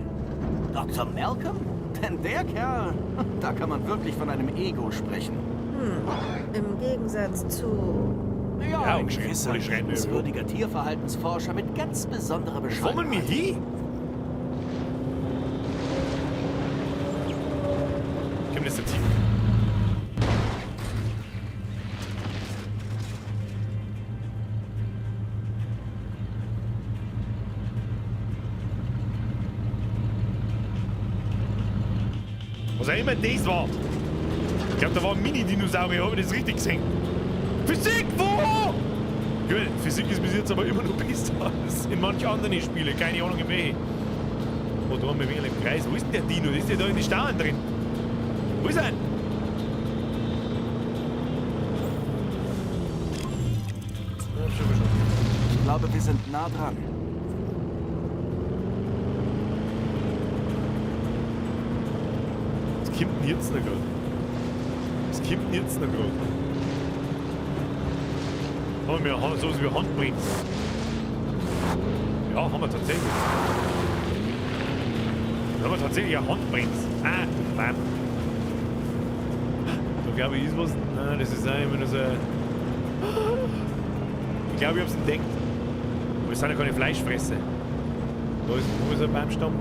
Dr. Malcolm? Denn der Kerl, da kann man wirklich von einem Ego sprechen. Im Gegensatz zu... Ja, ein okay. gewisser, liebenswürdiger Tierverhaltensforscher mit ganz besonderer Bescheidenheit. Kommen wir hier? Komm, das ist Team. Was auch immer das war. Ich glaube, da war ein Mini-Dinosaurier, habe ich das richtig gesehen? Physik, wo? Gut, Physik ist bis jetzt aber immer noch besser als in manchen anderen Spielen. Keine Ahnung, in welche. Oh, da haben wir wieder im Kreis. Wo ist denn der Dino? Ist der da in den Stauen drin? Wo ist er? Ich glaube, wir sind nah dran. Was kommt denn jetzt noch gerade? Haben wir sowas wie Handbremse? Ja, haben wir tatsächlich. Haben wir tatsächlich eine Handbremse. Ah, nein. Da glaube ich ist was. Nein, das ist immer nur so. Ich glaube, ich hab's entdeckt. Aber es sind ja keine Fleischfresser. Wo ist ein Baumstamm?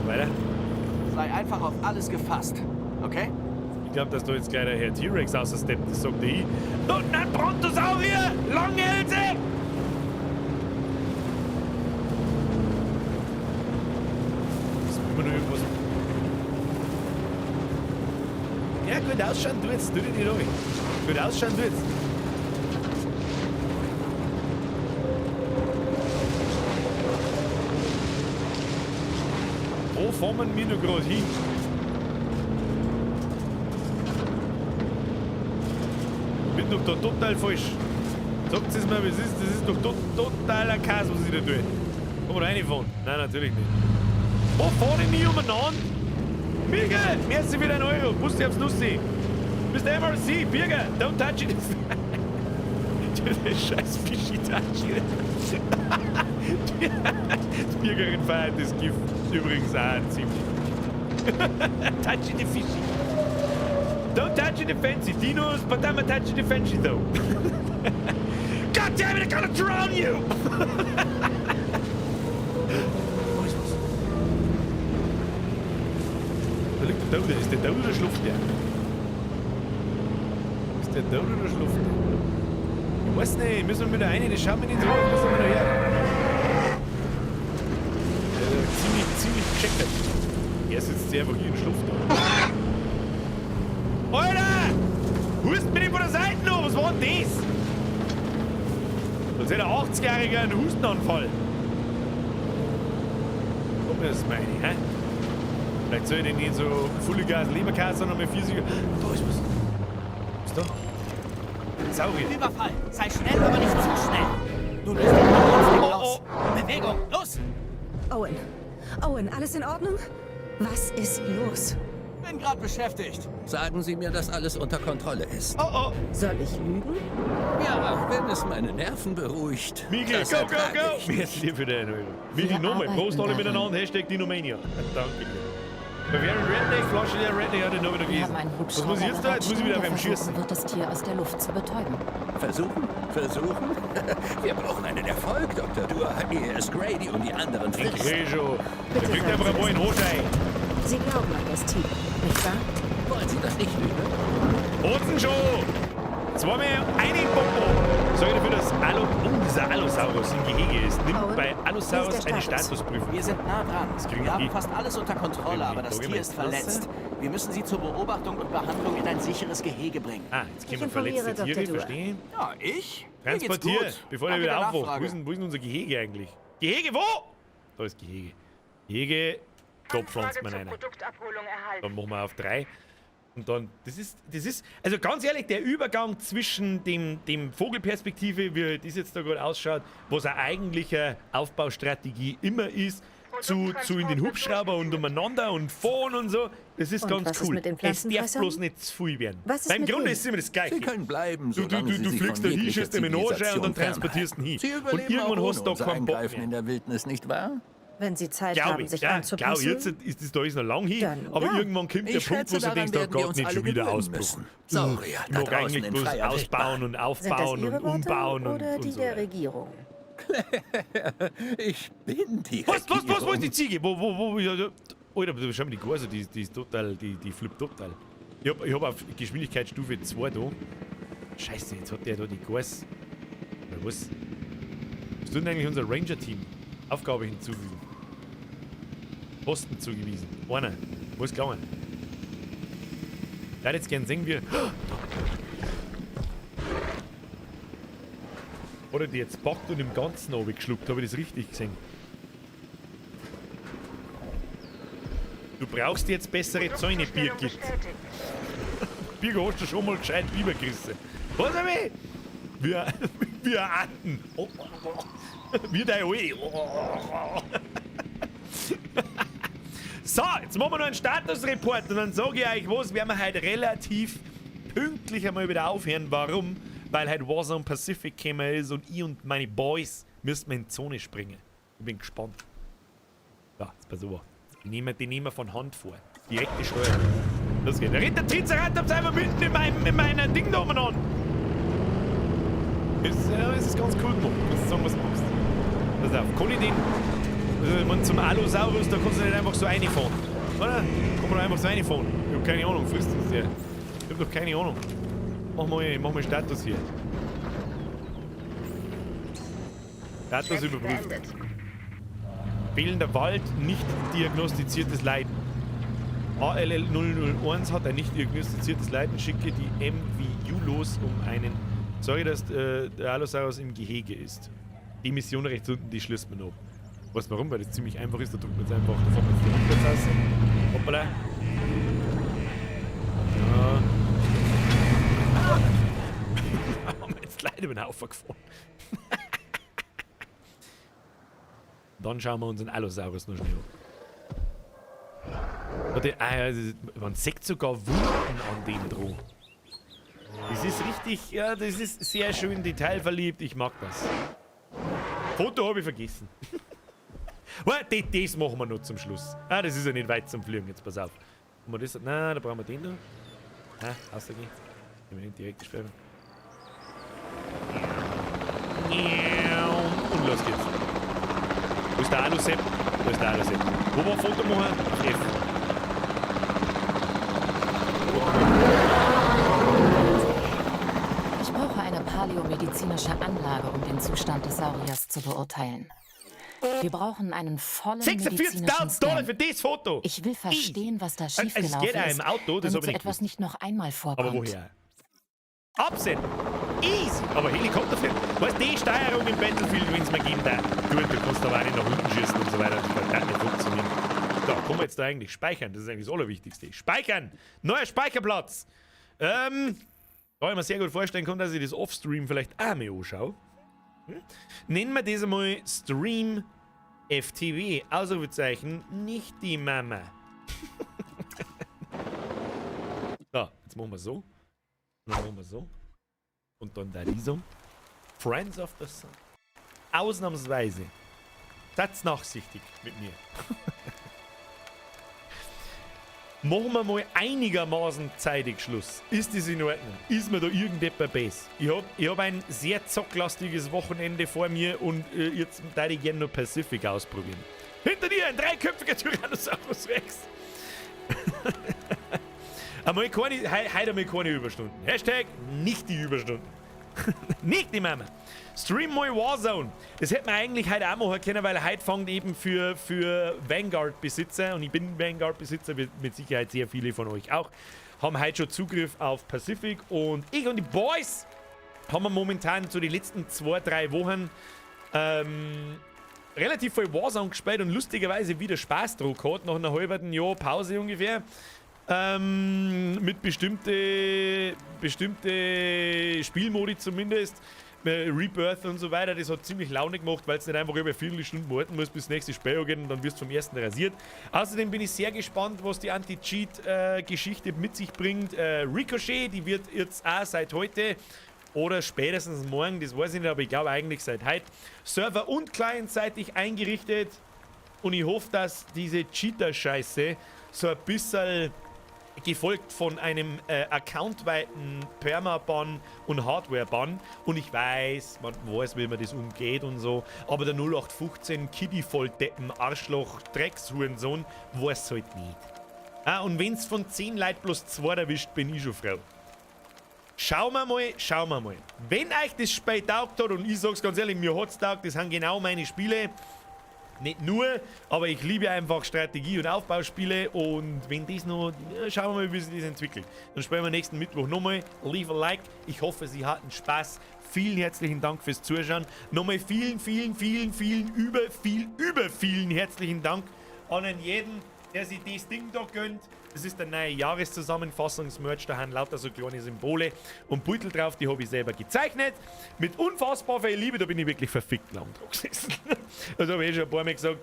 Weiter. Sei einfach auf alles gefasst, okay? Ich glaube, dass da jetzt gleich der Herr T-Rex aussteppt. Das sagt ich. Und ein Brontosaurier! Lange Hälse! Das ist immer noch irgendwas. Ja, gut ausschauen, du jetzt. Tu dich nicht durch. Gut ausschauen, du jetzt. Wo fahren wir noch gerade hin? Ich bin doch da total falsch. Sagt es mir, wie es ist. Das ist doch totaler Chaos, was ich da tue. Kann man da reinfahren? Nein, natürlich nicht. Wo fahre ich nie umeinander? Birger, merci für den Euro. Wusste ich aufs Nussi. Bist du MRC? Birger, don't touch it. Der scheiß Fischi-Touch. Die Birgerin feiert das Gift übrigens auch ziemlich. Touchy the fishy. Don't touch the fancy. Dinos, but I'm a touchy the fancy though. God damn it, I gotta drown you! Da liegt der Dauder. Ist der Dauder oder schluft der? Ist der Dauder oder schluft der? Ich weiß nicht, müssen wir wieder rein, das schauen wir nicht so, müssen wir da her. Ziemlich checkert. Er sitzt einfach hier in Schluft da. Alter! Hust mir nicht von der Seite noch, was war denn das? Als hätte ein 80-Jähriger einen Hustenanfall. Guck mal, das ist meine, hä? Vielleicht soll ich den nicht so Fulligas Leberkäse, sondern mit 40. Da ist was. Was ist da? Saurier. Überfall! Sei schnell, aber nicht zu schnell! Du löst den Ballon aus! Bewegung, los! Owen, alles in Ordnung? Was ist los? Bin gerade beschäftigt. Sagen Sie mir, dass alles unter Kontrolle ist. Oh! Soll ich lügen? Ja, wenn es meine Nerven beruhigt. Miguel, das go! ertrage ich. Merci dir für den Euro. Miguel, nochmal. Prost alle miteinander. Hashtag Dinomania. Danke dir. Wir wären Redneck, Flasche der Redneck hat er noch wieder Wir gelesen. haben einen Was muss ich jetzt da? Jetzt muss ich wieder beim Schießen. wird das Tier aus der Luft zu betäuben. Versuchen? Wir brauchen einen Erfolg, Dr. Dua, ehe es Grady und die anderen Ich frisst. sehe schon. Der kriegt einfach ein paar in Hochstein. Sie glauben an das Team, nicht wahr? Wollen Sie das nicht lügen? Hotzen schon! Zweimal einen Popo. Sorge dafür, dass dieser Allosaurus im Gehege ist. Nimmt Owen, bei Allosaurus wie ist der eine Status? Statusprüfung. Wir sind nah dran. kriegen Wir haben die- fast alles unter Kontrolle, aber das Kriegen die Tier ist verletzt. Wir müssen sie zur Beobachtung und Behandlung in ein sicheres Gehege bringen. Ah, jetzt Ich kommen informiere verletzte Tiere, Dr. Dua. verstehe. Ja, ich? Mir geht's Transportiert, gut. bevor der Danke wieder der aufwacht. Nachfrage. Wo ist denn unser Gehege eigentlich? Gehege, wo? Da ist Gehege. Gehege, da pflanzt Anfrage man zur eine. Produktabholung erhalten. Dann machen wir auf 3. Und dann, das ist, also ganz ehrlich, der Übergang zwischen dem Vogelperspektive, wie das jetzt da gerade ausschaut, was eine eigentliche Aufbaustrategie immer ist, zu in den Hubschrauber und umeinander und fahren und so, das ist Und ganz was ist cool. mit den Es darf Pflanzenfressern? bloß nicht zu viel werden. Was ist Weil im mit Grunde ihnen? ist es immer das Gleiche. Sie können bleiben, Du solange sie sich fliegst von da hin, jeglicher schießt eine Menage und dann Zivilisation transportierst ihn hin. Sie Und überleben irgendwann auch hast du ohne da unser keinen Bock Eingreifen mehr. in der Wildnis, nicht wahr? Wenn Sie Zeit Glaube haben, ich, sich ja, anzupassen. jetzt ist es da ist noch lang hin, Dann, aber ja. irgendwann kommt der Ich Punkt, wo schätze, du denkst, daran da werden wir geht uns nicht alle schon wieder gewöhnen Ausbruch. müssen. Saurier Ich da mag draußen eigentlich in bloß freier ausbauen und Sind das aufbauen Ihre und Worte umbauen oder und die so der weiter. Regierung? Ich bin die Was ist Regierung. die Ziege? Wo? Ja, Alter, schau mal, die Gase, die ist total, die flippt total. Ich hab auf Geschwindigkeitsstufe 2 da. Scheiße, jetzt hat der da die Gase. Oder was? Was tut denn eigentlich unser Ranger-Team? Aufgabe hinzufügen. Posten zugewiesen. Einer. Wo ist gegangen? Ich hätte jetzt gern sehen, wie... Oder die jetzt packt und im Ganzen runtergeschluckt. Habe ich das richtig gesehen? Du brauchst jetzt bessere Zäune, Produktzustellung Birgit. bestätigt. Birgit, hast du schon mal gescheit übergerissen? Was hab ich? Wir Anden. Wie dein Oi. So, jetzt machen wir noch einen Statusreport und dann sage ich euch was, werden wir heute relativ pünktlich einmal wieder aufhören. Warum? Weil heute Warzone Pacific gekommen ist und ich und meine Boys müssen in die Zone springen. Ich bin gespannt. So, jetzt pass auf. Die nehmen wir von Hand vor. Direkte Steuerung. Das geht. Der Ritter Triceratops einfach mitten in meiner Ding da oben an. Es ist ganz cool gemacht. Du kannst sagen, was du machst. Pass auf, kann ich den... zum Allosaurus, da kannst du nicht einfach so reinfahren. Oder? Kann man einfach so reinfahren. Ich hab keine Ahnung, frisst uns der. Ich hab doch keine Ahnung. Mach mal Status hier. Status überprüft. Fehlender Wald, nicht diagnostiziertes Leiden. ALL 001 hat ein nicht diagnostiziertes Leiden. Schicke die MVU los, um einen... Sorry, dass der Allosaurus im Gehege ist. Die Mission rechts unten, die schließt man ab. Weißt du warum? Weil das ziemlich einfach ist. Da drückt man jetzt einfach, da fährt man jetzt die Rückwärts raus. Hoppala. Ja. Haben wir jetzt leider über den Haufen gefahren. Dann schauen wir uns den Allosaurus noch schnell an. Man sieht sogar Wunden an dem dran. Das ist richtig, ja, das ist sehr schön detailverliebt. Ich mag das. Foto habe ich vergessen. Das machen wir noch zum Schluss. Ah, das ist ja nicht weit zum Fliegen. Jetzt pass auf. Haben wir das? Nein, da brauchen wir den noch. Ah, rausgehen. Nehmen wir den direkt sperren. Und los geht's. Wo ist der Alusepp? Da ist der Alusepp. Wo war Foto machen? F. Ich brauche eine paläomedizinische Anlage, um den Zustand des Sauriers zu beurteilen. Wir brauchen einen vollen medizinischen $46.000 Scan. für das Foto! Ich will verstehen, was da Es geht schiefgelaufen auch ist, im Auto, das damit habe so ich etwas nicht nicht noch einmal vorkommt. Aber woher? Absenden! Easy! Aber Helikopterfilm. Weißt du, die Steuerung im Battlefield, wenn es mir geben darf. Gut, du kannst aber auch nicht nach unten schießen und so weiter. Das kann nicht funktionieren. So, können wir jetzt da eigentlich speichern? Das ist eigentlich das Allerwichtigste. Speichern! Neuer Speicherplatz! Da ich mir sehr gut vorstellen kann, dass ich das Offstream vielleicht auch mal anschaue. Nennen wir das einmal Stream FTW. Ausrufezeichen, nicht die Mama. So, jetzt machen wir so. Dann machen wir so. Und dann da so. Friends of the Sun. Ausnahmsweise. Seid nachsichtig mit mir. Machen wir mal einigermaßen zeitig Schluss. Ist das in Ordnung? Ist mir da irgendetwas besser? Ich hab ein sehr zocklastiges Wochenende vor mir und jetzt würde ich gerne noch Pacific ausprobieren. Hinter dir ein dreiköpfiger Tyrannosaurus Rex. Heute einmal keine Überstunden. Hashtag nicht die Überstunden. Nicht die Mama. Stream mal Warzone. Das hätte man eigentlich heute auch machen können, weil heute fängt eben für Vanguard-Besitzer, und ich bin Vanguard-Besitzer, mit Sicherheit sehr viele von euch auch, haben heute schon Zugriff auf Pacific, und ich und die Boys haben wir momentan so die letzten 2-3 Wochen relativ viel Warzone gespielt und lustigerweise wieder Spaß drauf gehabt, nach einem halben Jahr Pause ungefähr. Mit bestimmte Spielmodi zumindest, Rebirth und so weiter, das hat ziemlich Laune gemacht, weil es nicht einfach über 4 Stunden warten muss, bis das nächste Spiel geht und dann wirst du vom ersten rasiert. Außerdem bin ich sehr gespannt, was die Anti-Cheat-Geschichte mit sich bringt. Ricochet, die wird jetzt auch seit heute oder spätestens morgen, das weiß ich nicht, aber ich glaube eigentlich seit heute, Server- und Client-seitig eingerichtet, und ich hoffe, dass diese Cheater-Scheiße so ein bisschen gefolgt von einem accountweiten Perma-Ban und Hardware-Ban, und ich weiß, man weiß, wie man das umgeht und so, aber der 0815 Kiddie-Volldeppen, Arschloch, Dreckshurensohn weiß halt nicht. Und wenn es von 10 Leuten plus 2 erwischt, bin ich schon froh. Schauen wir mal. Wenn euch das Spiel taugt hat, und ich sag's ganz ehrlich, mir hat's taugt, das sind genau meine Spiele. Nicht nur, aber ich liebe einfach Strategie- und Aufbauspiele, und wenn das noch, schauen wir mal, wie sich das entwickelt. Dann spielen wir nächsten Mittwoch nochmal. Leave a like. Ich hoffe, Sie hatten Spaß. Vielen herzlichen Dank fürs Zuschauen. Nochmal vielen herzlichen Dank an jeden, der sich das Ding da gönnt. Das ist der neue Jahreszusammenfassungsmerch, da haben lauter so kleine Symbole und Beutel drauf, die habe ich selber gezeichnet. Mit unfassbar viel Liebe, da bin ich wirklich verfickt lang dran gesessen. Das habe ich schon ein paar Mal gesagt.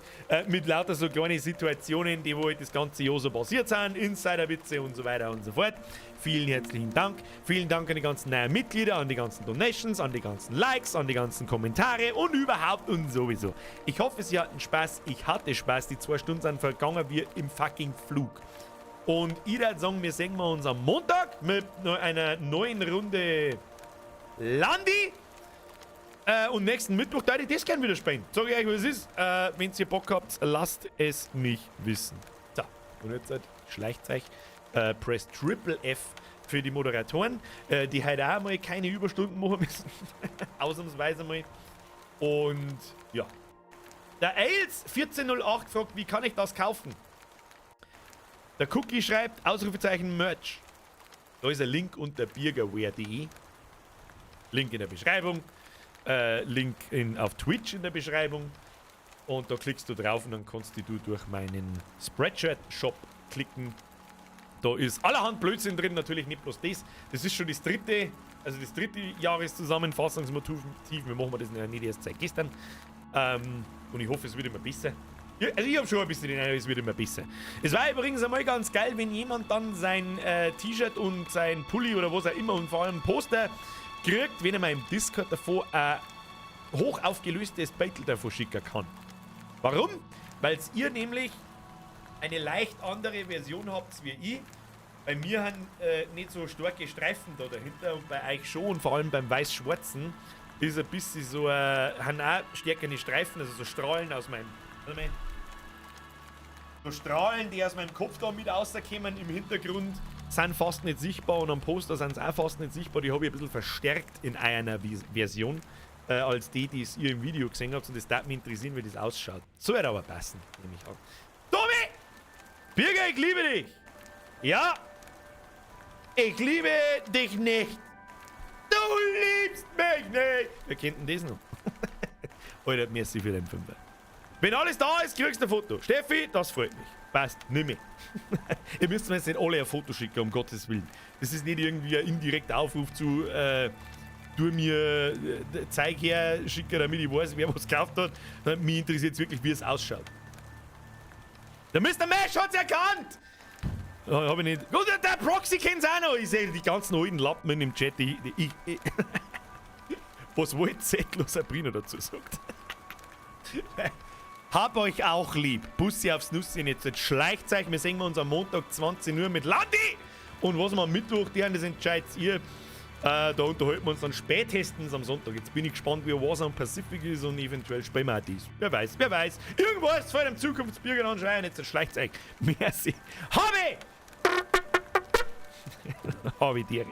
Mit lauter so kleine Situationen, die wo halt das ganze Jahr so passiert sind, Insiderwitze und so weiter und so fort. Vielen herzlichen Dank. Vielen Dank an die ganzen neuen Mitglieder, an die ganzen Donations, an die ganzen Likes, an die ganzen Kommentare und überhaupt und sowieso. Ich hoffe, Sie hatten Spaß. Ich hatte Spaß. Die 2 Stunden sind vergangen wie im fucking Flug. Und ich würde sagen, wir sehen uns am Montag mit einer neuen Runde Landi. Und nächsten Mittwoch würde ich das gerne wieder spielen. Sag ich euch, was es ist. Wenn ihr Bock habt, lasst es mich wissen. So, und jetzt schleicht euch. Press Triple F für die Moderatoren, die heute auch mal keine Überstunden machen müssen. Ausnahmsweise mal. Und ja. Der Ailes 1408 fragt, wie kann ich das kaufen? Der Cookie schreibt, Ausrufezeichen Merch. Da ist ein Link unter biergerwehr.de. Link in der Beschreibung. Link auf Twitch in der Beschreibung. Und da klickst du drauf und dann kannst du durch meinen Spreadshirt-Shop klicken. Da ist allerhand Blödsinn drin, natürlich nicht bloß das. Das ist schon das dritte Jahreszusammenfassungsmotiv. Wir machen das nicht erst seit gestern. Und ich hoffe, es wird immer besser. Ja, also ich habe schon ein bisschen den Eindruck, es wird immer besser. Es war übrigens einmal ganz geil, wenn jemand dann sein T-Shirt und sein Pulli oder was auch immer und vor allem ein Poster kriegt, wenn er mal im Discord davor ein hoch aufgelöstes Beutel davor schicken kann. Warum? Weil ihr nämlich eine leicht andere Version habt wie ich. Bei mir haben nicht so starke Streifen da dahinter und bei euch schon, und vor allem beim Weiß-Schwarzen ist ein bisschen so, haben auch stärkere Streifen, also so Strahlen aus meinem, so Strahlen, die aus meinem Kopf da mit rauskommen im Hintergrund, sind fast nicht sichtbar, und am Poster sind sie auch fast nicht sichtbar. Die habe ich ein bisschen verstärkt in einer Version, als die es ihr im Video gesehen habt, und das darf mich interessieren, wie das ausschaut. So wird aber passen, nehme ich an. Tobi! Birger, ich liebe dich! Ja! Ich liebe dich nicht! Du liebst mich nicht! Wer kennt denn das noch? Alter, merci für den Fünfer. Wenn alles da ist, kriegst du ein Foto. Steffi, das freut mich. Passt, nimm mich. Ihr müsst mir jetzt nicht alle ein Foto schicken, um Gottes Willen. Das ist nicht irgendwie ein indirekter Aufruf zu, tu mir Zeig her, schicke, damit ich weiß, wer was gekauft hat. Mich interessiert es wirklich, wie es ausschaut. Der Mr. Mesh hat's erkannt! Hab ich nicht. Gut, der Proxy kennt's auch noch. Ich sehe die ganzen alten Lappen im Chat. Was wollte Z-Los Sabrina dazu sagt? Hab euch auch lieb. Bussi aufs Nusschen jetzt. Schleicht euch. Wir sehen uns am Montag 20 Uhr mit Landi. Und was wir am Mittwoch, das entscheidet ihr. Da unterhalten wir uns dann spätestens am Sonntag. Jetzt bin ich gespannt, wie Warzone Pacific ist, und eventuell spielen wir auch dies. Wer weiß, wer weiß. Irgendwas vor dem Zukunftsbürger anschreien. Jetzt schleicht euch. Merci. Habe! Habe dir.